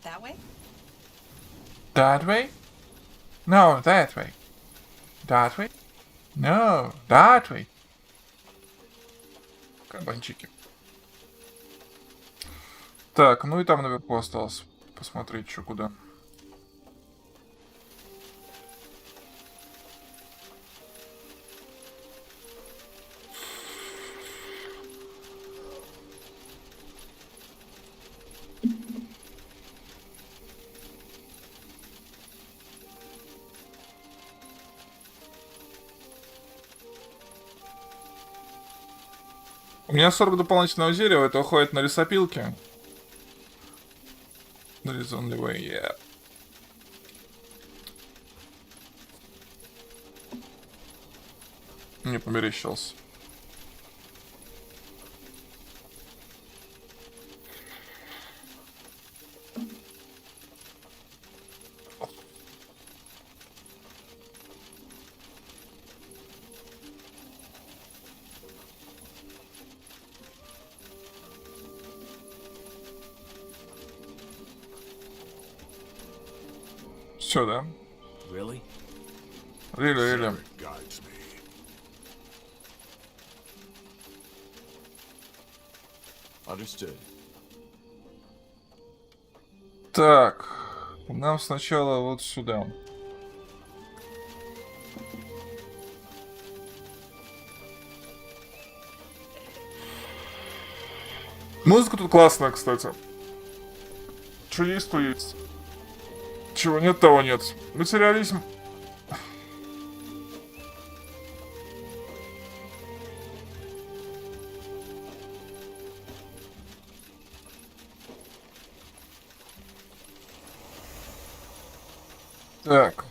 That way? That way? No, that way. That way? No, that way. Кабанчики. Так, ну и там наверху осталось посмотреть, что куда. У меня 40 дополнительного дерева, это уходит на лесопилки. There is only way, yeah. Не померещился. Все, да? Really? Really. Understood. Так, нам сначала вот сюда. Музыка тут классная, кстати. Что есть, то есть. Чего нет, того нет. Материализм. Так.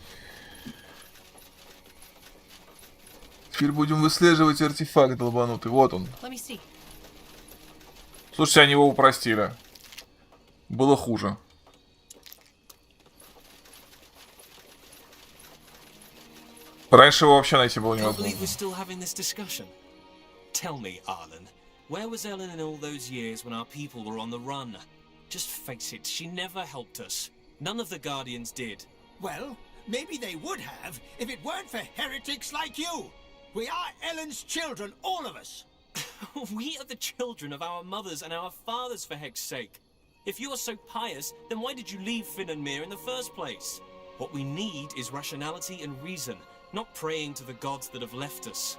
Теперь будем выслеживать артефакт долбанутый. Вот он. Слушайте, они его упростили. Было хуже. Раньше его вообще найти было Can't невозможно. believe we're still having this discussion. Tell me, Arlen, where was Ellen in all those years when our people were on the run? Just face it, she never helped us. None of the Guardians did. Well, maybe they would have if it weren't for heretics like you. We are Ellen's children, all of us. We are the children of our mothers and our fathers, for heck's sake. If you are so pious, then why did you leave Finn and Mir in the first place? What we need is rationality and reason, not praying to the gods that have left us.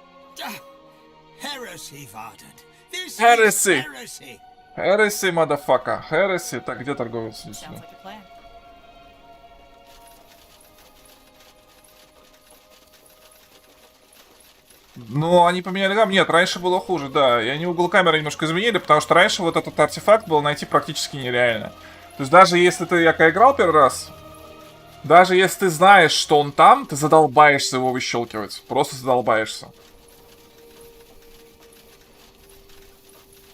Heresy, Varden. This Heresy. is heresy. Heresy, motherfucker. Heresy. Так, где торговец? Ну, они поменяли гам. Нет, раньше было хуже, да. И они угол камеры немножко изменили, потому что раньше вот этот артефакт было найти практически нереально. То есть даже если ты, я играл первый раз, даже если ты знаешь, что он там, ты задолбаешься его выщелкивать. Просто задолбаешься.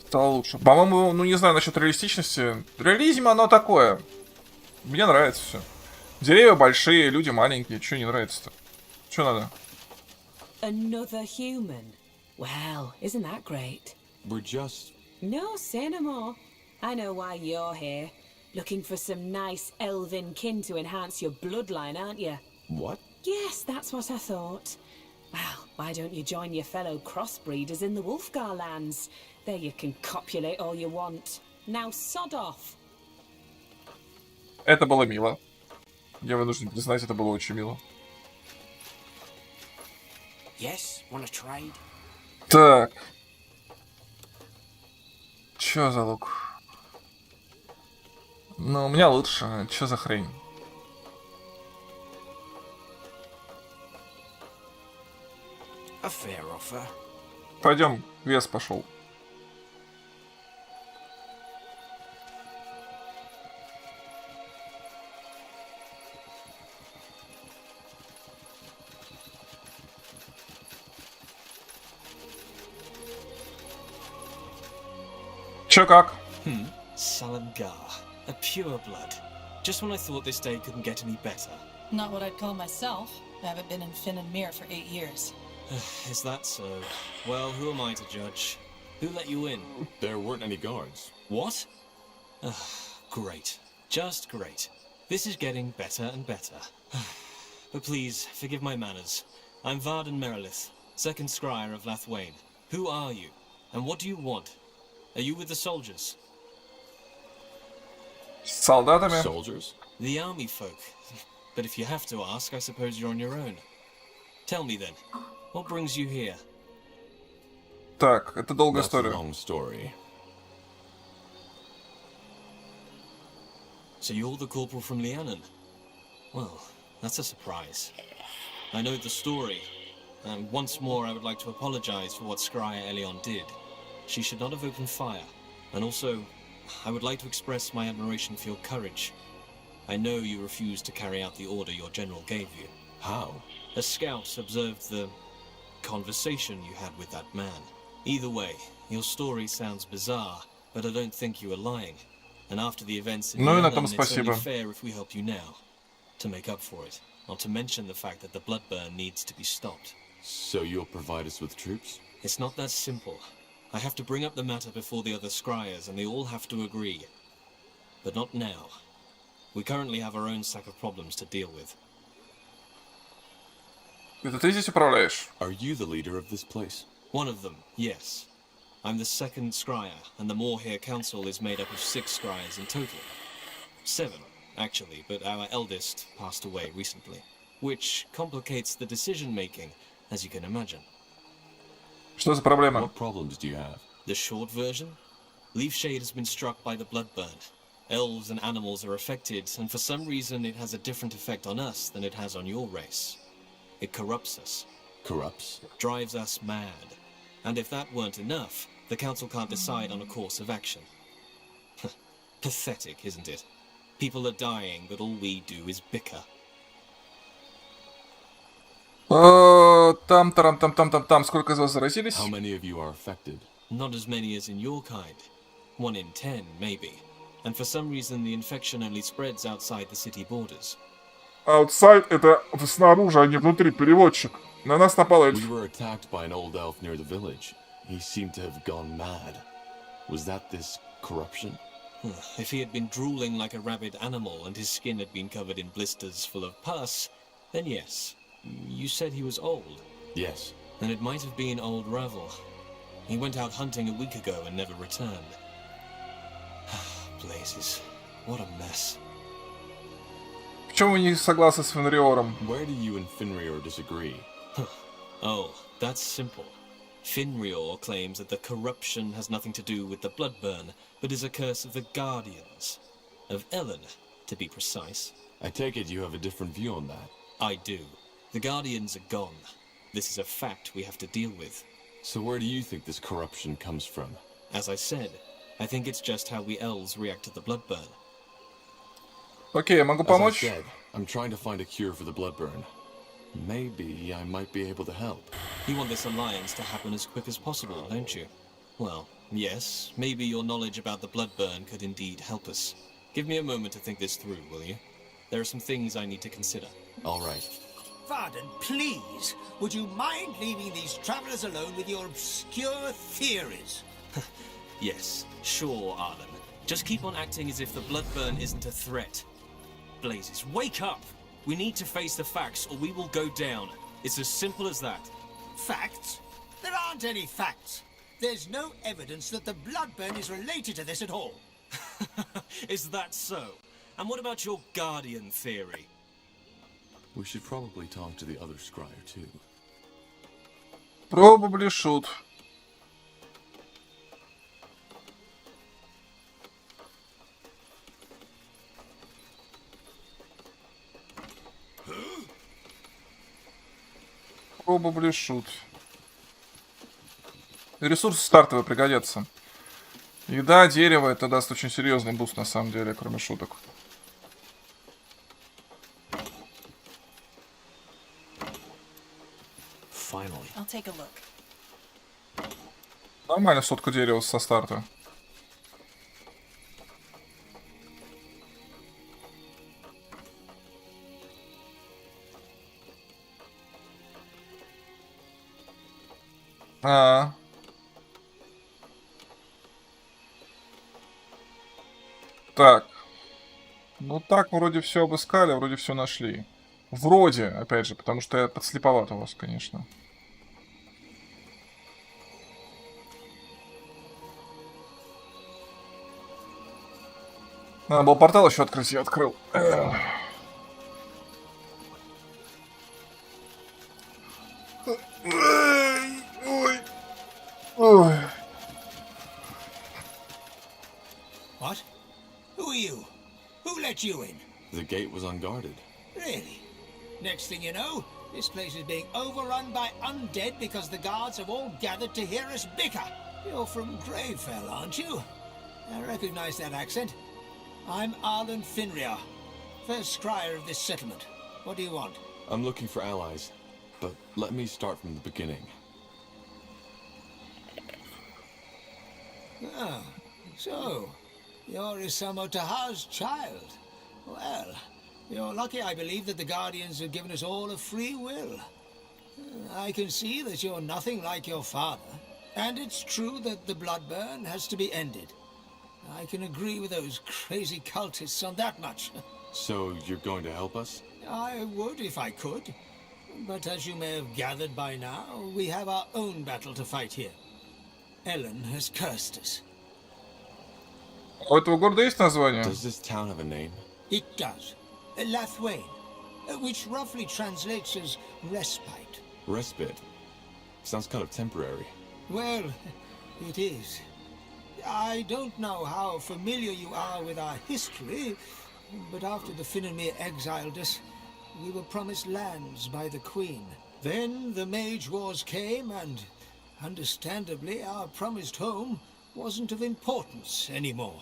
Стало лучше. По-моему, ну не знаю насчет реалистичности. Реализм оно такое. Мне нравится все. Деревья большие, люди маленькие. Че не нравится-то? Че надо? Another human. Well, isn't that great? We're just... No, say no more. I know why you're here. Looking for some nice elven kin to enhance your bloodline, aren't you? What? Yes, that's what I thought. Well, why don't you join your fellow crossbreeders in the Wolfgar lands? There you can copulate all you want. Now sod off. Это было мило. Я вынужден признать, это было очень мило. Yes, wanna trade? Так. Чё за лук? Ну, у меня лучше. Чё за хрень? A fair offer. Пойдем, вес пошел. Чё как? Salamgar, a pure blood. Just when I thought this day couldn't get any better. Not what I'd call myself. I haven't been in Finn and Mir for 8 years. Is that so? Well, who am I to judge? Who let you in? There weren't any guards. What? Great. Just great. This is getting better and better. But please, forgive my manners. I'm Varden Merilith, second scryer of Lathwain. Who are you? And what do you want? Are you with the soldiers? Солдатами? Soldiers? The army folk. But if you have to ask, I suppose you're on your own. Tell me then, what brings you here? Так, это долгая история. Long story. So you're the corporal from Lianon? Well, that's a surprise. I know the story, and once more I would like to apologize for what Scryer Elion did. She should not have opened fire, and also, I would like to express my admiration for your courage. I know you refused to carry out the order your general gave you. How? A scout observed the conversation you had with that man. Either way, your story sounds bizarre, but I don't think you are lying. And after the events in Lianon, it's only fair if we help you now, to make up for it. Not to mention the fact that the blood burn needs to be stopped. So you'll provide us with troops? It's not that simple. I have to bring up the matter before the other scryers, and they all have to agree. But not now. We currently have our own sack of problems to deal with. Это ты здесь управляешь? Are you the leader of this place? One of them, yes. I'm the second scryer, and the Moorhere Council is made up of 6 scryers in total. 7, actually, but our eldest passed away recently. Which complicates the decision-making, as you can imagine. Что за проблема? What problems do you have? The short version? Leafshade has been struck by the bloodburn. Elves and animals are affected, and for some reason it has a different effect on us than it has on your race. It corrupts us. Corrupts? Drives us mad. And if that weren't enough, the Council can't decide on a course of action. Pathetic, isn't it? People are dying, but all we do is bicker. Там, сколько из вас заразились? How many of you are affected? Not as many as in your kind. 1 in 10, maybe. And for some reason the infection only spreads outside the city borders. Outside — это снаружи, а не внутри, переводчик. На нас напал эльф. We were attacked by an old elf near the village. He seemed to have gone mad. Was that this corruption? If he had been drooling like a rabid animal and his skin had been covered in blisters full of pus, then yes. You said he was old? Yes. Then it might have been old Ravel. He went out hunting a week ago and never returned. Blazes. What a mess. В чем вы не согласны с Фенриором? Where do you and Finrior disagree? Oh, that's simple. Finrior claims that the corruption has nothing to do with the Bloodburn, but is a curse of the Guardians. Of Ellen, to be precise. I take it you have a different view on that. I do. The Guardians are gone. This is a fact we have to deal with. So where do you think this corruption comes from? As I said, I think it's just how we elves react to the Bloodburn. Окей, я могу помочь? As I said, I'm trying to find a cure for the Bloodburn. Maybe I might be able to help. You want this alliance to happen as quick as possible, don't you? Well, yes, maybe your knowledge about the Bloodburn could indeed help us. Give me a moment to think this through, will you? There are some things I need to consider. All right. Varden, please, would you mind leaving these travelers alone with your obscure theories? Yes, sure, Arlen. Just keep on acting as if the Bloodburn isn't a threat. Blazes, wake up! We need to face the facts or we will go down. It's as simple as that. Facts? There aren't any facts. There's no evidence that the Bloodburn is related to this at all. Is that so? And what about your Guardian theory? We should probably talk to the other scryer too. Probably should. Probably should. Ресурсы стартовые пригодятся. Еда, дерево — это даст очень серьезный буст на самом деле, кроме шуток. Finally. I'll take a look. Нормально сотку дерева со старта. Так. Ну так, вроде все обыскали, вроде все нашли. Вроде, опять же, потому что я подслеповат у вас, конечно. Надо было портал еще открыть, я открыл. What? Who are you? Who let you in? The gate was unguarded. Really? Next thing you know, this place is being overrun by undead because the guards have all gathered to hear us bicker. You're from Gravefell, aren't you? I recognize that accent. I'm Arlen Finrior, first scryer of this settlement. What do you want? I'm looking for allies, but let me start from the beginning. Oh, so you're Isamo Taha's child. Well, you're lucky, I believe, that the Guardians have given us all a free will. I can see that you're nothing like your father, and it's true that the Bloodburn has to be ended. I can agree with those crazy cultists on that much. So you're going to help us? I would if I could. But as you may have gathered by now, we have our own battle to fight here. Ellen has cursed us. У этого города есть название? Does this town have a name? It does. Lathwain, which roughly translates as respite. Respite? Sounds kind of temporary. Well, it is. I don't know how familiar you are with our history, but after the Finnmere exiled us, we were promised lands by the Queen. Then the Mage Wars came, and understandably, our promised home wasn't of importance anymore.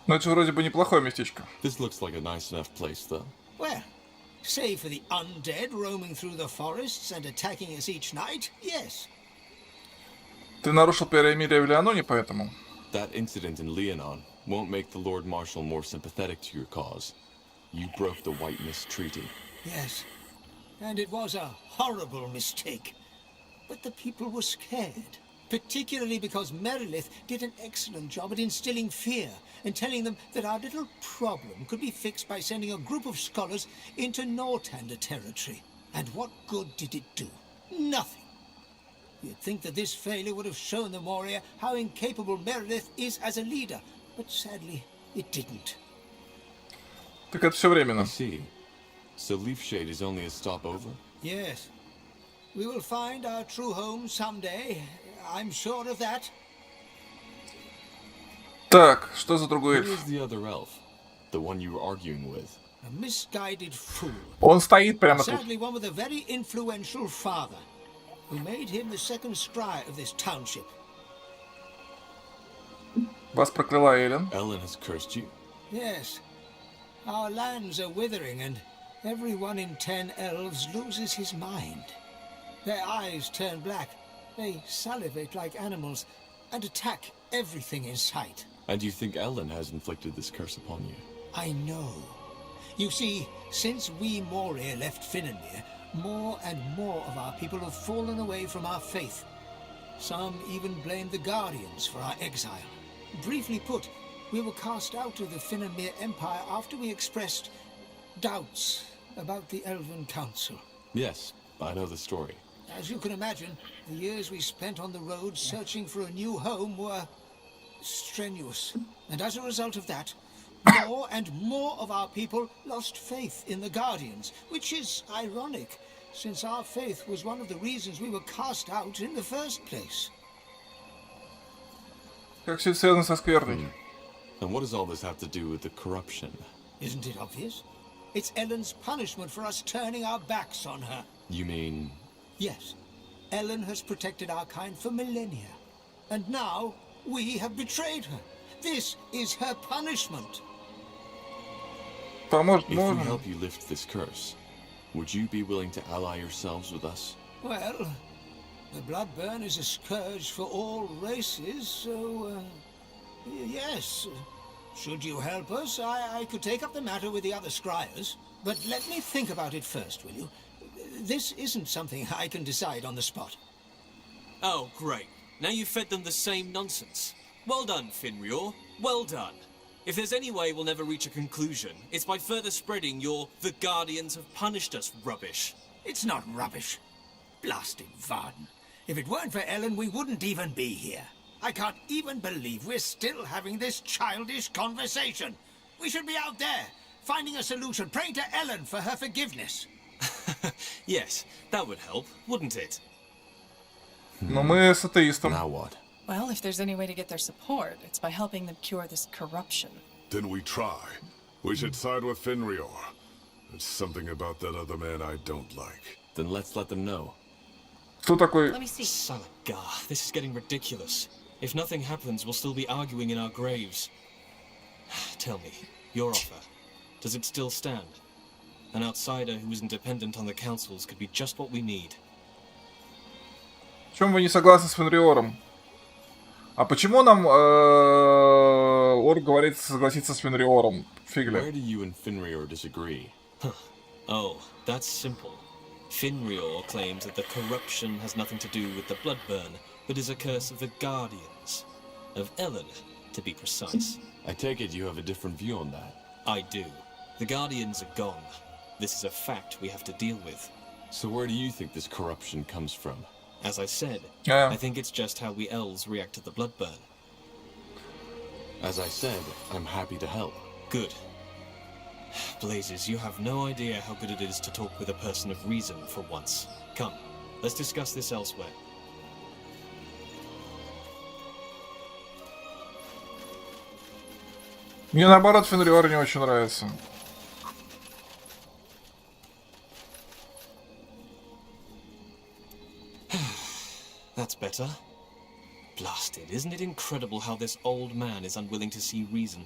Ну, это вроде бы неплохое местечко. This looks like a nice enough place, though. Well, save for the undead roaming through the forests and attacking us each night, yes. Ты нарушил перемирие в Леононе, поэтому. That incident in Leonon won't make the Lord Marshal more sympathetic to your cause. You broke the White Mist Treaty. Yes, and it was a horrible mistake. But the people were scared, particularly because Merilith did an excellent job at instilling fear and telling them that our little problem could be fixed by sending a group of scholars into Northander territory. And what good did it do? Nothing. You'd think that this failure would have shown the Moria how incapable Merilith is as a leader, but sadly, it didn't. Так это все временно. I see. So Leafshade is only a stopover? Yes. We will find our true home someday. I'm sure of that. Так, что за другой Who эльф? is the other elf? The one you were arguing with? A misguided fool. Он стоит прямо тут. Sadly, one with a very influential father, who made him the second scry of this township. Вас прокляла Эллен. Ellen has cursed you? Yes. Our lands are withering, and every 1 in 10 elves loses his mind. Their eyes turn black, they salivate like animals, and attack everything in sight. And you think Ellen has inflicted this curse upon you? I know. You see, since we Moria left Finnenmere, more and more of our people have fallen away from our faith. Some even blame the Guardians for our exile. Briefly put, we were cast out of the Finnenmere Empire after we expressed doubts about the Elven Council. Yes, I know the story. As you can imagine, the years we spent on the road searching for a new home were strenuous. And as a result of that, more and more of our people lost faith in the Guardians, which is ironic, since our faith was one of the reasons we were cast out in the first place. Как все связано со скверной? And what does all this have to do with the corruption? Isn't it obvious? It's Ellen's punishment for us turning our backs on her. You mean... Yes. Ellen has protected our kind for millennia. And now, we have betrayed her. This is her punishment. If we help you lift this curse, would you be willing to ally yourselves with us? Well, the Bloodburn is a scourge for all races, so, yes. Should you help us, I could take up the matter with the other scryers. But let me think about it first, will you? This isn't something I can decide on the spot. Oh, great. Now you've fed them the same nonsense. Well done, Finrior. Well done. If there's any way we'll never reach a conclusion, it's by further spreading your "the Guardians have punished us" rubbish. It's not rubbish. Blasted Varden. If it weren't for Ellen, we wouldn't even be here. I can't even believe we're still having this childish conversation. We should be out there, finding a solution, praying to Ellen for her forgiveness. Yes, that would help, wouldn't it? Но мы с атеистом. Now what? Well, if there's any way to get their support, it's by helping them cure this corruption. Then we try. We should side with Finrior. There's something about that other man I don't like. Then let's let them know. Кто такой? Let me see. Salagar, this is getting ridiculous. If nothing happens, we'll still be arguing in our graves. Tell me, your offer, does it still stand? An outsider who isn't dependent on the councils could be just what we need. В чем вы не согласны с Фенриором? А почему нам Орк говорит согласиться с Фенриором? Фигля. Where do you and Finrior disagree? Oh, that's simple. Finrior claims that the corruption has nothing to do with the Bloodburn, but is a curse of the Guardians. Of Ellen, to be precise. I take it you have a different view on that. I do. The Guardians are gone. This is a fact we have to deal with. So where do you think this corruption comes from? As I said, Yeah. I think it's just how we elves react to the Bloodburn. As I said, I'm happy to help. Good. Blazes, you have no idea how good it is to talk with a person of reason for once. Come, let's discuss this elsewhere. Мне наоборот Фенриор не очень нравится. That's better. Blasted, isn't it incredible how this old man is unwilling to see reason?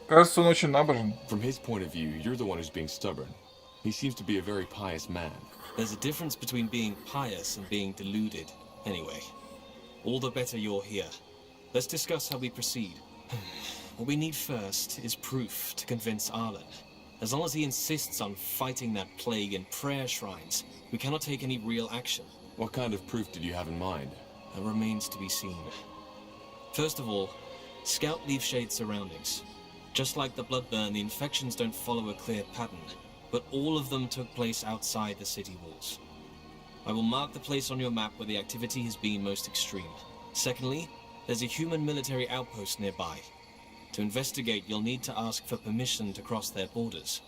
Кажется, он очень набожен. From his point of view, you're the one who's being stubborn. He seems to be a very pious man. There's a difference between being pious and being deluded. Anyway, all the better you're here. Let's discuss how we proceed. what we need first is proof to convince Arlen. As long as he insists on fighting that plague in prayer shrines, we cannot take any real action. What kind of proof did you have in mind? That remains to be seen. First of all, scout Leaf Shade's surroundings. Just like the Bloodburn, the infections don't follow a clear pattern, but all of them took place outside the city walls. I will mark the place on your map where the activity has been most extreme. Secondly, there's a human military outpost nearby. To investigate, you'll need to ask for permission to cross their borders.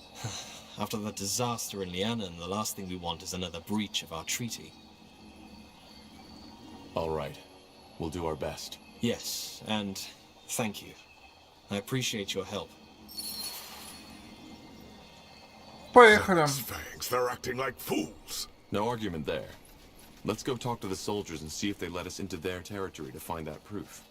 After the disaster in Lianan, the last thing we want is another breach of our treaty. All right. We'll do our best. Yes, and thank you. I appreciate your help. Поехали. Thanks, they're acting like fools. No argument there. Let's go talk to the soldiers and see if they let us into their territory to find that proof.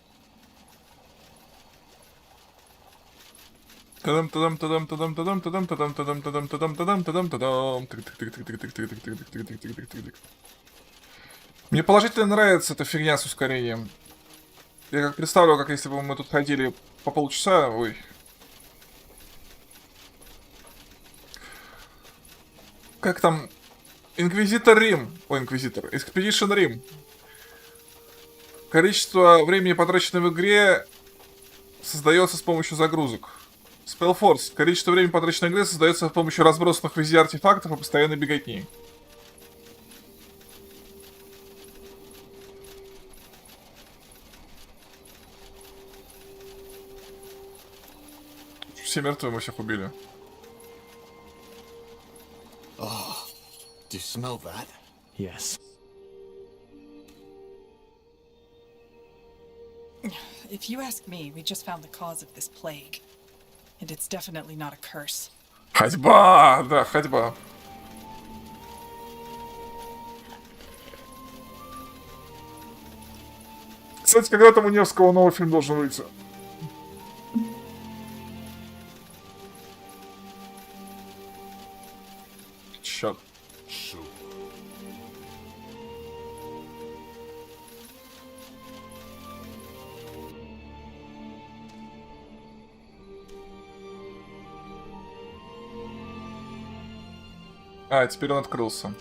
Мне положительно нравится эта фигня с ускорением. Я как представлю, как если бы мы тут ходили по полчаса, ой. Как там? Инквизитор Рим. Ой, Инквизитор. Экспедишн Рим. Количество времени, потраченное в игре, создается с помощью загрузок. Spellforce. Количество времени, потраченное в игре, создается с помощью разбросанных везде артефактов и постоянной беготни. Все мертвые, мы всех убили. Oh, do you smell that? Yes. If you ask me, we just found the cause of this plague. And it's definitely not a curse. Ходьба! Да, ходьба. Кстати, когда там у Невского новый фильм должен выйти? Черт. А, теперь он открылся.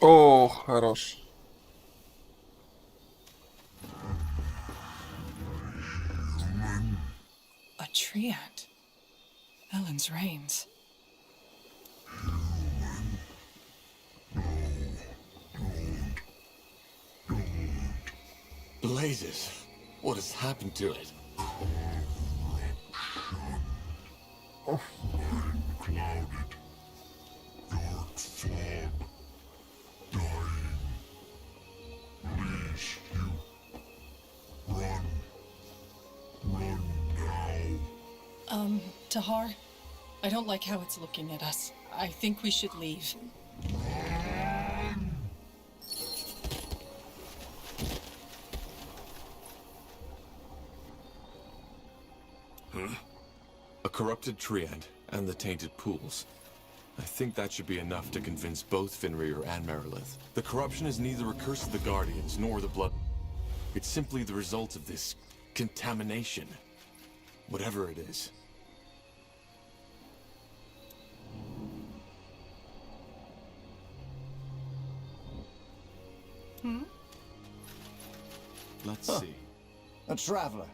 О, хорош. A treant. Ellen's reigns. Blazes! What has happened to it? Mind clouded. Dark fog. Dying. Please, you. Run. Run now. Tahar, I don't like how it's looking at us. I think we should leave. A corrupted treant and the tainted pools. I think that should be enough to convince both Fenrir and Merilith. The corruption is neither a curse of the Guardians nor the blood. It's simply the result of this contamination. Whatever it is. Let's see. A traveler.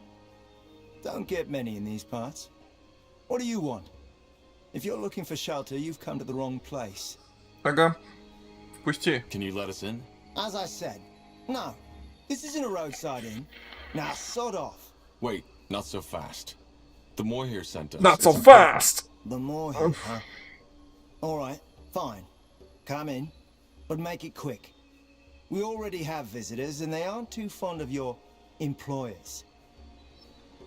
Don't get many in these parts. What do you want? If you're looking for shelter, you've come to the wrong place. Ага. Пусти. Can you let us in? As I said, no. This isn't a roadside inn. Now sod off. Wait, not so fast. The Moir sent us. Not so fast! The Moir, huh? Alright, fine. Come in, but make it quick. We already have visitors, and they aren't too fond of your employers.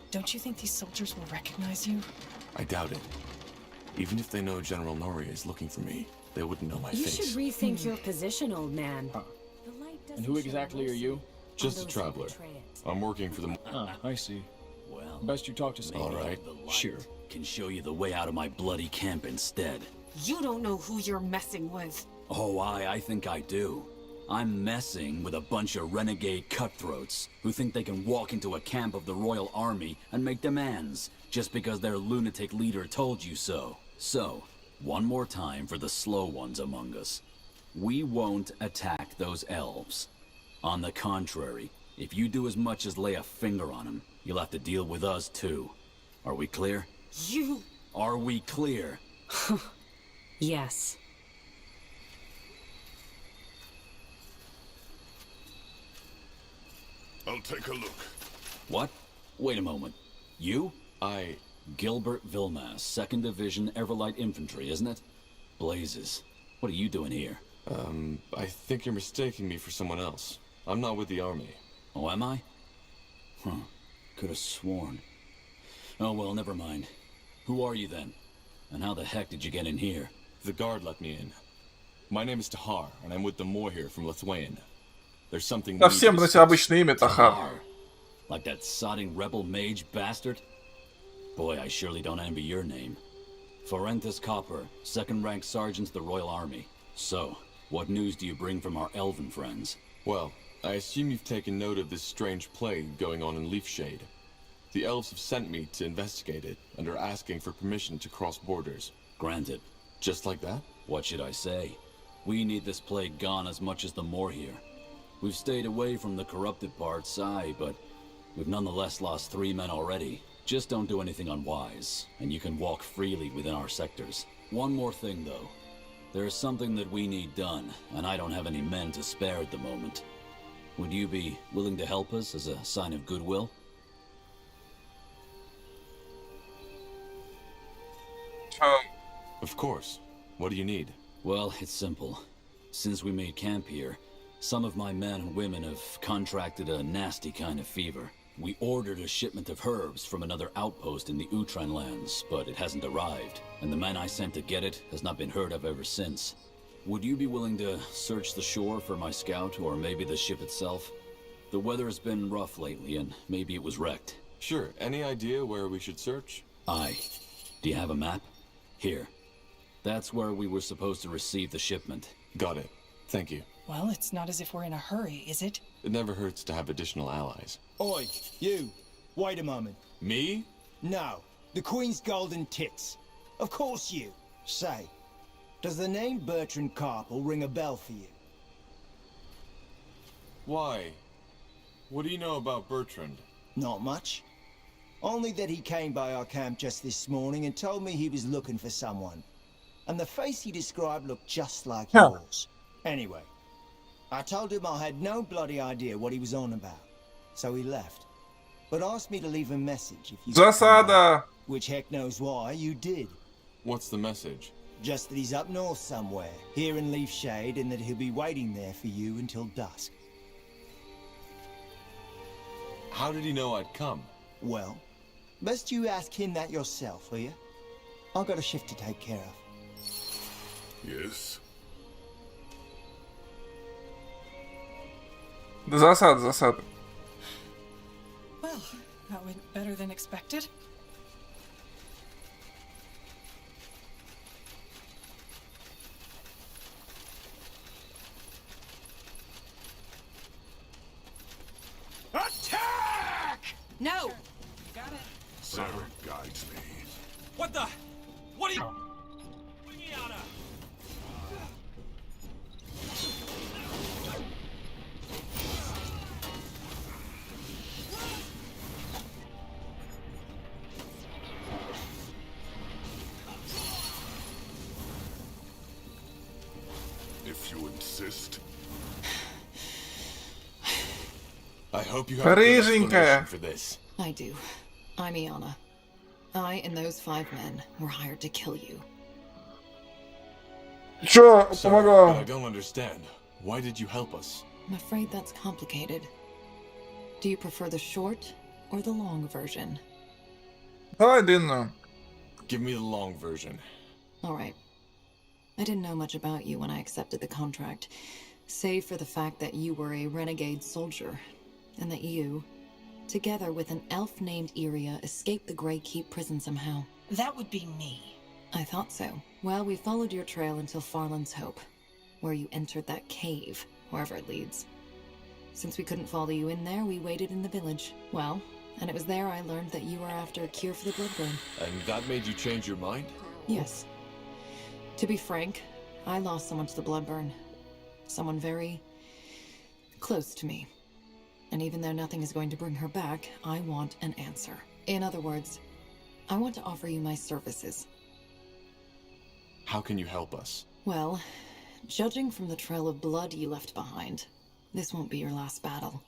Don't you think these soldiers will recognize you? I doubt it. Even if they know General Noria is looking for me, they wouldn't know my You face. should rethink your position, old man. The And who exactly are you? Just a traveler. I'm working for the... Ah, I see. Well, best you talk to someone. All right. Sure. Can show you the way out of my bloody camp instead. You don't know who you're messing with. Oh, I think I do. I'm messing with a bunch of renegade cutthroats who think they can walk into a camp of the Royal Army and make demands just because their lunatic leader told you so. So, one more time for the slow ones among us. We won't attack those elves. On the contrary, if you do as much as lay a finger on them, you'll have to deal with us too. Are we clear? You... Are we clear? Yes. I'll take a look. What? Wait a moment. You? Gilbert Vilmas, 2nd Division Everlight Infantry, isn't it? Blazes. What are you doing here? I think you're mistaking me for someone else. I'm not with the army. Oh, am I? Huh. Could have sworn. Oh, well, never mind. Who are you then? And how the heck did you get in here? The guard let me in. My name is Tahar, and I'm with the Moor here from Lithuania. There's something... Да всем, блядь, обычное имя Тахар. Like that sodding rebel mage bastard? Boy, I surely don't envy your name. Forentus Copper, 2nd rank sergeant to the Royal Army. So, what news do you bring from our elven friends? Well, I assume you've taken note of this strange plague going on in Leafshade. The elves have sent me to investigate it, and are asking for permission to cross borders. Granted. Just like that? What should I say? We need this plague gone as much as the Moor here. We've stayed away from the corrupted parts, aye, but we've nonetheless lost 3 men already. Just don't do anything unwise, and you can walk freely within our sectors. One more thing, though. There is something that we need done, and I don't have any men to spare at the moment. Would you be willing to help us as a sign of goodwill? Of course. What do you need? Well, it's simple. Since we made camp here, some of my men and women have contracted a nasty kind of fever. We ordered a shipment of herbs from another outpost in the Utran lands, but it hasn't arrived, and the man I sent to get it has not been heard of ever since. Would you be willing to search the shore for my scout, or maybe the ship itself? The weather has been rough lately, and maybe it was wrecked. Sure. Any idea where we should search? Aye. Do you have a map? Here. That's where we were supposed to receive the shipment. Got it. Thank you. Well, it's not as if we're in a hurry, is it? It never hurts to have additional allies. Oi, you. Wait a moment. Me? No. The Queen's golden tits. Of course you. Say, does the name Bertrand Carpel ring a bell for you? Why? What do you know about Bertrand? Not much. Only that he came by our camp just this morning and told me he was looking for someone. And the face he described looked just like yours. Anyway, I told him I had no bloody idea what he was on about. So he left. But asked me to leave a message if you... Засада! Which heck knows why you did. What's the message? Just that he's up north somewhere, here in Leafshade, and that he'll be waiting there for you until dusk. How did he know I'd come? Well, best you ask him that yourself, will you? I've got a shift to take care of. Yes? Засада, засада. Well, that went better than expected. Attack! No! Got it. Sarah guides me. What the? What are you... Bringing out of? If you insist. I hope you have a good explanation Рыженькая. for this. I do. I'm Iana. I and those 5 men were hired to kill you. Чё, Sorry, помогал? but I don't understand. Why did you help us? I'm afraid that's complicated. Do you prefer the short or the long version? Давай длинную. Give me the long version. All right. I didn't know much about you when I accepted the contract, Save for the fact that you were a renegade soldier, and that you, together with an elf named Iria, escaped the Grey Keep prison somehow. That would be me. I thought so. Well, we followed your trail until Farland's Hope, where you entered that cave, wherever it leads. Since we couldn't follow you in there, we waited in the village. Well, and it was there I learned that you were after a cure for the bloodburn. And that made you change your mind? Yes. To be frank, I lost someone to the bloodburn. Someone very close to me. And even though nothing is going to bring her back, I want an answer. In other words, I want to offer you my services. How can you help us? Well, judging from the trail of blood you left behind, this won't be your last battle.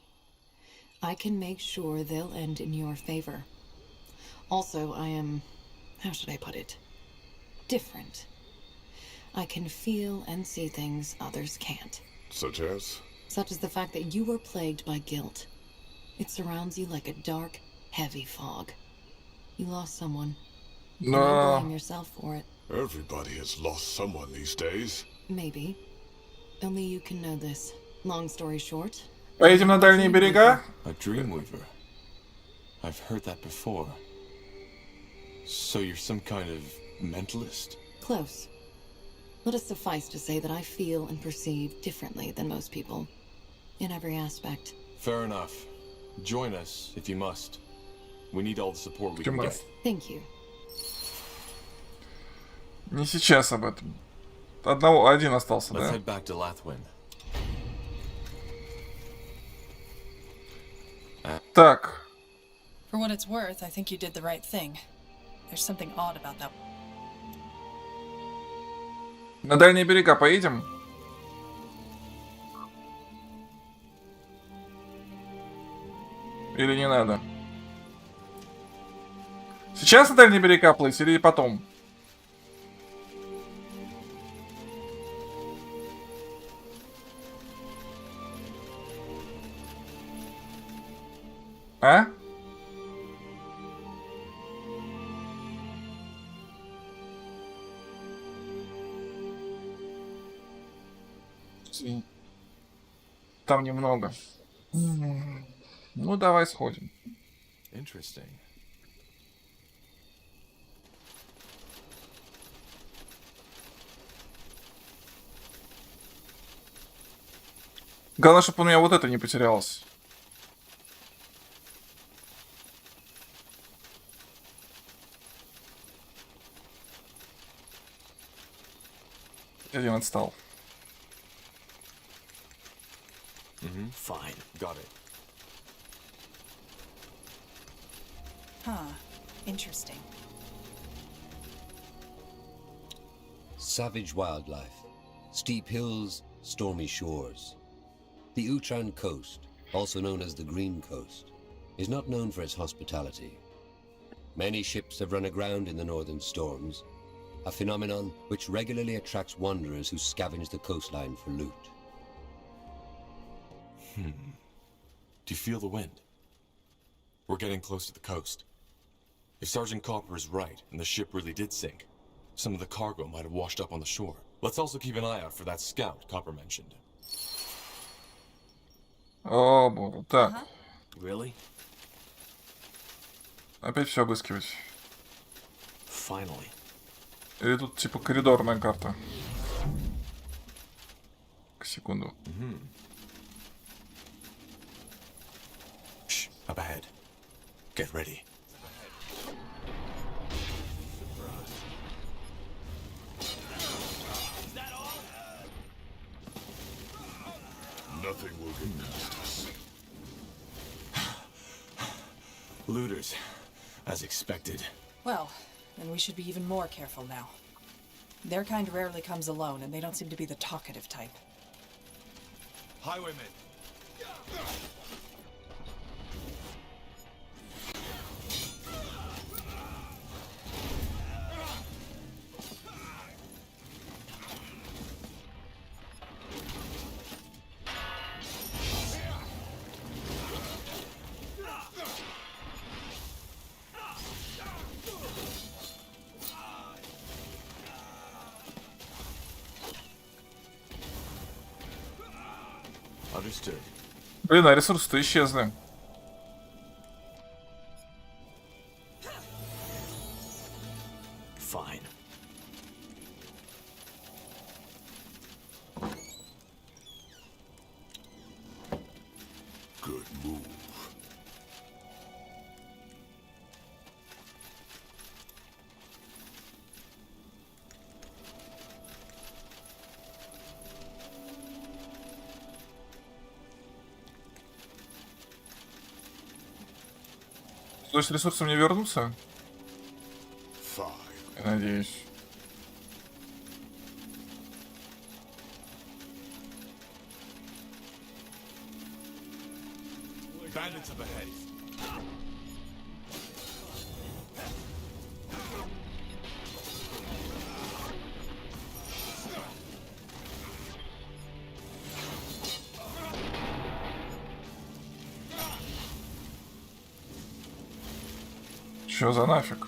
I can make sure they'll end in your favor. Also, I am, how should I put it, different. I can feel and see things others can't. Such as? Such as the fact that you were plagued by guilt. It surrounds you like a dark, heavy fog. You lost someone. No. You don't blame yourself for it. Everybody has lost someone these days. Maybe. Only you can know this. Long story short. Поедем на дальние берега? A dreamweaver. I've heard that before. So you're some kind of mentalist? Close. Let it suffice to say that I feel and perceive differently than most people. In every aspect. Fair enough. Join us, if you must. We need all the support we can get. Thank you. Не сейчас об этом. Один остался, Let's да? head back to Lathwind. Так. For what it's worth, I think you did the right thing. There's something odd about that. На дальние берега поедем? Или не надо? Сейчас на дальние берега плыть или потом? А? Там немного. Ну, давай сходим. Interesting. Главное, чтобы у меня вот это не потерялось. Один отстал. Fine. Got it. Huh. Interesting. Savage wildlife, steep hills, stormy shores. The Utran coast, also known as the Green Coast, is not known for its hospitality. Many ships have run aground in the northern storms, a phenomenon which regularly attracts wanderers who scavenge the coastline for loot. Do you feel the wind? We're getting close to the coast. If Sergeant Copper is right, and the ship really did sink, some of the cargo might have washed up on the shore. Let's also keep an eye out for that scout Copper mentioned. О, боже, так. Really? Опять все обыскивать. Finally. Или тут типа коридорная карта. Секунду. Shh, up ahead. Get ready. Nothing will get past us. Looters, as expected. Well, then we should be even more careful now. Their kind rarely comes alone, and they don't seem to be the talkative type. Highwaymen. Understood. Блин, а ресурсы-то исчезли. Fine. Good move. То есть ресурсы мне вернутся? Fine. Я надеюсь. Bandits up ahead. Чё за нафиг?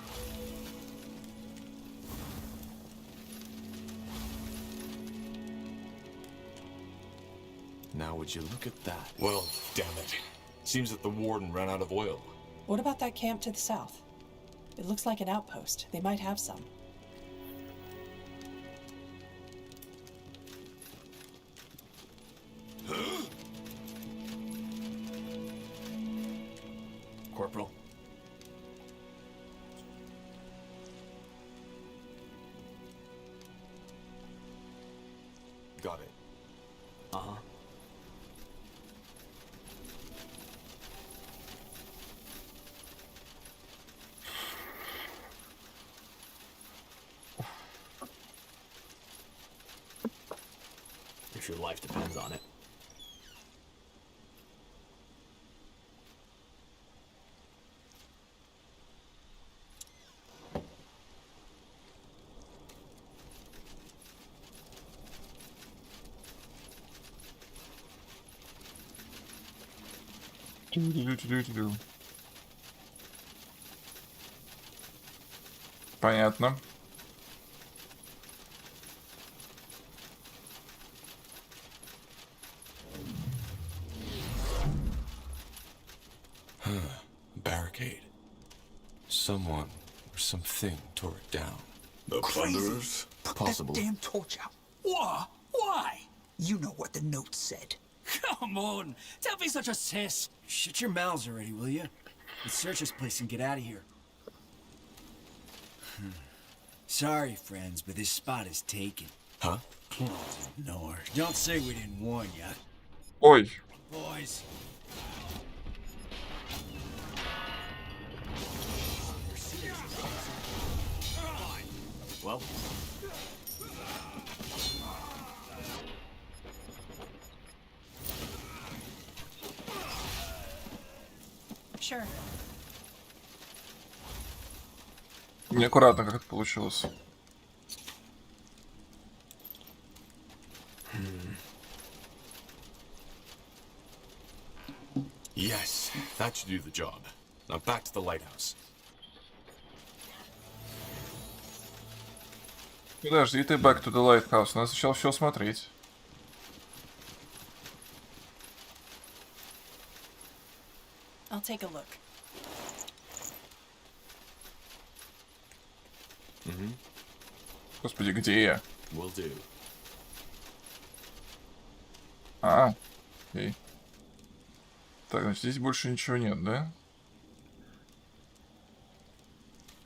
Now would you look at that? Well, damn it. Seems that the warden ran out of oil. What about that camp to the south? It looks like an outpost. They might have some. Corporal. Got it. Uh-huh. If your life depends on it. Понятно. Barricade. Someone or something tore it down. The plunderers? Possibly. Damn torch out. What? Why? You know what the note said. Come on, don't be such a sis. Shut your mouths already, will you? Let's search this place and get out of here. Sorry, friends, but this spot is taken. Huh? No, don't say we didn't warn ya. Ой. Boys. Well. Sure. Неаккуратно как это получилось. Yes, that should do the job. Now back to the lighthouse. Подожди, ты back to the lighthouse. Надо сначала все смотреть. I'll take a look. Господи, где я? Will do. А, окей. Так, значит, здесь больше ничего нет, да?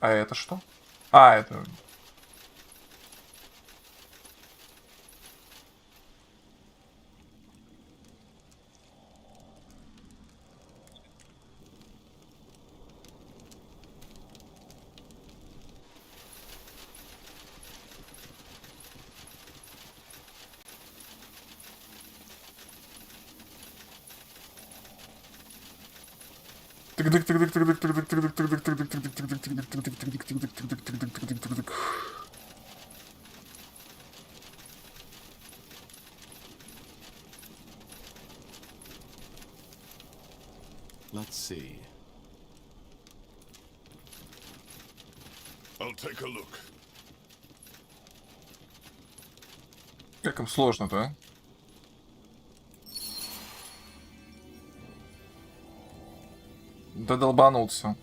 А это что? А, это... Let's see. I'll take a look. Как им сложно-то, а? Да долбануться.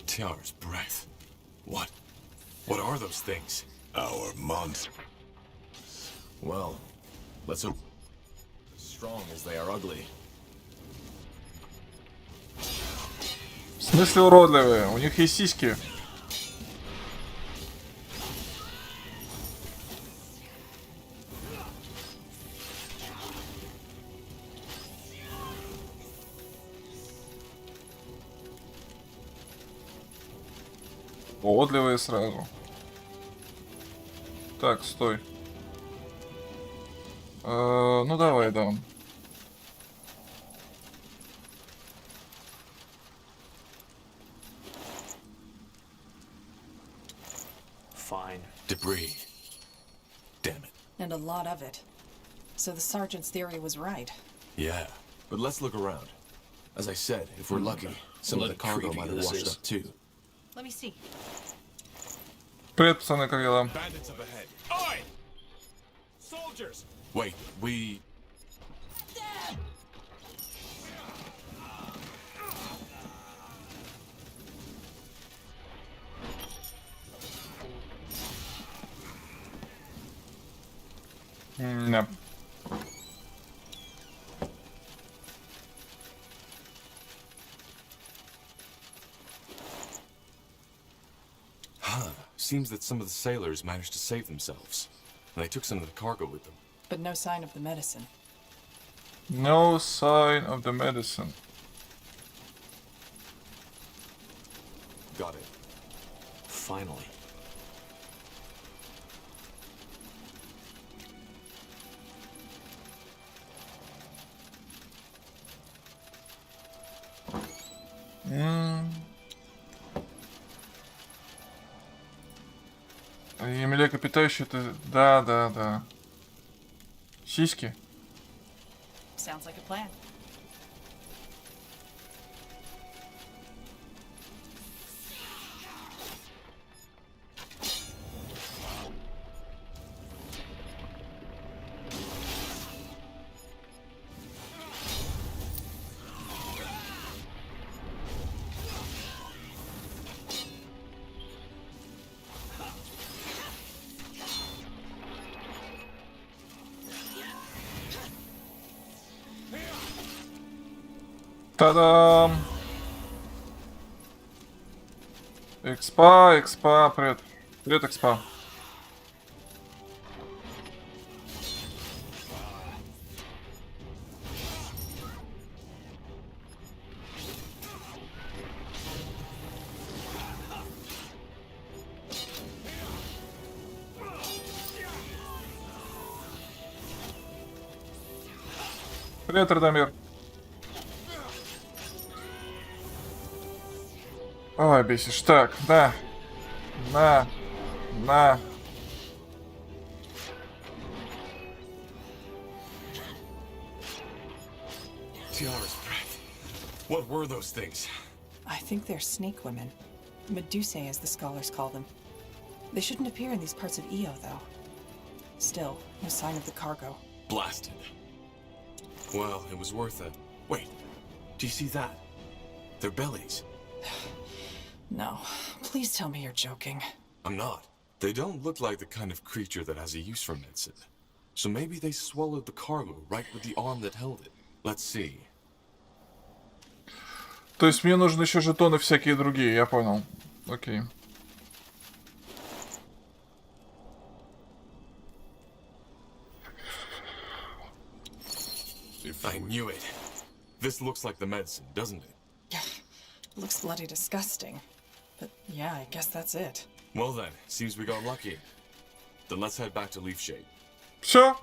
Tiara's breath. What? What are those things? Our monster. Well, let's hope. Strong as they are ugly. В смысле уродливые? У них есть сиськи. Уродливые сразу. Так, стой. Ну давай, да. Fine. Debris. Damn it. And a lot of it. So the sergeant's theory was right. Yeah, but let's look around. As I said, if we're lucky, some of the cargo might have washed up too. Let me see. Привет, пацаны, как дела? Bandits up ahead. Oi! Soldiers! Wait, we... No. Huh. Seems that some of the sailors managed to save themselves. And they took some of the cargo with them. But no sign of the medicine. No sign of the medicine. Got it. Finally. И млекопитающие это... Да. Сиськи. Sounds like a plan. Та-дам! Экспа, привет. Привет, экспа. Привет, Радомир. Ой, бесишь. Так, на. Tiara's breath. What were those things? I think they're snake women. Medusae, as the scholars call them. They shouldn't appear in these parts of Io, though. Still, no sign of the cargo. Blasted. Well, it was worth it. Wait, do you see that? Their bellies. No, please tell me you're joking. I'm not. They don't look like the kind of creature that has a use for medicine. So maybe they swallowed the cargo right with the arm that held it. Let's see. То есть мне нужны еще жетоны всякие другие, я понял. Окей. I knew it. This looks like the medicine, doesn't it? Yeah, looks bloody disgusting. But yeah, I guess that's it. Well then, seems we got lucky. Then let's head back to Leaf Shade. Все.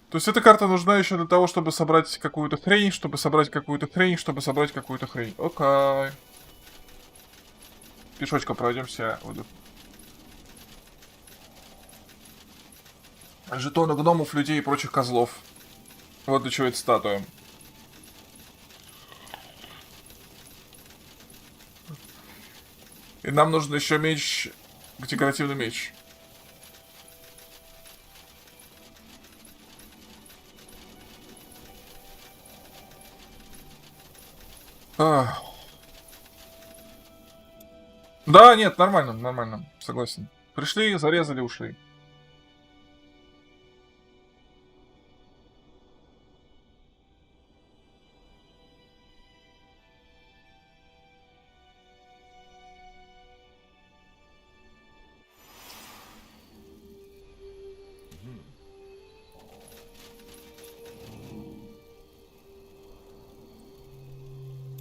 То есть эта карта нужна еще для того, чтобы собрать какую-то хрень, чтобы собрать какую-то хрень, чтобы собрать какую-то хрень. Окей. Пешочком пройдемся. Жетоны гномов, людей и прочих козлов. Вот для чего эта статуя. И нам нужен еще меч, декоративный меч. Да, нет, нормально, нормально, согласен. Пришли, зарезали, ушли.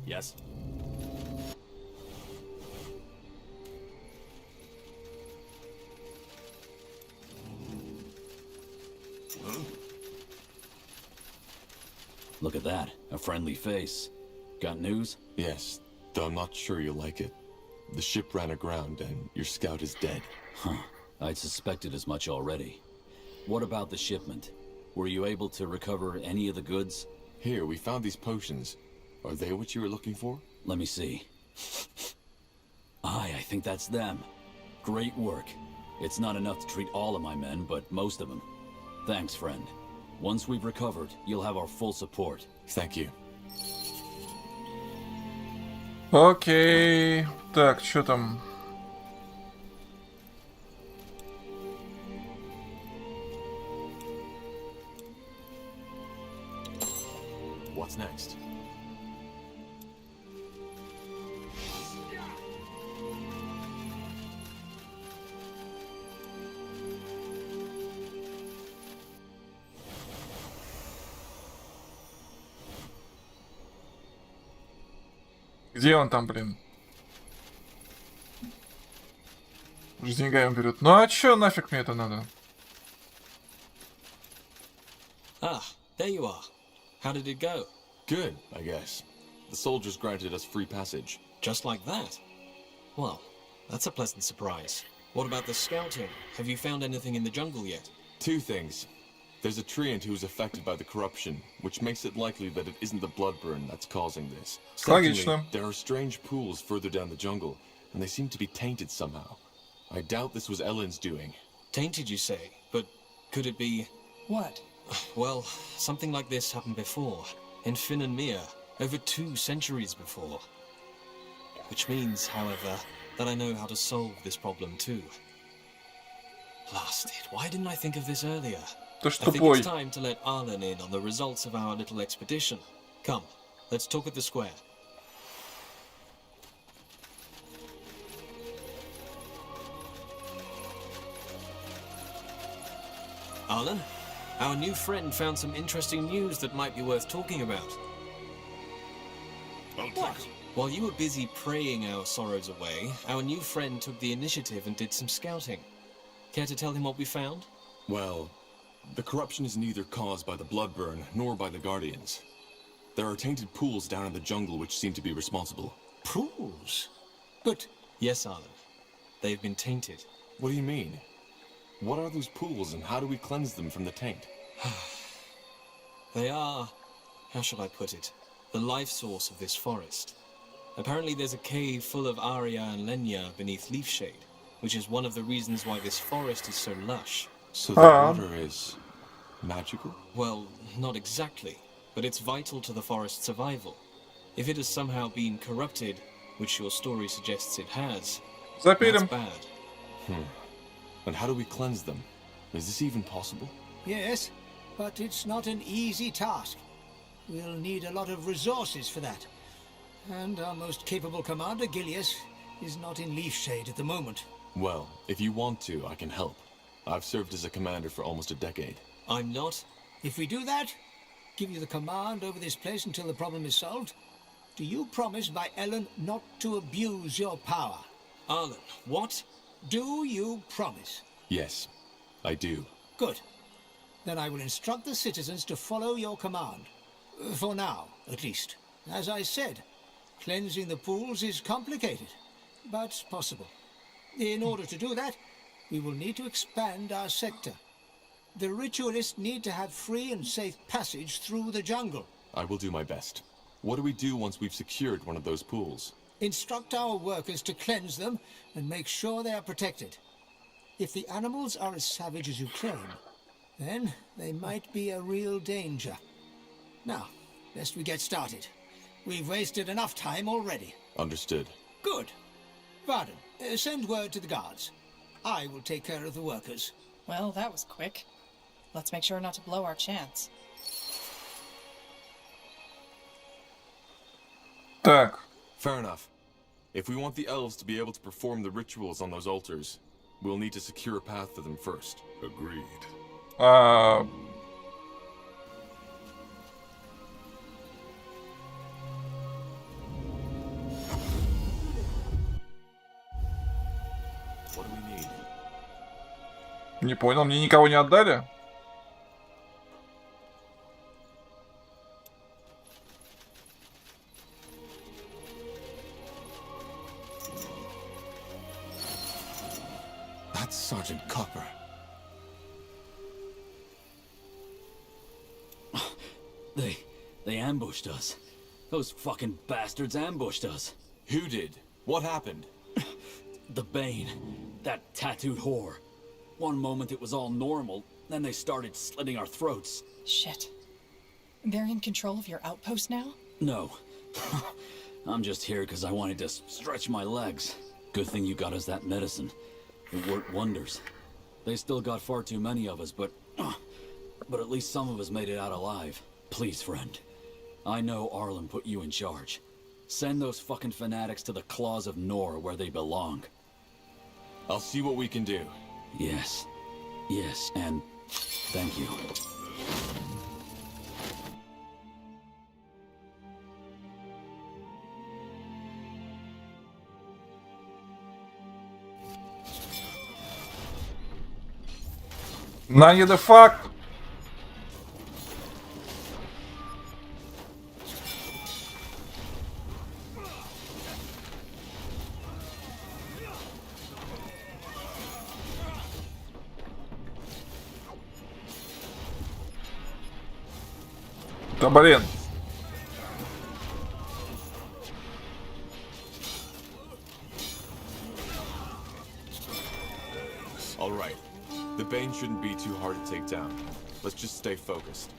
Yes. Look at that, a friendly face. Got news? Yes, though I'm not sure you'll like it. The ship ran aground and your scout is dead. Huh, I'd suspected as much already. What about the shipment? Were you able to recover any of the goods? Here, we found these potions. Are they what you were looking for? Let me see. I think that's them. Great work. It's not enough to treat all of my men, but most of them. Thanks, friend. Once we've recovered, you'll have our full support. Thank you. Окей. Так, что там? What's next? Где он там, блин? С деньгами берет. Ну а чё нафиг мне это надо? Ah, there you are. How did it go? Good, I guess. The soldiers granted us free passage. Just like that? Well, that's a pleasant surprise. What about the scouting? Have you found anything in the jungle yet? Two things. There's a treant who's affected by the corruption, which makes it likely that it isn't the bloodburn that's causing this. Secondly, there are strange pools further down the jungle, and they seem to be tainted somehow. I doubt this was Ellen's doing. Tainted, you say? But could it be... What? Well, something like this happened before. In Finn and Mir, over 2 centuries before. Which means, however, that I know how to solve this problem too. Blast it, why didn't I think of this earlier? I think it's time to let Arlen in on the results of our little expedition. Come, let's talk at the square. Arlen, our new friend found some interesting news that might be worth talking about. What? While you were busy praying our sorrows away, our new friend took the initiative and did some scouting. Care to tell him what we found? Well, the corruption is neither caused by the bloodburn nor by the Guardians. There are tainted pools down in the jungle which seem to be responsible. Pools? But... Yes, Arlen. They've been tainted. What do you mean? What are those pools and how do we cleanse them from the taint? They are... how shall I put it? The life source of this forest. Apparently there's a cave full of Aria and Lenya beneath leaf shade, which is one of the reasons why this forest is so lush. So the water is... magical? Well, not exactly, but it's vital to the forest's survival. If it has somehow been corrupted, which your story suggests it has, that's bad. And how do we cleanse them? Is this even possible? Yes, but it's not an easy task. We'll need a lot of resources for that. And our most capable commander, Gilius, is not in leaf shade at the moment. Well, if you want to, I can help. I've served as a commander for almost a decade. I'm not? If we do that, give you the command over this place until the problem is solved, do you promise by Ellen not to abuse your power? Arlen, what? Do you promise? Yes, I do. Good. Then I will instruct the citizens to follow your command. For now, at least. As I said, cleansing the pools is complicated, but possible. In order to do that, we will need to expand our sector. The ritualists need to have free and safe passage through the jungle. I will do my best. What do we do once we've secured one of those pools? Instruct our workers to cleanse them and make sure they are protected. If the animals are as savage as you claim, then they might be a real danger. Now, lest we get started, We've wasted enough time already. Understood. Good. Varden, send word to the guards. I will take care of the workers. Well, that was quick. Let's make sure not to blow our chance. Так. Fair enough. If we want the elves to be able to perform the rituals on those altars, we'll need to secure a path for them first. Agreed. What do we need? Не понял, мне никого не отдали? That's Sergeant Copper. They ambushed us. Those fucking bastards ambushed us. Who did? What happened? The Bane. That tattooed whore. One moment it was all normal, then they started slitting our throats. Shit. They're in control of your outpost now? No. I'm just here because I wanted to stretch my legs. Good thing you got us that medicine. It worked wonders. They still got far too many of us, but at least some of us made it out alive. Please, friend. I know Arlen put you in charge. Send those fucking fanatics to the claws of Nor where they belong. I'll see what we can do. Yes. Yes, and thank you. На не факт. Да блин. All right. The Bane shouldn't be too hard to take down. Let's just stay focused.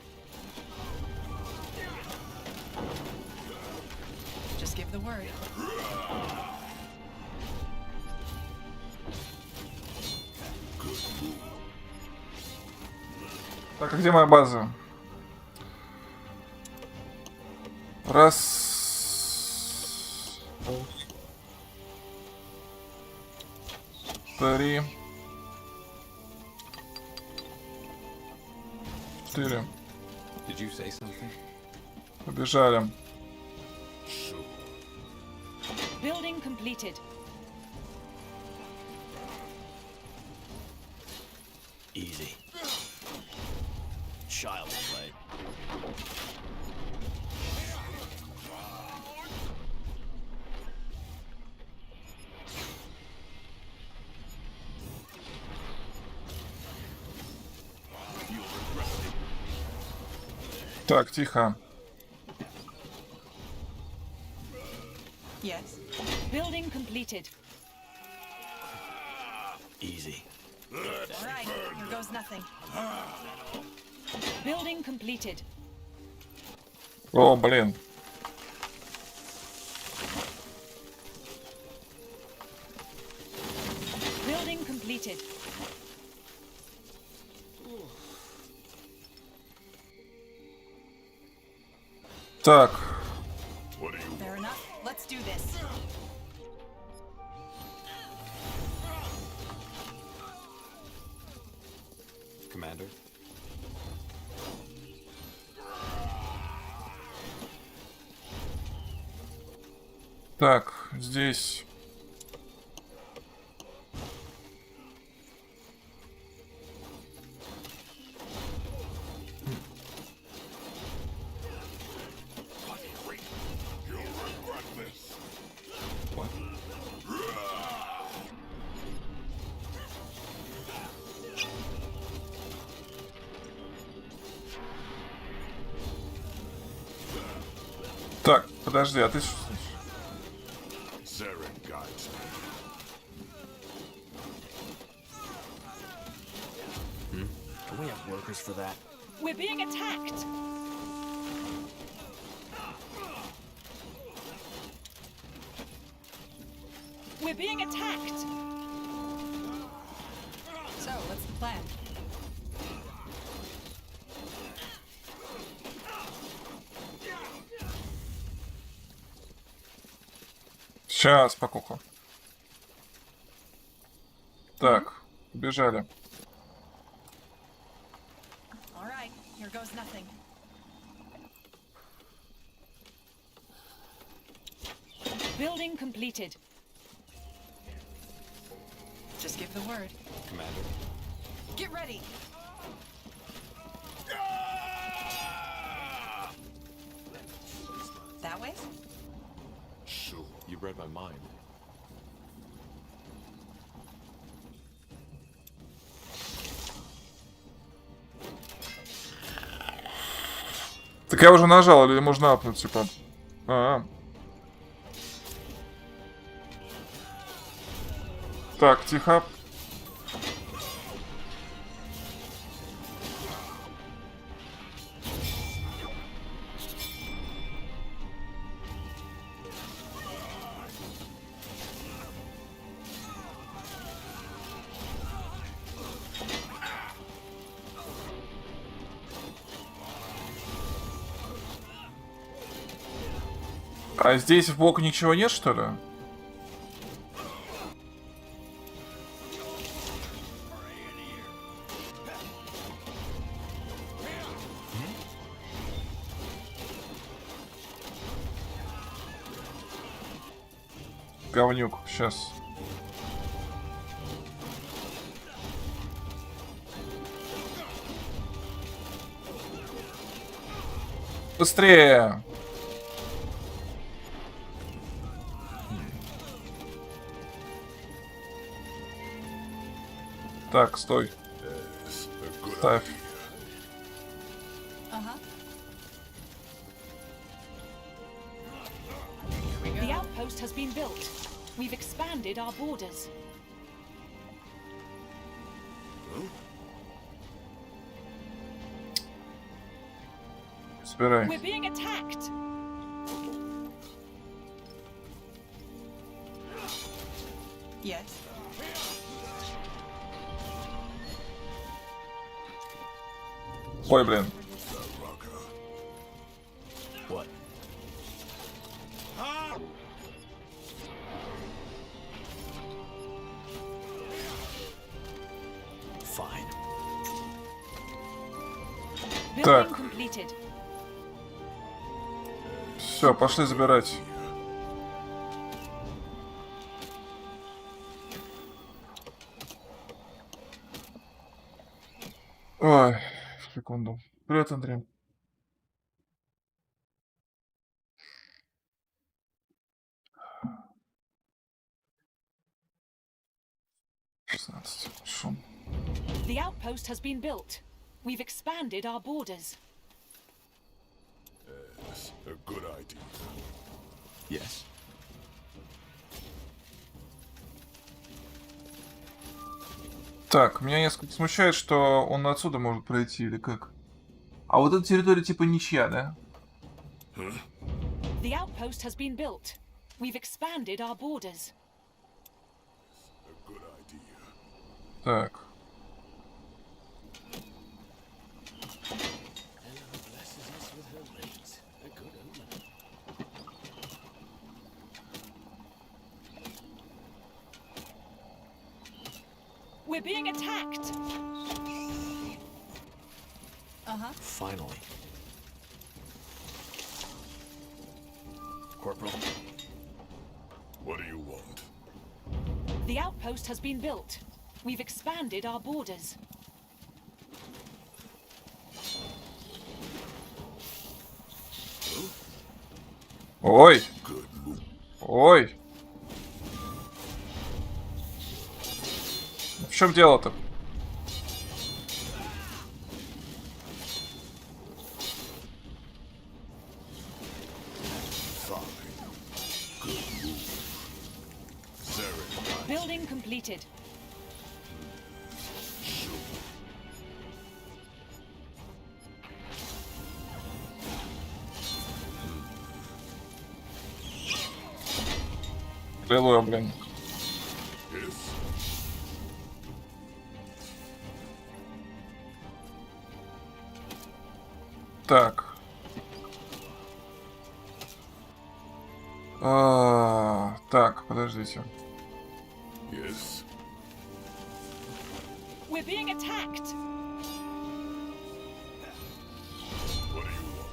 Just give the word. Так, а где моя база? Раз. 3. 4. Did you say something? Побежали. Building completed. Easy. Child's play. Так, тихо. Yes. Building completed. Easy. All right, here goes nothing. Building completed. О, блин. Building completed. Так. Fair enough. Let's do this. Commander? Так, здесь. Так, подожди, а ты что? Can we have workers for that? We're being attacked. We're being attacked. So, what's the plan? Сейчас, покуха. Так, убежали. All right, here goes nothing. Building completed. Just give the word. Commander. Get ready. That way? Sure. You read my mind. Так я уже нажал, или можно апнуть, типа? Так, тихо. А здесь в бок ничего нет, что ли? Говнюк, сейчас. Быстрее! Так, стой. Ставь. The outpost has been built. We've expanded our borders. Собирай. We're being attacked. Yes. Ой, блин. What? Fine. Так. Building completed. Все, пошли забирать. Ой, секунду. Привет, Андрей. Шум. The outpost has been built. We've expanded our borders. Yes, a good idea. Yes. Так, меня несколько смущает, что он отсюда может пройти, или как? А вот эта территория типа ничья, да? The outpost has been built. We've expanded our borders. A good idea. Так. We're being attacked. Finally. Corporal. What do you want? The outpost has been built. We've expanded our borders. Ой! Ой! В чем дело-то? Building completed. Аллилуйя, блин. Так. Так, подождите. Yes. We're being attacked. What do you want?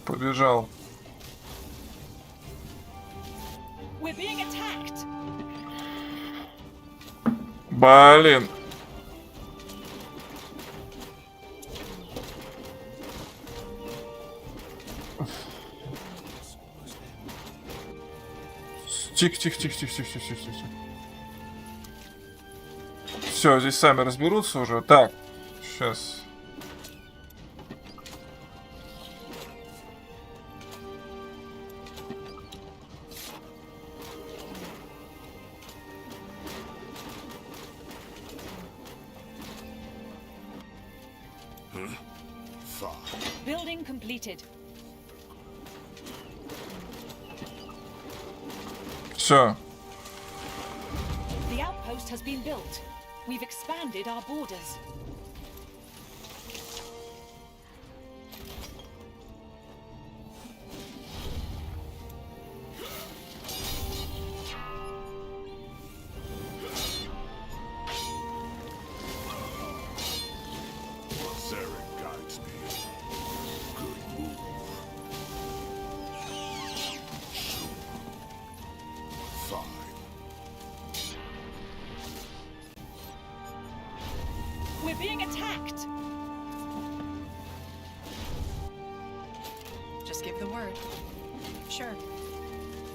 Побежал. We're being attacked. Блин. Тихо. Все, здесь сами разберутся уже. Так, сейчас. Building completed. Все. The outpost has been built. We've expanded our borders. We're being attacked. Just give the word. Sure.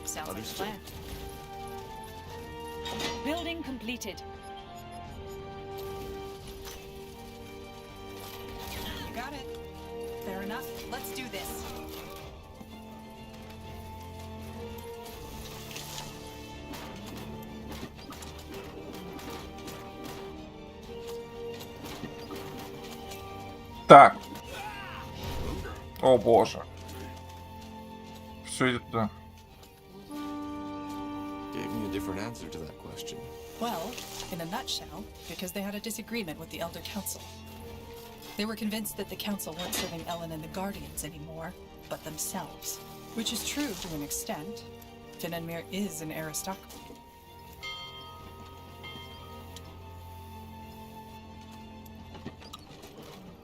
Sounds like a plan. Building completed. You got it. Fair enough. Let's do this. Так. О боже. Все идет туда. Gave me a different answer to that question. Well, in a nutshell, because they had a disagreement with the Elder Council. They were convinced that the Council weren't serving Ellen and the Guardians anymore, but themselves. Which is true to an extent. Finnenmere is an aristocracy.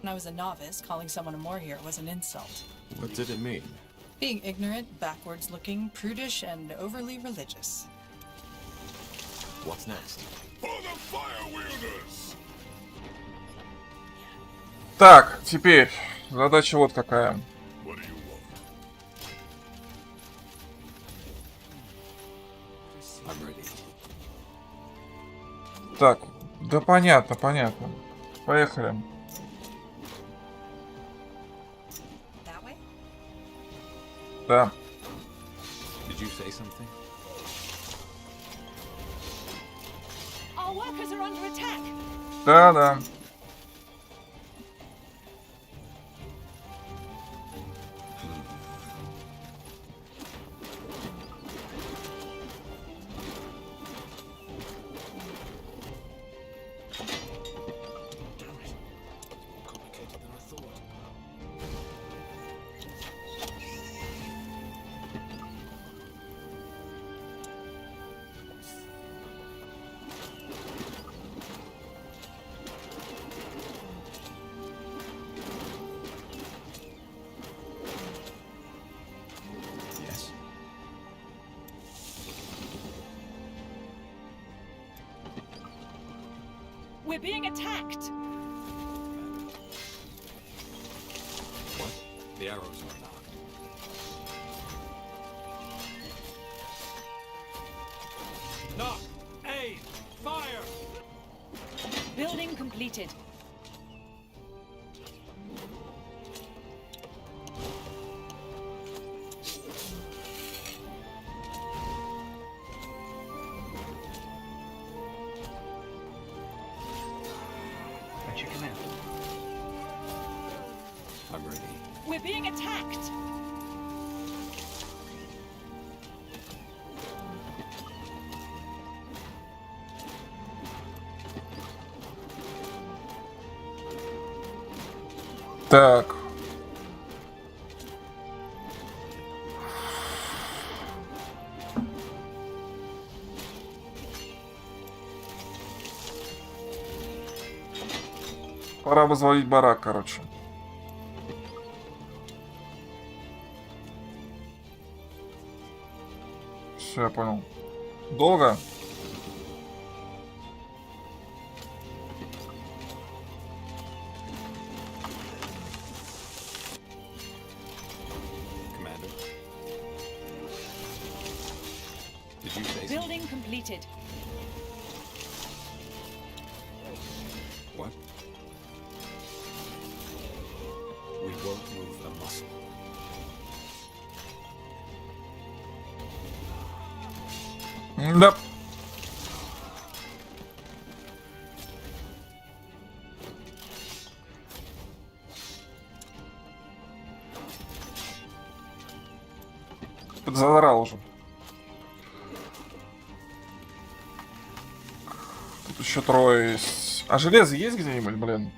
When I was a novice, calling someone a Moorhere was an insult. What did it mean? Being ignorant, backwards-looking, prudish, and overly religious. What's next? For the fire wielders! Так, теперь задача вот какая. What do you want? I'm ready. Так, да понятно. Поехали. Да. Did you say something? Our workers are under attack. Да. We're being attacked. What? The arrows are knocked. Knock! Aim! Fire! Building completed. At your command. I'm ready. We're being attacked. Так. Пора возводить барак, короче. Все, я понял. Долго? Commander. Did you say Building completed. what? We won't move a muscle. Да. Подзадрал уже. Тут еще трое есть. А железо есть где-нибудь, блин?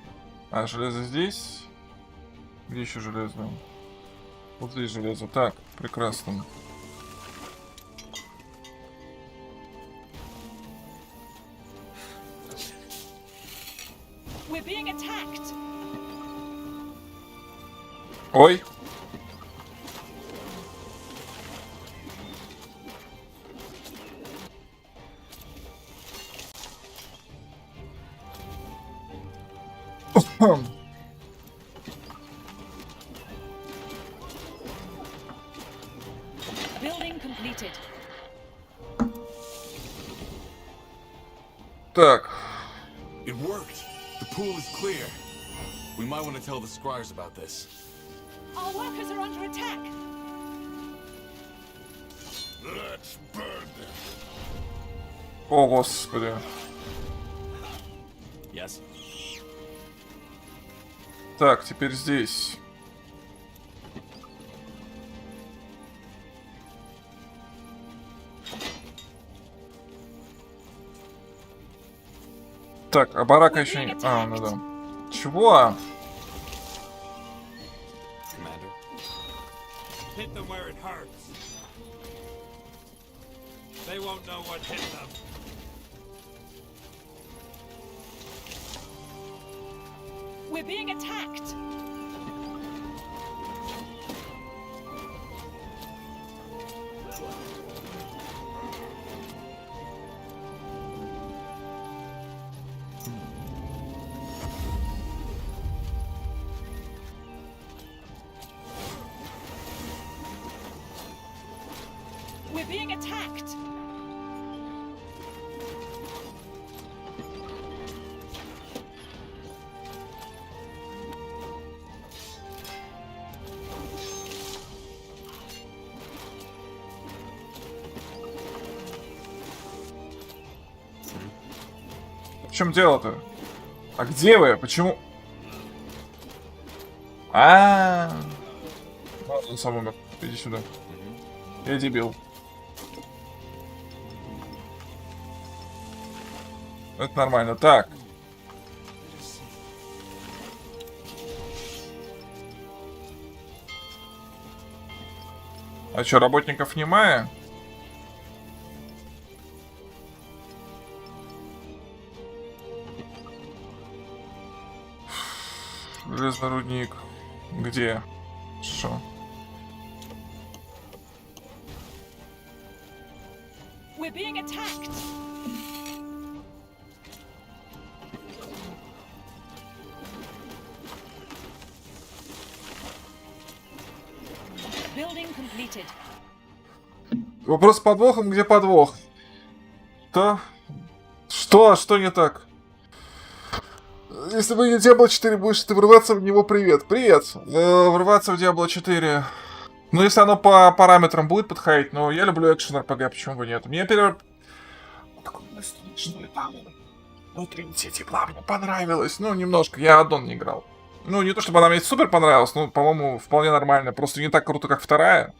А, железо здесь. Где еще железо? Вот здесь железо. Так, прекрасно. We're being attacked. Ой. Building completed. Так. It worked. The pool is clear. We might want to tell the scryers about this. Our workers are under attack. Let's burn them. О, господи. Yes. Так, теперь здесь. Так, а барака еще не... А, ну да. Чего? Commander. Hit them where it hurts. They won't know what hit them. We're being attacked. We're being attacked. В чем дело-то? А где вы? Почему? А-а-а. Он сам умер. Иди сюда. Я дебил. Это нормально. Так. А что, работников немає? Железный рудник. Где? Что? We're being attacked. Building completed. Вопрос с подвохом, где подвох? Что? Что? Что не так? Если бы Diablo 4 будешь ты врываться в него, привет. Привет. Врываться в Diablo 4. Ну, если оно по параметрам будет подходить, но я люблю экшен RPG, почему бы нет? Мне первый... Внутри тепла мне понравилось. Ну, немножко. Я аддон не играл. Ну, не то чтобы она мне супер понравилась, но, по-моему, вполне нормально. Просто не так круто, как вторая.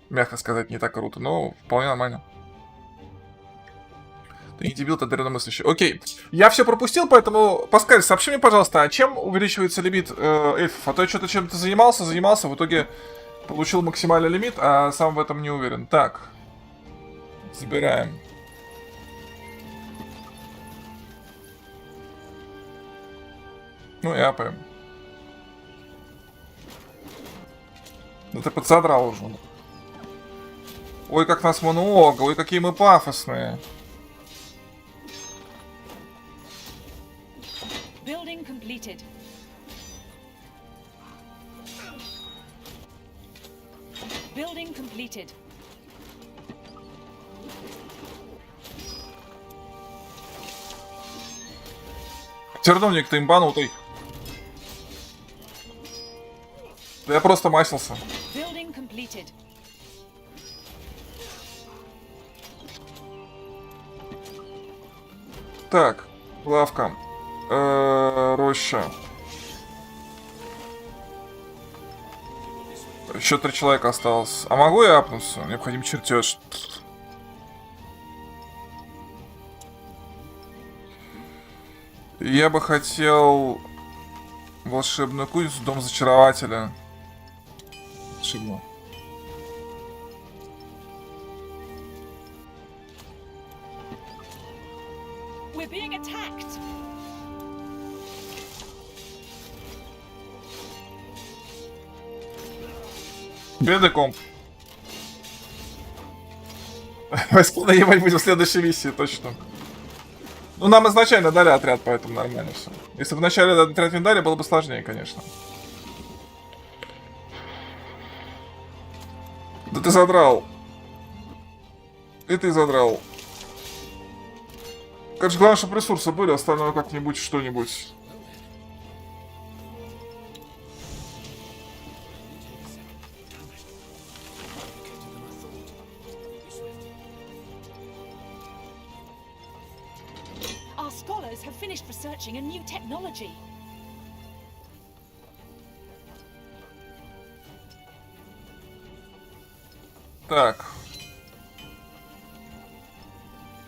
Мягко сказать, не так круто, но вполне нормально. Ты не дебил, ты дряномыслящий. Окей. Я все пропустил, поэтому, Паскаль, сообщи мне, пожалуйста, а чем увеличивается лимит эльфов? А то я что-то чем-то занимался, в итоге получил максимальный лимит, а сам в этом не уверен. Так. Забираем. Ну и апаем. Ну ты подсодрал уже. Ой, как нас много, ой, какие мы пафосные. Building completed. Building completed. Терновник, ты имбанутый. Да я просто масился. Building completed. Так, лавка. Роща. Еще 3 человека осталось. А могу я апнуться? Необходим чертеж. Я бы хотел волшебную кузницу, дом зачарователя. Шигма. We're being attacked. Бедный комп. Войска наебать будем в следующей миссии, точно. Ну, нам изначально дали отряд, поэтому нормально все. Если бы вначале отряд не дали, было бы сложнее, конечно. Да ты задрал. И ты задрал. Конечно, главное, чтобы ресурсы были, остальное как-нибудь, что-нибудь. Our scholars have finished researching a new technology. Так.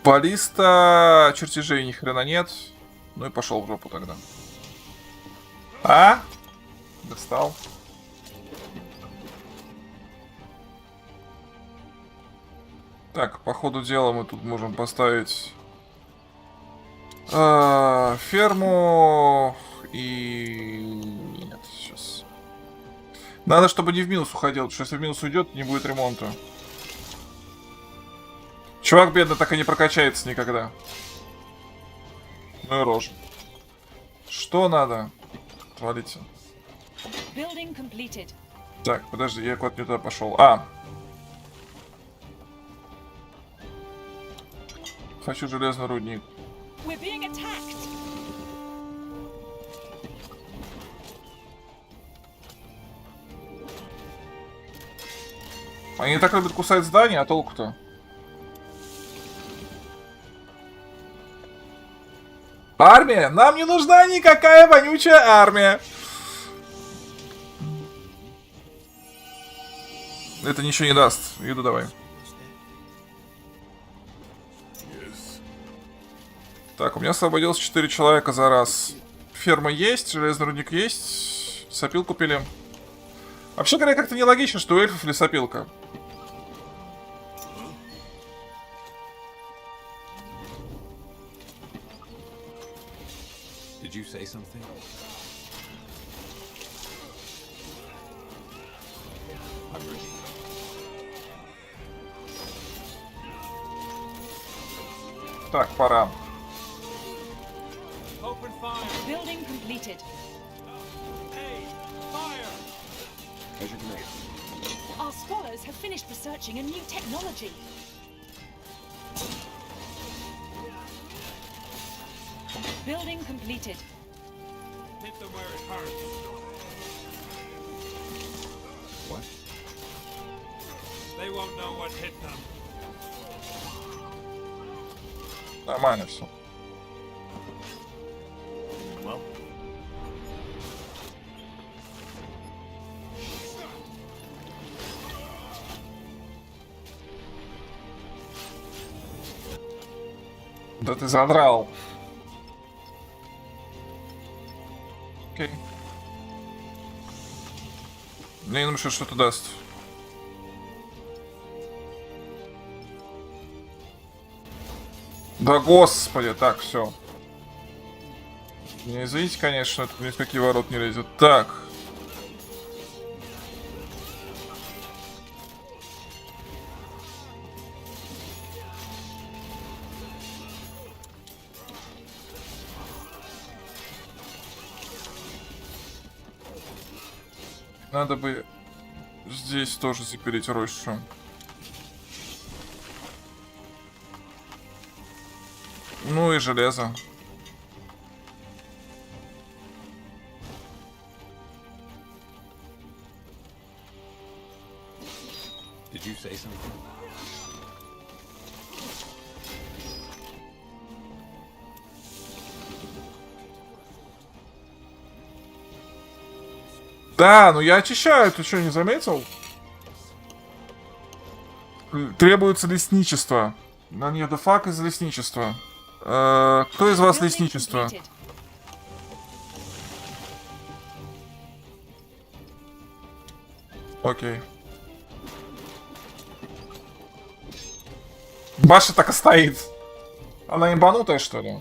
Баллиста, чертежей ни хрена нет. Ну и пошел в жопу тогда. А? Достал. Так, по ходу дела мы тут можем поставить ферму и... Нет, сейчас. Надо, чтобы не в минус уходил, потому что если в минус уйдет, не будет ремонта. Чувак бедный так и не прокачается никогда. Ну и рожь. Что надо? Отвалите. Так, подожди, я куда-то не туда пошел. Хочу железный рудник. Они так любят кусать здания, а толку-то? Армия? Нам не нужна никакая вонючая армия. Это ничего не даст. Еду давай. Так, у меня освободилось 4 человека за раз. Ферма есть, железный рудник есть. Сопилку пилим. Вообще говоря, как-то нелогично, что у эльфов лесопилка. Did you say something? I'm ready. Так, пора. Open fire. Building completed. Hey, fire! As you command. Our scholars have finished researching a new technology. Building completed. Hit them where it hurts. What? They won't know what hit them. Нормально все. Well. Да ты задрал. Окей. Мне не думаю, что что-то даст. Да господи, так, все. Не извините, конечно, это ни в какие ворот не лезет. Так. Надо бы здесь тоже запереть рощу. Ну и железо. Did you say something? Да, ну я очищаю, ты что, не заметил? Требуется лесничество. На нет, да фак из лесничества. Кто из вас лесничество? Окей. Баша так и стоит. Она имбанутая, что ли?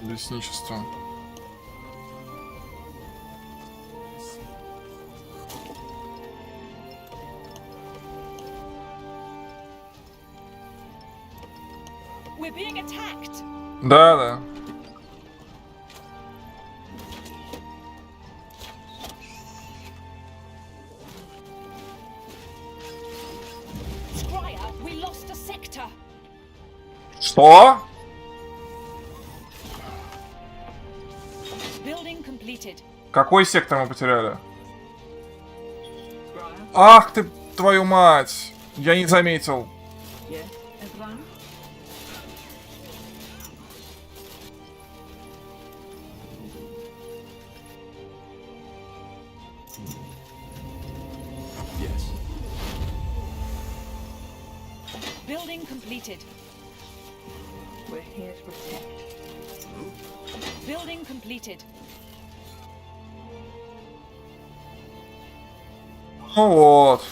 Лесничество. Да, да. Что? Какой сектор мы потеряли? Ах ты, твою мать! Я не заметил. Building completed. We're here to protect. Building completed. Ну вот.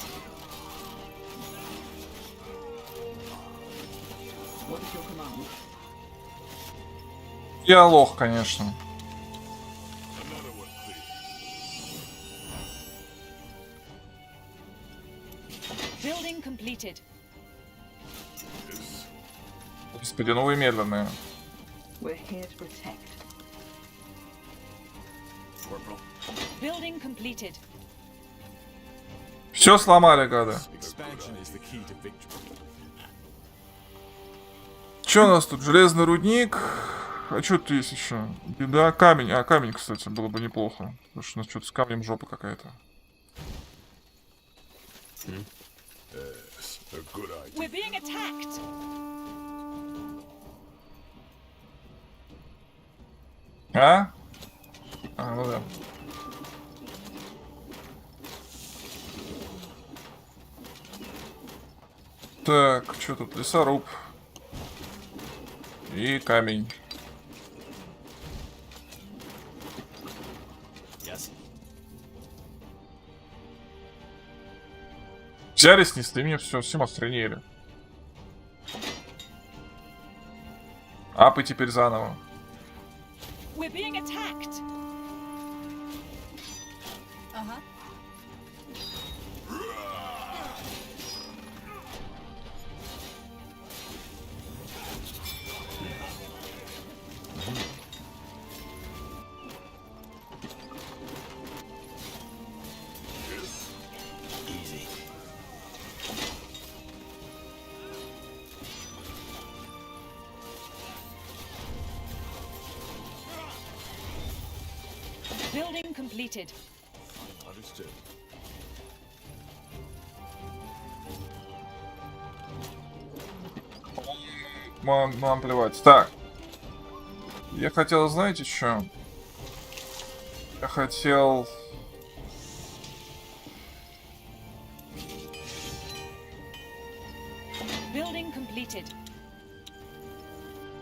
Я лох, конечно. Building completed. Господи, ну вы медленные. We're here to protect. Building completed. Все сломали, гады. Че у нас тут? Железный рудник. А что тут есть еще? Да, камень. А, камень, кстати, было бы неплохо. Потому что у нас что-то с камнем жопа какая-то. We're being attacked. А? А, ну да. Так, что тут? Лесоруб. И камень. Взяли, снесли, мне все, всем охренели. Апы теперь заново. We're being attacked. Building completed. Understood. Нам плевать. Так. Я хотел, знаете, что? Я хотел... Building completed.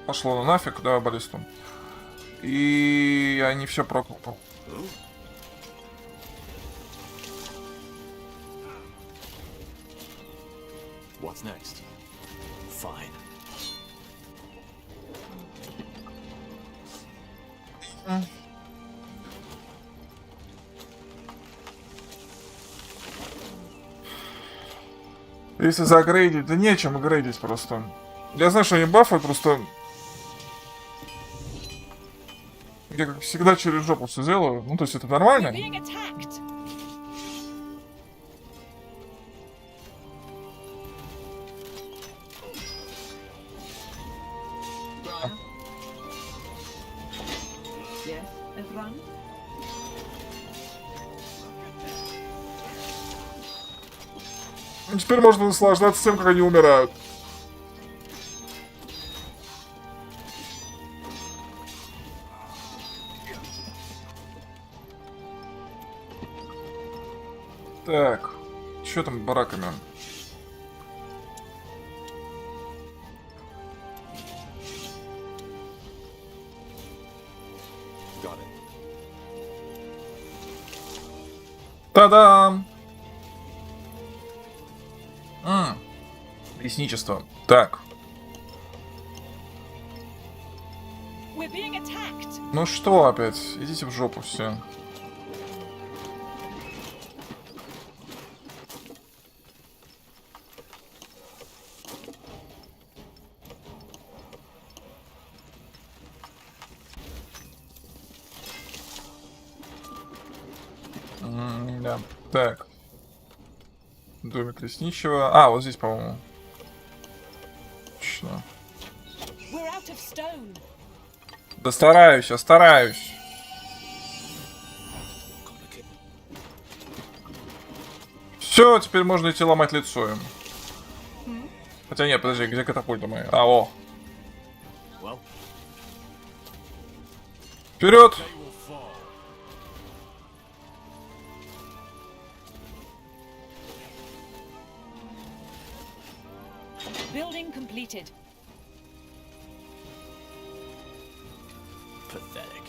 Пошло на нафиг, да, баллисту. И я не все проклял. What's next? Fine. Если загрейдить, да нечем грейдить просто. Я знаю, что они бафают, просто... Я, как всегда, через жопу все делаю. Ну, то есть это нормально. Теперь можно наслаждаться тем, как они умирают. Так, что там с бараками? Та-дам! Лесничество. Так. Ну что опять? Идите в жопу все. Да. Так. Домик лесничего. А, вот здесь, по-моему. Точно. Да стараюсь, я стараюсь. Все, теперь можно идти ломать лицо им. Хотя нет, подожди, где катапульта моя? А, о. Вперед! Building completed. Pathetic.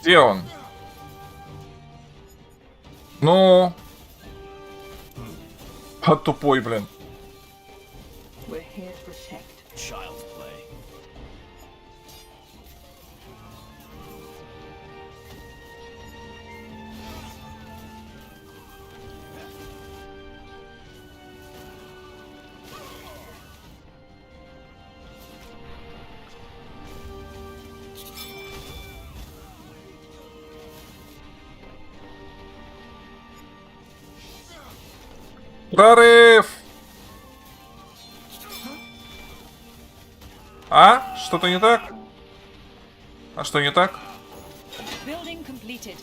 Где он? Ну, тупой, блин. Child's play. Прорыв! А? Что-то не так? А что не так? Building completed.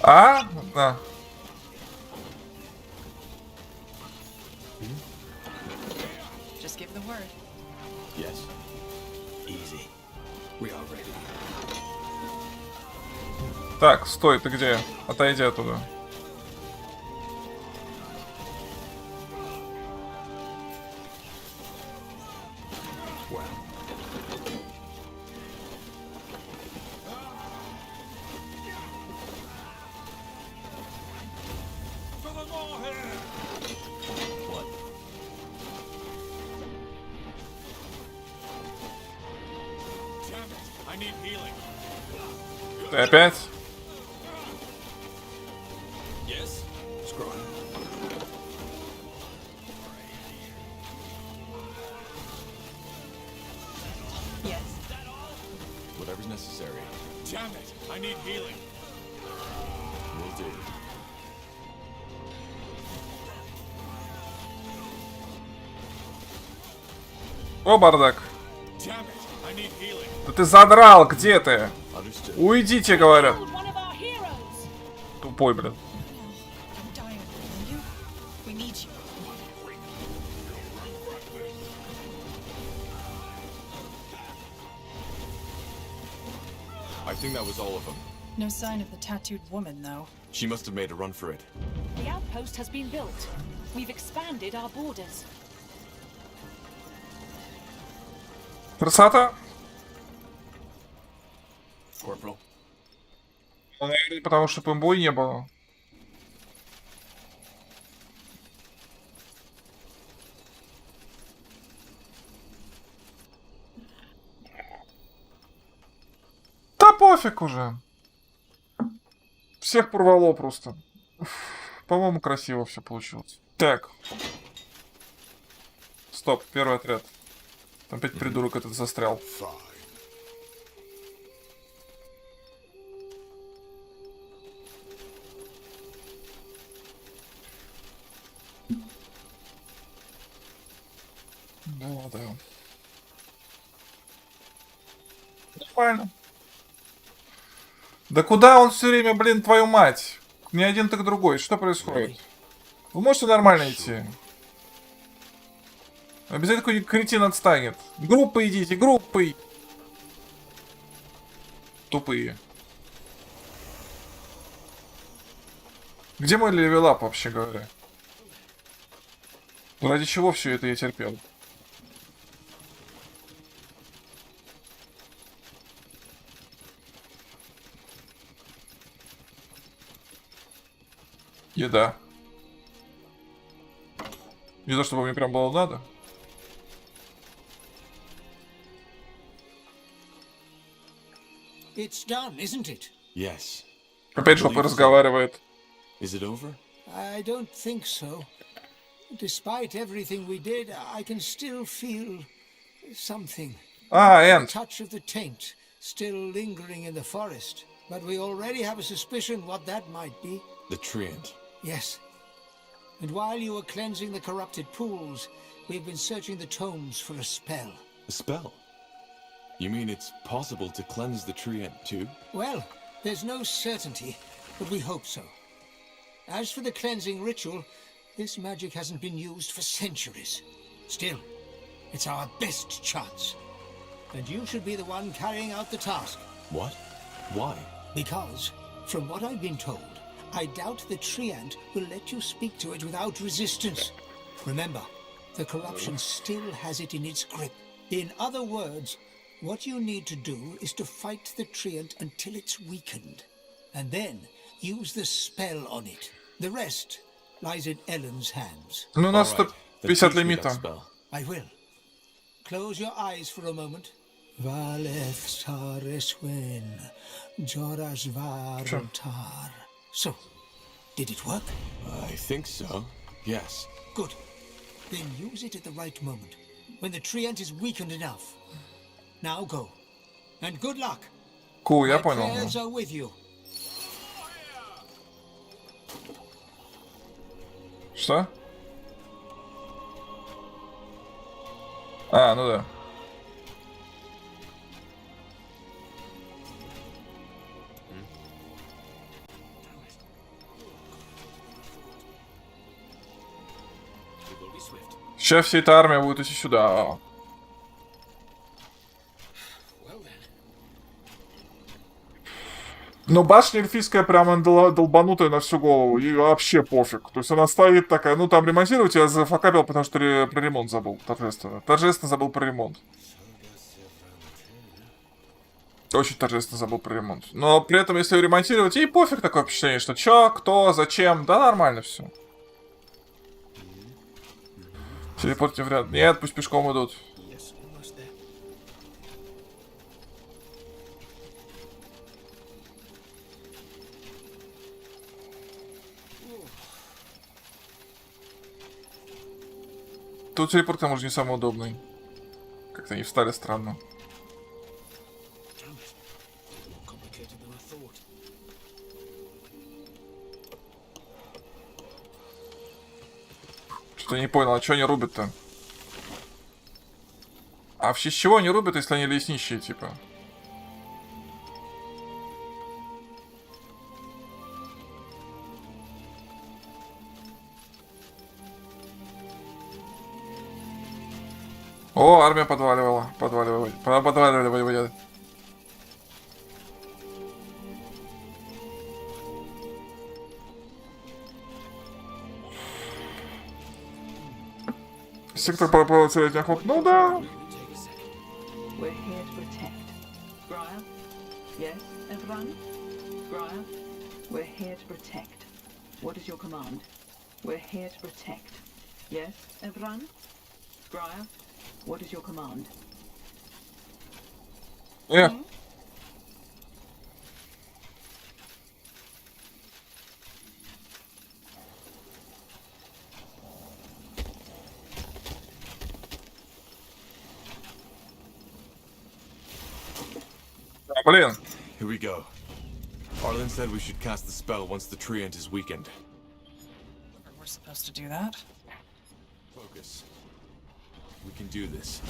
А? Да. Just give the word. Yes. Easy. We are ready. Так, стой, ты где? Отойди оттуда. Ты опять? Yes. Screw it. Yes. Whatever's necessary. Damn it! I need healing. do. О, бардак. Damn it, I need healing. Да ты задрал, где ты? Understood. Уйдите, говорят. Тупой, блин. I think that was all of them. No sign of the tattooed woman, though. She must have made a run for it. The outpost has been built. We've expanded our borders. Красота. Corporal. Ну, наверное, потому что пэмбой не было. Да пофиг уже. Всех порвало просто. По-моему, красиво все получилось. Так. Стоп, первый отряд. Опять придурок этот застрял. Да. Нормально. Да куда он все время, блин, твою мать? Не один, так другой. Что происходит? Вы можете нормально идти? Обязательно какой-нибудь кретин отстанет. Группы идите, группы. Тупые. Где мой левелап, вообще говоря? Ради чего все это я терпел? Еда. Не то, чтобы мне прям было надо. It's done, isn't it? Yes. Опять жопа разговаривает. Is it over? I don't think so. Despite everything we did, I can still feel something. End. A touch of the taint still lingering in the forest. But we already have a suspicion what that might be. The treant. Yes. And while you were cleansing the corrupted pools, we've been searching the tomes for a spell. A spell? You mean it's possible to cleanse the treant too? Well, there's no certainty, but we hope so. As for the cleansing ritual, this magic hasn't been used for centuries. Still, it's our best chance. And you should be the one carrying out the task. What? Why? Because, from what I've been told, I doubt the treant will let you speak to it without resistance. Remember, the corruption still has it in its grip. In other words, what you need to do is to fight the treant until it's weakened. And then, use the spell on it. The rest lies in Ellen's hands. Ну, у нас 150 лимита. I will. Close your eyes for a moment. Valeth Sareswen, Joras Varotar. So, did it work? I think so. Yes. Good. Then use it at the right moment, when the treant is weakened enough. Now go. And good luck. Cool, я My понял. prayers are with you. Что? А, ну да. Сейчас вся эта армия будет идти сюда. Но башня эльфийская прямо долбанутая на всю голову. И вообще пофиг. То есть она стоит такая, ну там ремонтировать я зафакапил, потому что про ремонт забыл. Торжественно. Торжественно забыл про ремонт. Очень торжественно забыл про ремонт. Но при этом, если ремонтировать, и пофиг, такое впечатление, что чё, кто, зачем. Да нормально все. Телепорт не вряд. Нет, пусть пешком идут. Тут телепорт, к тому же, не самый удобный. Как-то они встали странно. Что-то не понял, а что они рубят-то? А в честь чего они рубят, если они лесничие, типа? О, армия подваливала. Подваливали. Сектор попал в охот. Ну да. We're here to protect. Scrire? Yes, everyone? Scrire? We're here to protect. What is your command? We're here to protect. Yes, everyone? Scrire? What is your command? Yeah. Блин. Here we go. Arlen said we should cast the spell once the treant is weakened. We're supposed to do that? Focus. We can do this.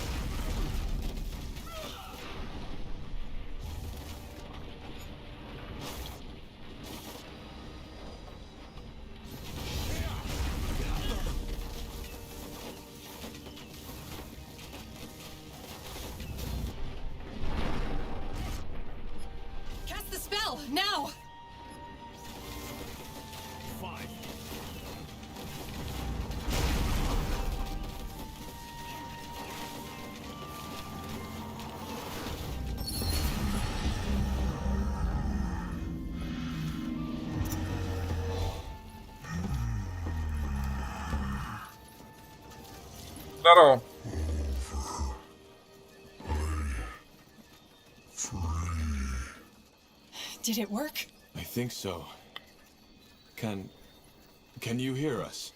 Cast the spell now. Здорово. Did it work? I think so. Can you hear us?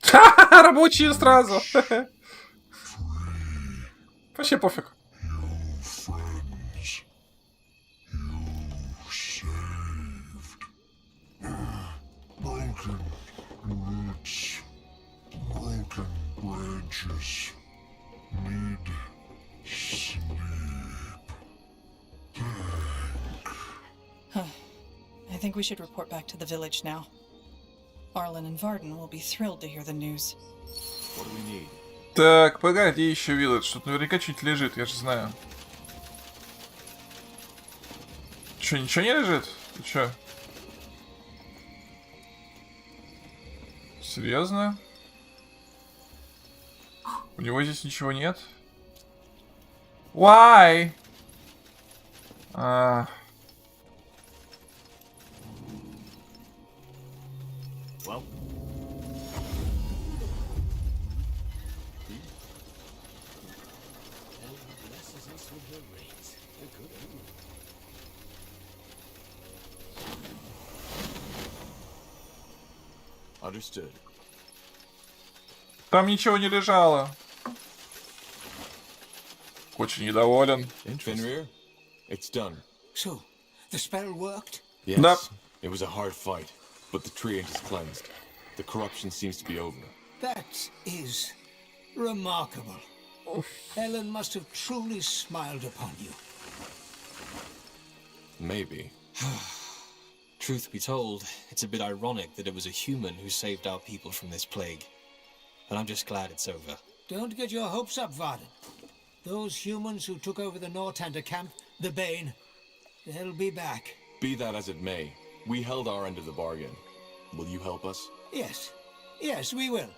Ха-ха, рабочие сразу. Вообще пофиг. Broken roots, broken branches, need sleep. I think we should report back to the village now. Arlen and Varden will be thrilled to hear the news. What do we need? Так, погоди, еще вилледж. Тут наверняка что-нибудь лежит, я же знаю. Че, ничего не лежит? Ты че? Серьезно? У него здесь ничего нет? Why? Well. Understood. Там ничего не лежало. Очень недоволен. Fenrir, it's done. So, the spell worked? Yes. Nope. It was a hard fight, but the treant is cleansed. The corruption seems to be over. That is remarkable. Ellen must have truly smiled upon you. Maybe. Truth be told, it's a bit ironic that it was a human who saved our people from this plague. But I'm just glad it's over. Don't get your hopes up, Varden. Those humans who took over the Nortander camp, the Bane, they'll be back. Be that as it may, we held our end of the bargain. Will you help us? Yes. Yes, we will.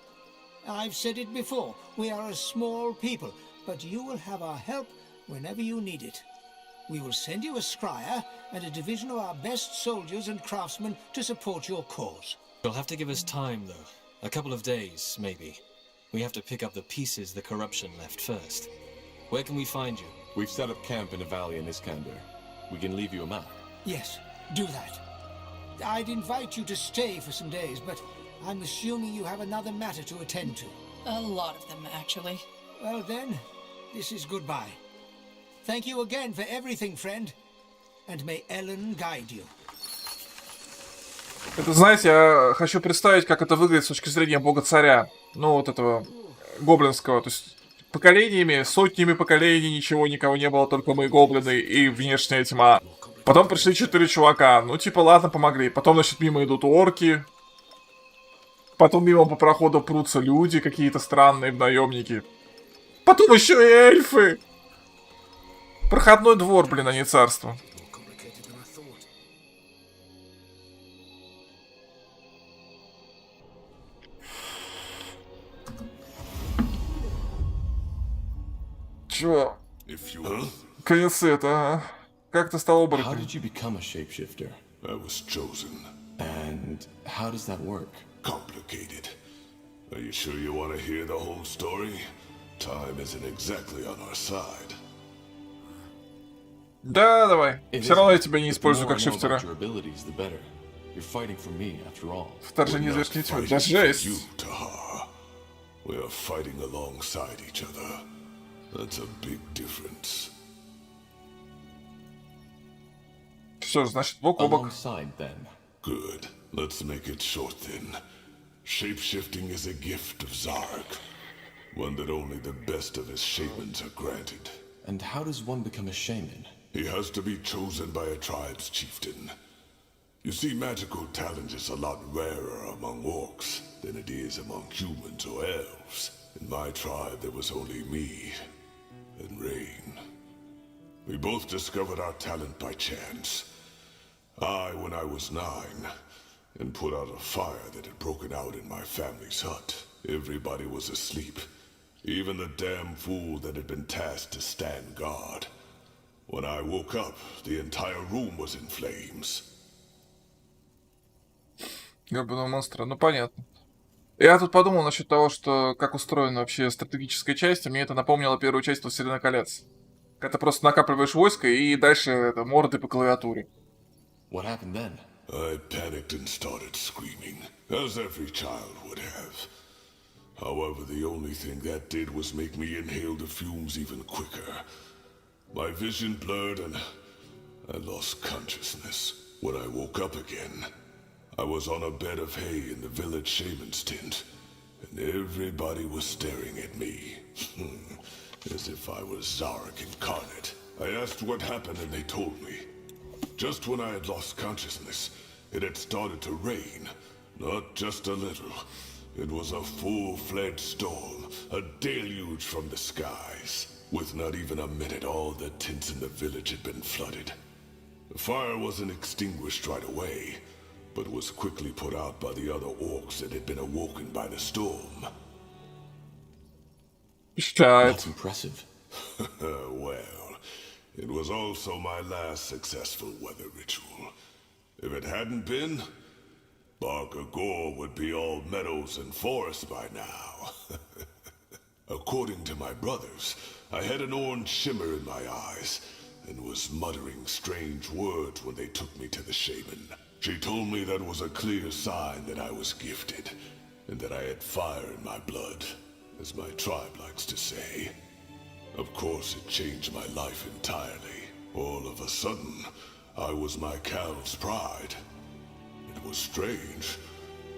I've said it before. We are a small people, but you will have our help whenever you need it. We will send you a scryer and a division of our best soldiers and craftsmen to support your cause. You'll have to give us time, though. A couple of days, maybe. We have to pick up the pieces the corruption left first. Where can we find you? We've set up camp in a valley in Iskander. We can leave you a map. Yes, do that. I'd invite you to stay for some days, but I'm assuming you have another matter to attend to. A lot of them, actually. Well then, this is goodbye. Thank you again for everything, friend. And may Ellen guide you. Это, знаете, я хочу представить, как это выглядит с точки зрения бога-царя. Ну, вот этого гоблинского. То есть поколениями, сотнями поколений ничего, никого не было, только мы гоблины и внешняя тьма. Потом пришли 4 чувака. Ну, типа, ладно, помогли. Потом, значит, мимо идут орки. Потом мимо по проходу прутся люди какие-то странные, наемники. Потом еще и эльфы. Проходной двор, блин, а не царство. Чё? Конец света, ага. Как ты стал оборотнем? How did you become a shapeshifter? I was chosen. And how does that work? Complicated. Are you sure you want to hear the whole story? Time isn't exactly on our side. Да, давай. It Все равно я isn't, тебя не but the использую more как I know шифтера. about your abilities, the better. You're fighting for me, after all. Вторжение We're not известной тьмы. fighting Да for жесть. you, Tahar. We are fighting alongside each other. That's a big difference. Что ж, значит, бок о бок. Alongside, then. Good. Let's make it short then. Shapeshifting is a gift of Zarg. One that only the best of his shamans are granted. And how does one become a shaman? He has to be chosen by a tribe's chieftain. You see, magical talent is a lot rarer among orcs than it is among humans or elves. In my tribe, there was only me and Rain. We both discovered our talent by chance. I, when I was 9, and put out a fire that had broken out in my family's hut. Everybody was asleep. Even the damn fool that had been tasked to stand guard. When I woke up, the entire room was in flames. Гребаного монстра. Ну, понятно. Я тут подумал насчет того, что как устроена вообще стратегическая часть, и мне это напомнило первую часть «Властелина колец». Когда ты просто накапливаешь войско и дальше это, морды по клавиатуре. What happened then? I panicked and started screaming, as every child would have. However, the only thing that did was make me inhale the fumes even quicker. My vision blurred and I lost consciousness. When I woke up again, I was on a bed of hay in the village shaman's tent, and everybody was staring at me, as if I was Zarg incarnate. I asked what happened and they told me. Just when I had lost consciousness, it had started to rain. Not just a little. It was a full-fledged storm, a deluge from the skies. With not even a minute, all the tents in the village had been flooded. The fire wasn't extinguished right away, but was quickly put out by the other orcs that had been awoken by the storm. That's impressive. Well, it was also my last successful weather ritual. If it hadn't been, Barker Gore would be all meadows and forests by now. According to my brothers, I had an orange shimmer in my eyes and was muttering strange words when they took me to the shaman. She told me that was a clear sign that I was gifted and that I had fire in my blood, as my tribe likes to say. Of course, it changed my life entirely. All of a sudden, I was my Cal's pride. It was strange,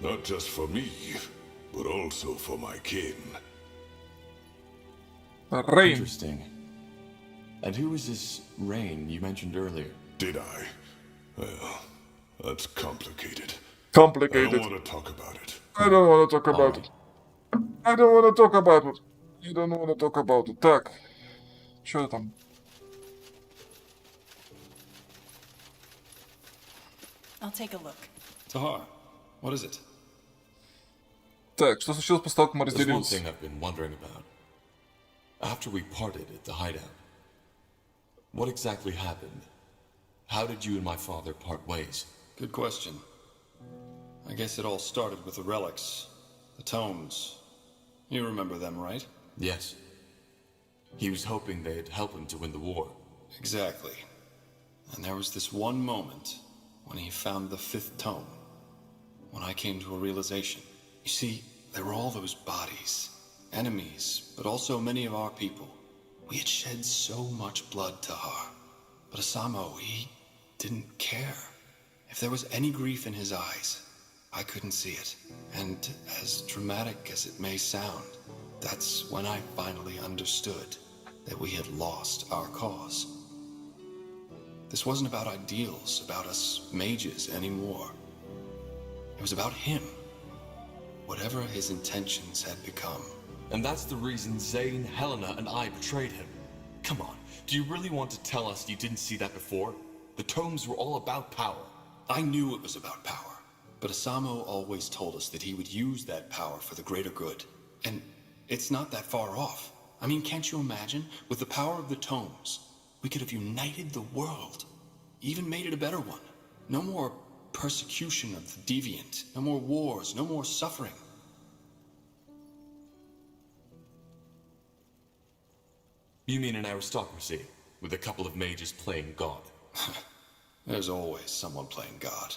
not just for me, but also for my kin. Rain. Interesting. And who was this Rain you mentioned earlier? Did I? Well, that's complicated. Complicated. I don't want to talk about it. I don't want to talk about it. I don't want to talk about it. I don't want to talk about it. Так. Что там? I'll take a look. Tahar, what is it? Так, что случилось после того, как мы There's one разделились? thing I've been wondering about. After we parted at the hideout, what exactly happened? How did you and my father part ways? Good question. I guess it all started with the relics, the tomes. You remember them, right? Yes. He was hoping they'd help him to win the war. Exactly. And there was this one moment when he found the 5th tome, when I came to a realization. You see, there were all those bodies, enemies, but also many of our people. We had shed so much blood, Tahar. But Asamo, he didn't care. If there was any grief in his eyes, I couldn't see it. And as dramatic as it may sound, that's when I finally understood that we had lost our cause. This wasn't about ideals, about us mages anymore. It was about him. Whatever his intentions had become. And that's the reason Zane, Helena, and I betrayed him. Come on, do you really want to tell us you didn't see that before? The tomes were all about power. I knew it was about power, but Asamo always told us that he would use that power for the greater good. And it's not that far off. I mean, can't you imagine? With the power of the tomes, we could have united the world. Even made it a better one. No more persecution of the deviant. No more wars, no more suffering. You mean an aristocracy, with a couple of mages playing God? There's always someone playing God.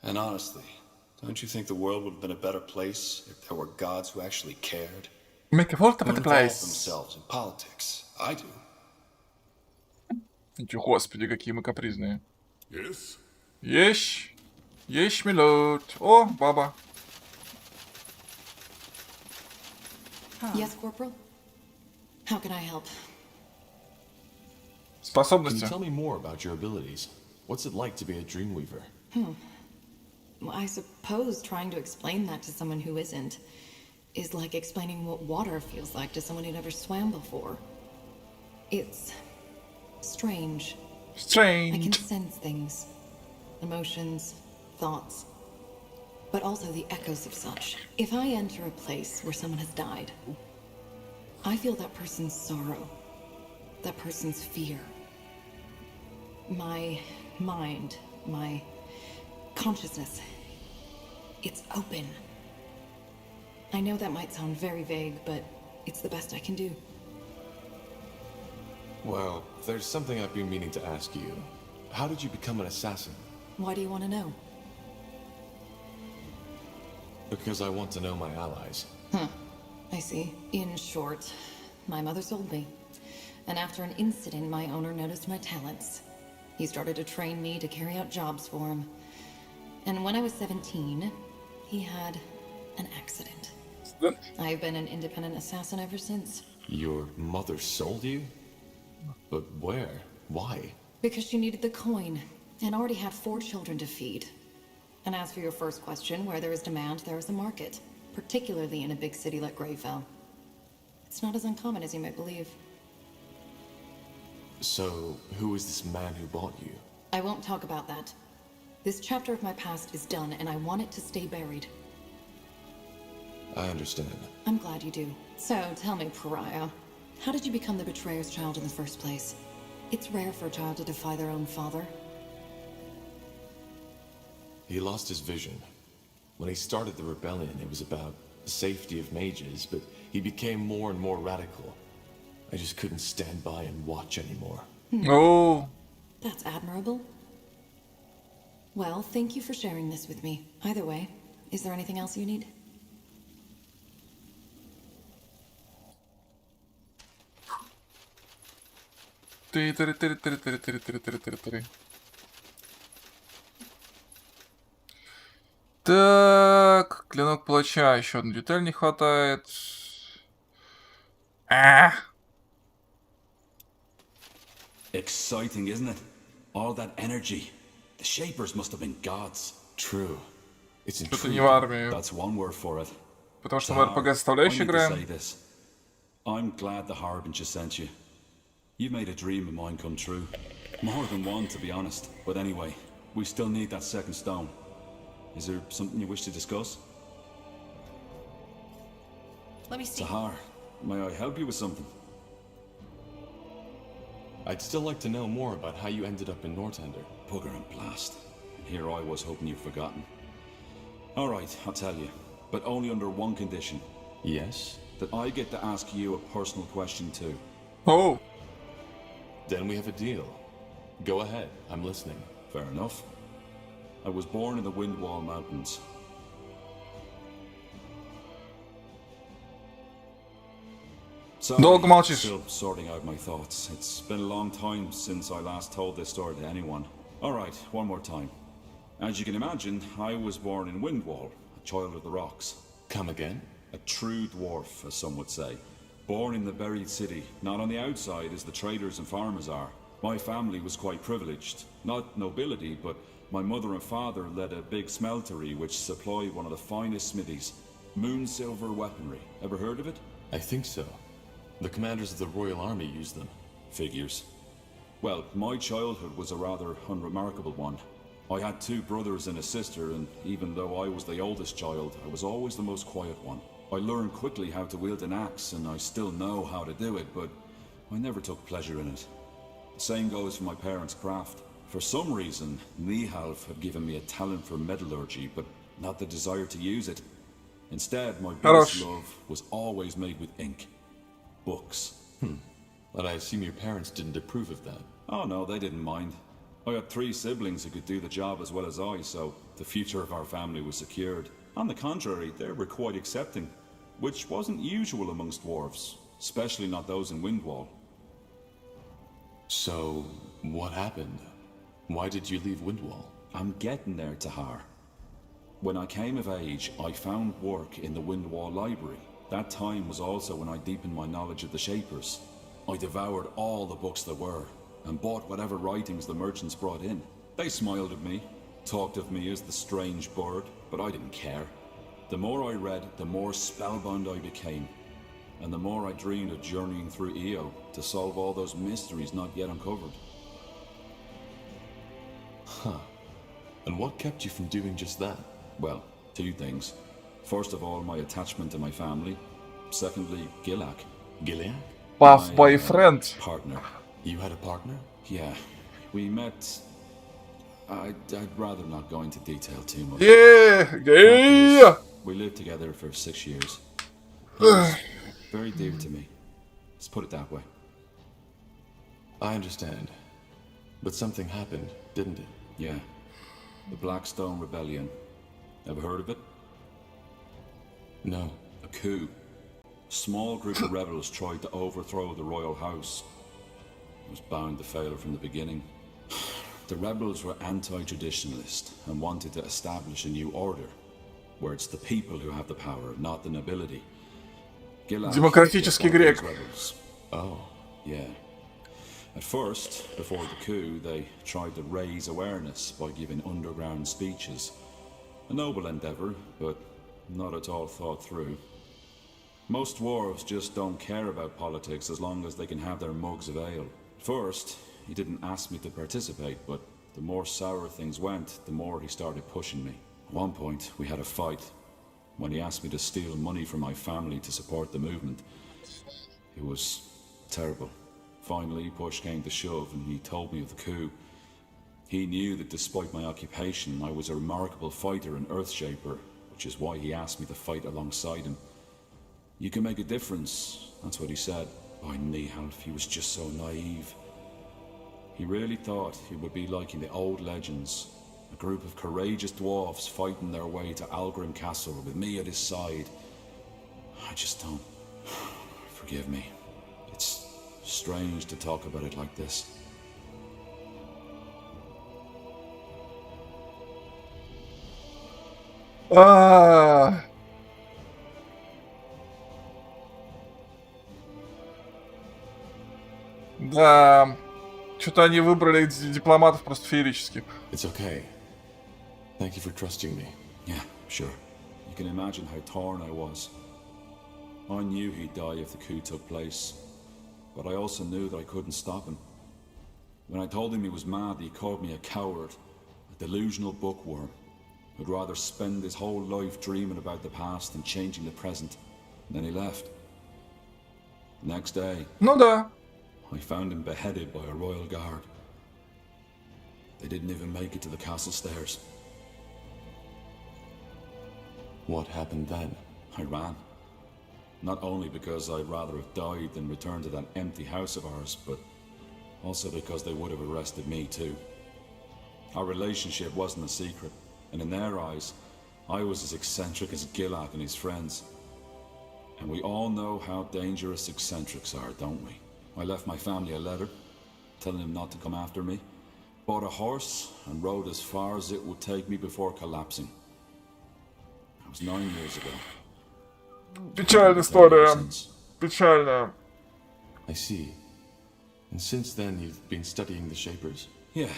And honestly, don't you think the world would have been a better place if there were gods who actually cared? Make a world a Who better involved place. themselves in politics? I do. Господи, какие мы капризные. Yes? Есть. Есть, милорд. О, баба. Yes, Corporal? How can I help? Can Способности. you tell me more about your abilities? What's it like to be a Dreamweaver? Well, I suppose trying to explain that to someone who isn't is like explaining what water feels like to someone who never swam before. It's strange. Strange. I can sense things. Emotions, thoughts, but also the echoes of such. If I enter a place where someone has died, I feel that person's sorrow, that person's fear. My mind, my consciousness, it's open. I know that might sound very vague, but it's the best I can do. Well, there's something I've been meaning to ask you. How did you become an assassin? Why do you want to know? Because I want to know my allies. I see. In short, my mother sold me. And after an incident, my owner noticed my talents. He started to train me to carry out jobs for him. And when I was 17, he had an accident. I've been an independent assassin ever since. Your mother sold you? But where? Why? Because she needed the coin, and already had 4 children to feed. And as for your first question, where there is demand, there is a market. Particularly in a big city like Greyfell. It's not as uncommon as you might believe. So, who is this man who bought you? I won't talk about that. This chapter of my past is done, and I want it to stay buried. I understand. I'm glad you do. So, tell me, Pariah, how did you become the betrayer's child in the first place? It's rare for a child to defy their own father. He lost his vision. When he started the rebellion, it was about the safety of mages, but he became more and more radical. I just couldn't stand by and watch anymore. Oh. That's admirable. Well, thank you for sharing this with me. Either way, is there anything else you need? Так, клинок палача, еще одна деталь не хватает. Exciting, isn't it? All that energy. The Shapers must have been gods. True. It's Что-то не в армии. That's one word for it. Потому что мы RPG-составляющие играем. I'm glad the Harbinger sent you. You made a dream of mine come true. More than one, to be honest. But anyway, we still need that second stone. Is there something you wish to discuss? Let me see. Sahar, may I help you with something? I'd still like to know more about how you ended up in Northander. Bugger and blast. Here I was hoping you'd forgotten. All right, I'll tell you. But only under one condition. Yes? That I get to ask you a personal question too. Oh. Then we have a deal. Go ahead, I'm listening. Fair enough. I was born in the Windwall Mountains. Долго молчишь. Still sorting out my thoughts. It's been a long time since I last told this story to anyone. All right, one more time. As you can imagine, I was born in Windwall, a child of the rocks. Come again? A true dwarf, as some would say. Born in the buried city, not on the outside as the traders and farmers are. My family was quite privileged. Not nobility, but my mother and father led a big smeltery which supplied one of the finest smithies. Moon silver weaponry. Ever heard of it? I think so. The commanders of the Royal Army use them. Figures. Well, my childhood was a rather unremarkable one. I had 2 brothers and a sister, and even though I was the oldest child, I was always the most quiet one. I learned quickly how to wield an axe, and I still know how to do it, but I never took pleasure in it. The same goes for my parents' craft. For some reason, Nihalf had given me a talent for metallurgy, but not the desire to use it. Instead, my biggest love was always made with ink. Books. But I assume your parents didn't approve of that. Oh no, they didn't mind. I had 3 siblings who could do the job as well as I, so the future of our family was secured. On the contrary, they were quite accepting, which wasn't usual amongst dwarves, especially not those in Windwall. So, what happened? Why did you leave Windwall? I'm getting there, Tahar. When I came of age, I found work in the Windwall Library. That time was also when I deepened my knowledge of the Shapers. I devoured all the books there were, and bought whatever writings the merchants brought in. They smiled at me, talked of me as the strange bird, but I didn't care. The more I read, the more spellbound I became, and the more I dreamed of journeying through Io to solve all those mysteries not yet uncovered. Huh. And what kept you from doing just that? Well, 2 things. First of all, my attachment to my family. Secondly, Gilak. Gilak? Buff boyfriend. Partner. You had a partner? Yeah. We met... I'd rather not go into detail too much. Yeah! We lived together for 6 years. He was very dear to me. Let's put it that way. I understand. But something happened, didn't it? Yeah. The Blackstone Rebellion. Ever heard of it? No. A coup. A small group of rebels tried to overthrow the royal house. It was bound to fail from the beginning. The rebels were anti-traditionalist and wanted to establish a new order, where it's the people who have the power, not the nobility. Демократический грек. Oh, yeah. At first, before the coup, they tried to raise awareness by giving underground speeches. A noble endeavor, but not at all thought through. Most dwarves just don't care about politics as long as they can have their mugs of ale. First, he didn't ask me to participate, but the more sour things went, the more he started pushing me. At one point, we had a fight, when he asked me to steal money from my family to support the movement. It was terrible. Finally, push came to shove, and he told me of the coup. He knew that despite my occupation, I was a remarkable fighter and Earthshaper, which is why he asked me to fight alongside him. You can make a difference, that's what he said. By Nihalf, he was just so naive. He really thought it would be like in the old legends, a group of courageous dwarfs fighting their way to Algrim Castle with me at his side. I just don't... Forgive me. It's strange to talk about it like this. Да, что-то они выбрали дипломатов просто феерических. It's okay. Thank you for trusting me. Yeah, sure. You can imagine how torn I was. I knew he'd die if the coup took place, but I also knew that I couldn't stop him. When I told him he was mad, he called me a coward, a delusional bookworm, who'd rather spend his whole life dreaming about the past than changing the present. And then he left. The next day, Ну да. I found him beheaded by a royal guard. They didn't even make it to the castle stairs. What happened then? I ran. Not only because I'd rather have died than return to that empty house of ours, but also because they would have arrested me too. Our relationship wasn't a secret, and in their eyes, I was as eccentric as Gilak and his friends. And we all know how dangerous eccentrics are, don't we? I left my family a letter, telling them not to come after me. Bought a horse and rode as far as it would take me before collapsing. That was 9 years ago. Печальная история. Печальная. I see. And since then, you've been studying the Shapers? Yeah.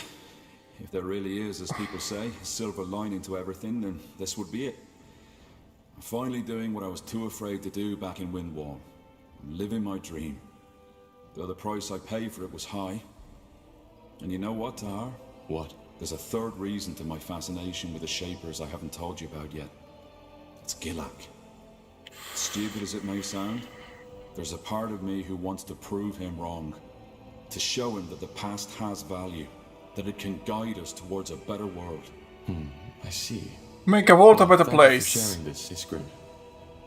If there really is, as people say, a silver lining to everything, then this would be it. I'm finally doing what I was too afraid to do back in Windwall. I'm living my dream. Though the price I paid for it was high. And you know what, Tahar? What? There's a third reason to my fascination with the Shapers I haven't told you about yet. It's Gilak. Stupid as it may sound, there's a part of me who wants to prove him wrong. To show him that the past has value. That it can guide us towards a better world. I see. Make a world a better Thank place. you for sharing this, Iskra.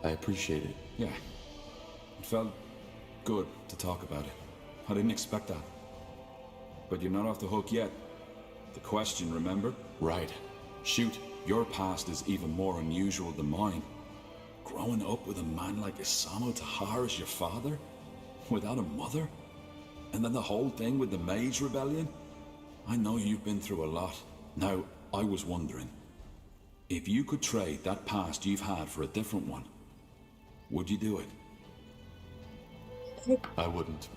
I appreciate it. Yeah. It felt good to talk about it. I didn't expect that. But you're not off the hook yet. The question, remember? Right. Shoot. Your past is even more unusual than mine. Growing up with a man like Isamo Tahar as your father? Without a mother? And then the whole thing with the Mage Rebellion? I know you've been through a lot. Now, I was wondering, if you could trade that past you've had for a different one, would you do it? I wouldn't.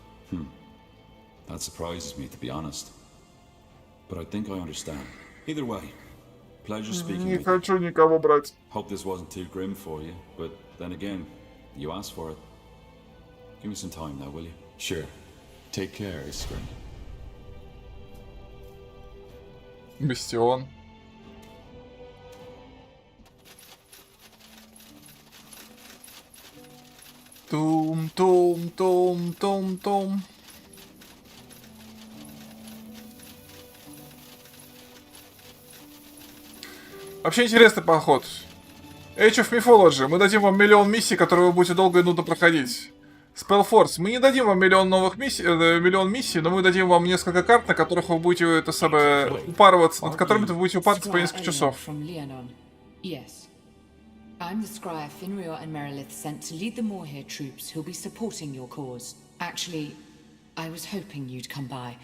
That surprises me, to be honest. But I think I understand. Either way, pleasure speaking Не with хочу никого брать. Hope this wasn't too grim for you, but then again, you asked for it. Give me some time now, will you? Sure. Take care, Iskra. Бастион. Тум-тум-тум-тум-тум. Вообще интересный поход. Age of Mythology. Мы дадим вам миллион миссий, которые вы будете долго и нудно проходить. Spellforce. Мы не дадим вам миллион новых миссий, но мы дадим вам несколько карт, на которых вы будете это самое упарываться, над которыми вы будете упарываться по несколько часов. Yes. I'm the Scryer Finrior and Merilith sent to lead the Moorhere troops who'll be supporting your cause. Actually, I was hoping you'd come by.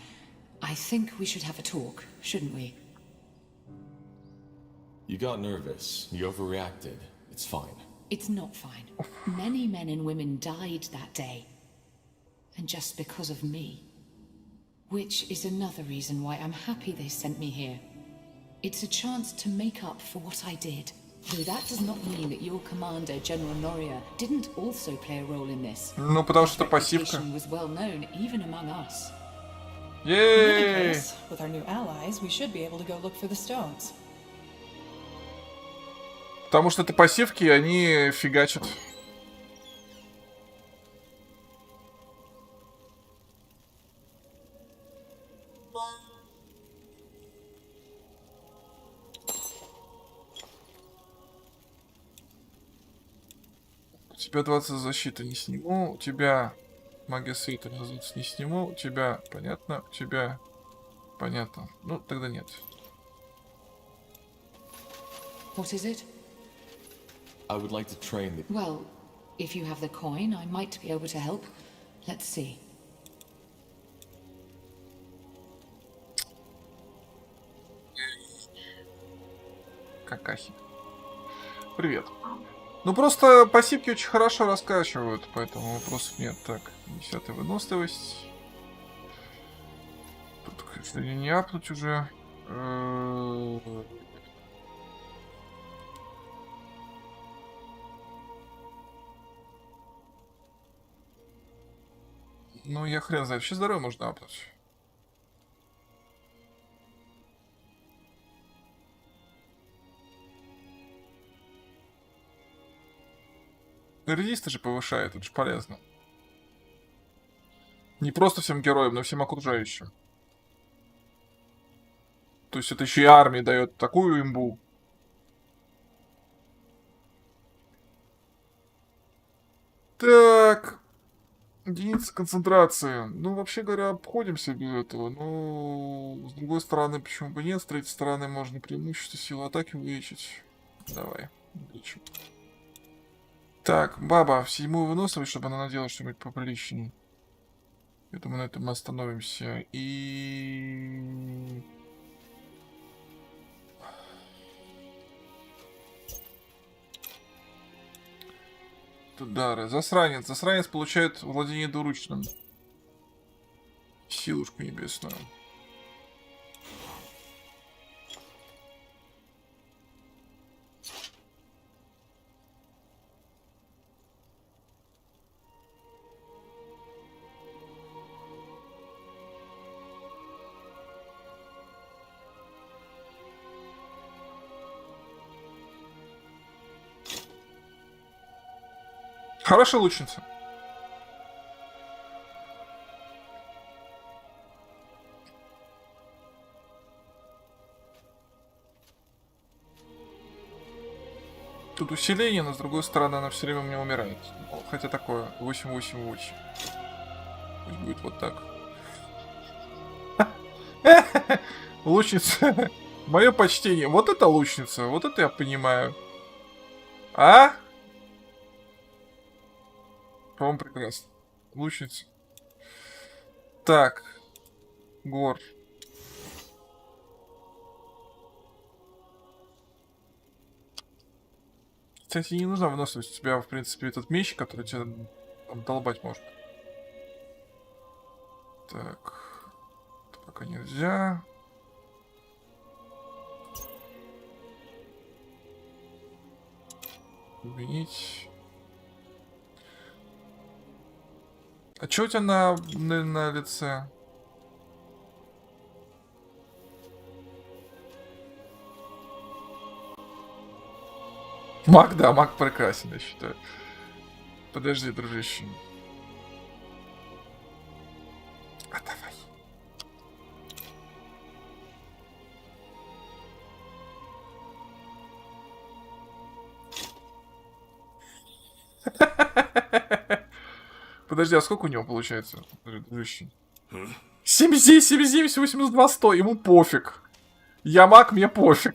I think we should have a talk, shouldn't we? You got nervous. You overreacted. It's fine. It's not fine. Many men and women died that day. And just because of me. Which is another reason why I'm happy they sent me here. It's a chance to make up for what I did. Though that does not mean that your commander, General Noria, didn't also play a role in this. Ну, потому что это пассивка. Was well known even among us. Yay! With our new allies, we should be able to go look for the stones. Потому что это пассивки, и они фигачат. У тебя 20 защиты не сниму, у тебя магия света не сниму, у тебя понятно, у тебя понятно. Ну, тогда нет. What is it? I would like to train the... Well, if you have the coin, I might be able to help. Let's see. Какахи. Привет. Ну просто пассивки очень хорошо раскачивают, поэтому вопросов нет. Так, 10-я выносливость. Тут, если не апнуть уже. Ну, я хрен знает. Вообще здоровье можно апнуть. Резисты же повышает, это же полезно. Не просто всем героям, но всем окружающим. То есть это еще и армии дает такую имбу. Так. Единица концентрации. Ну, вообще говоря, обходимся без этого. Но, с другой стороны, почему бы нет? С третьей стороны, можно преимущество силы атаки увеличить. Давай, увеличим. Так, баба, в 7-ю выносливость, чтобы она надела что-нибудь поприличнее. Я думаю, на этом мы остановимся. И... удары. Засранец. Засранец получает владение двуручным. Силушку небесную. Хорошая лучница. Тут усиление, но с другой стороны она все время у меня умирает. Хотя такое 8-8-8. Пусть будет вот так. Лучница. Мое почтение. Вот это лучница. Вот это я понимаю. А? По-моему, прекрасно. Лучница. Так. Гор. Кстати, не нужна выносливость. У тебя, в принципе, этот меч, который тебя там долбать может. Так. Это пока нельзя. Убедить. А чё у тебя на лице? Маг, да, маг прекрасен, я считаю. Подожди, дружище. А давай. Подожди, а сколько у него получается? Дружище? 77, 79, 82, 100. Ему пофиг. Я маг, мне пофиг.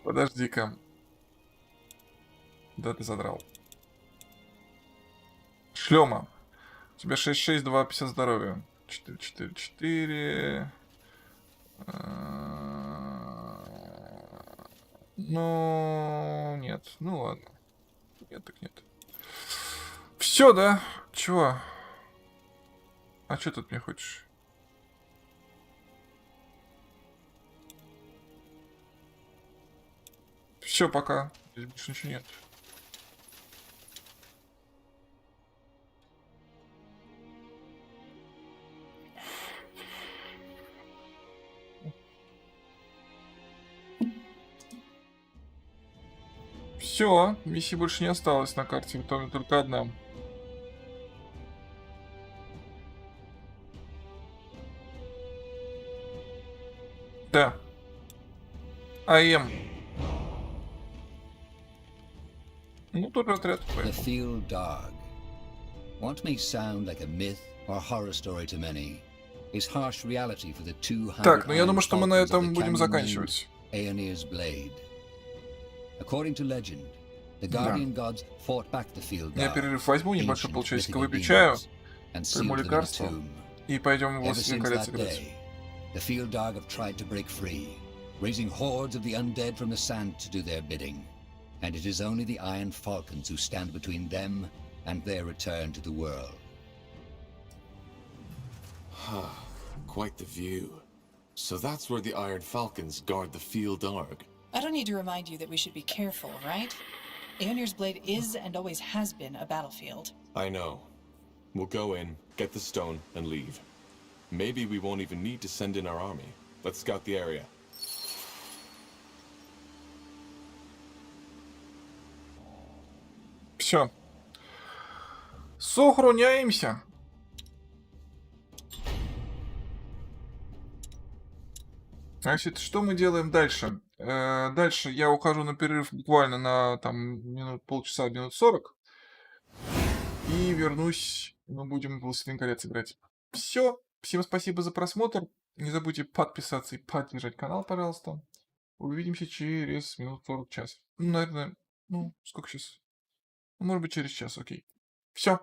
Подожди-ка. Да, ты задрал. Шлема. У тебя 6-6, 2-50 здоровья. 4-4-4. Ну, нет. Ну ладно. Нет, так нет. Все, да? Чего? А что тут мне хочешь? Все, пока. Здесь больше ничего нет. Все, миссии больше не осталось на карте, только одна. Да. АМ. Ну, тут отряд. The Field Dog. What may sound like a myth or horror story to many is harsh reality for the 200 Так, ну я думаю, что мы на этом будем заканчивать. Aeonir's Blade. According to legend, the guardian gods fought back the Field Я Dog. перерыв возьму, небольшой полчасика выпью чаю, приму лекарство и пойдем в Властелин колец играть. The Field Dog have tried to break free, raising hordes of the undead from the sand to do their bidding. And it is only the Iron Falcons who stand between them and their return to the world. Quite the view. So that's where the Iron Falcons guard the Field Darg. I don't need to remind you that we should be careful, right? Aeonir's Blade is and always has been a battlefield. I know. We'll go in, get the stone, and leave. Maybe we won't even need to send in our army. Let's scout the area. Все. Сохраняемся. Значит, что мы делаем дальше? Дальше я ухожу на перерыв буквально на там минут полчаса, минут 40. И вернусь, мы будем в Властелин колец играть. Все. Всем спасибо за просмотр. Не забудьте подписаться и поддержать канал, пожалуйста. Увидимся через минут 40 час. Ну, наверное, ну, сколько сейчас? Может быть, через час, окей. Все.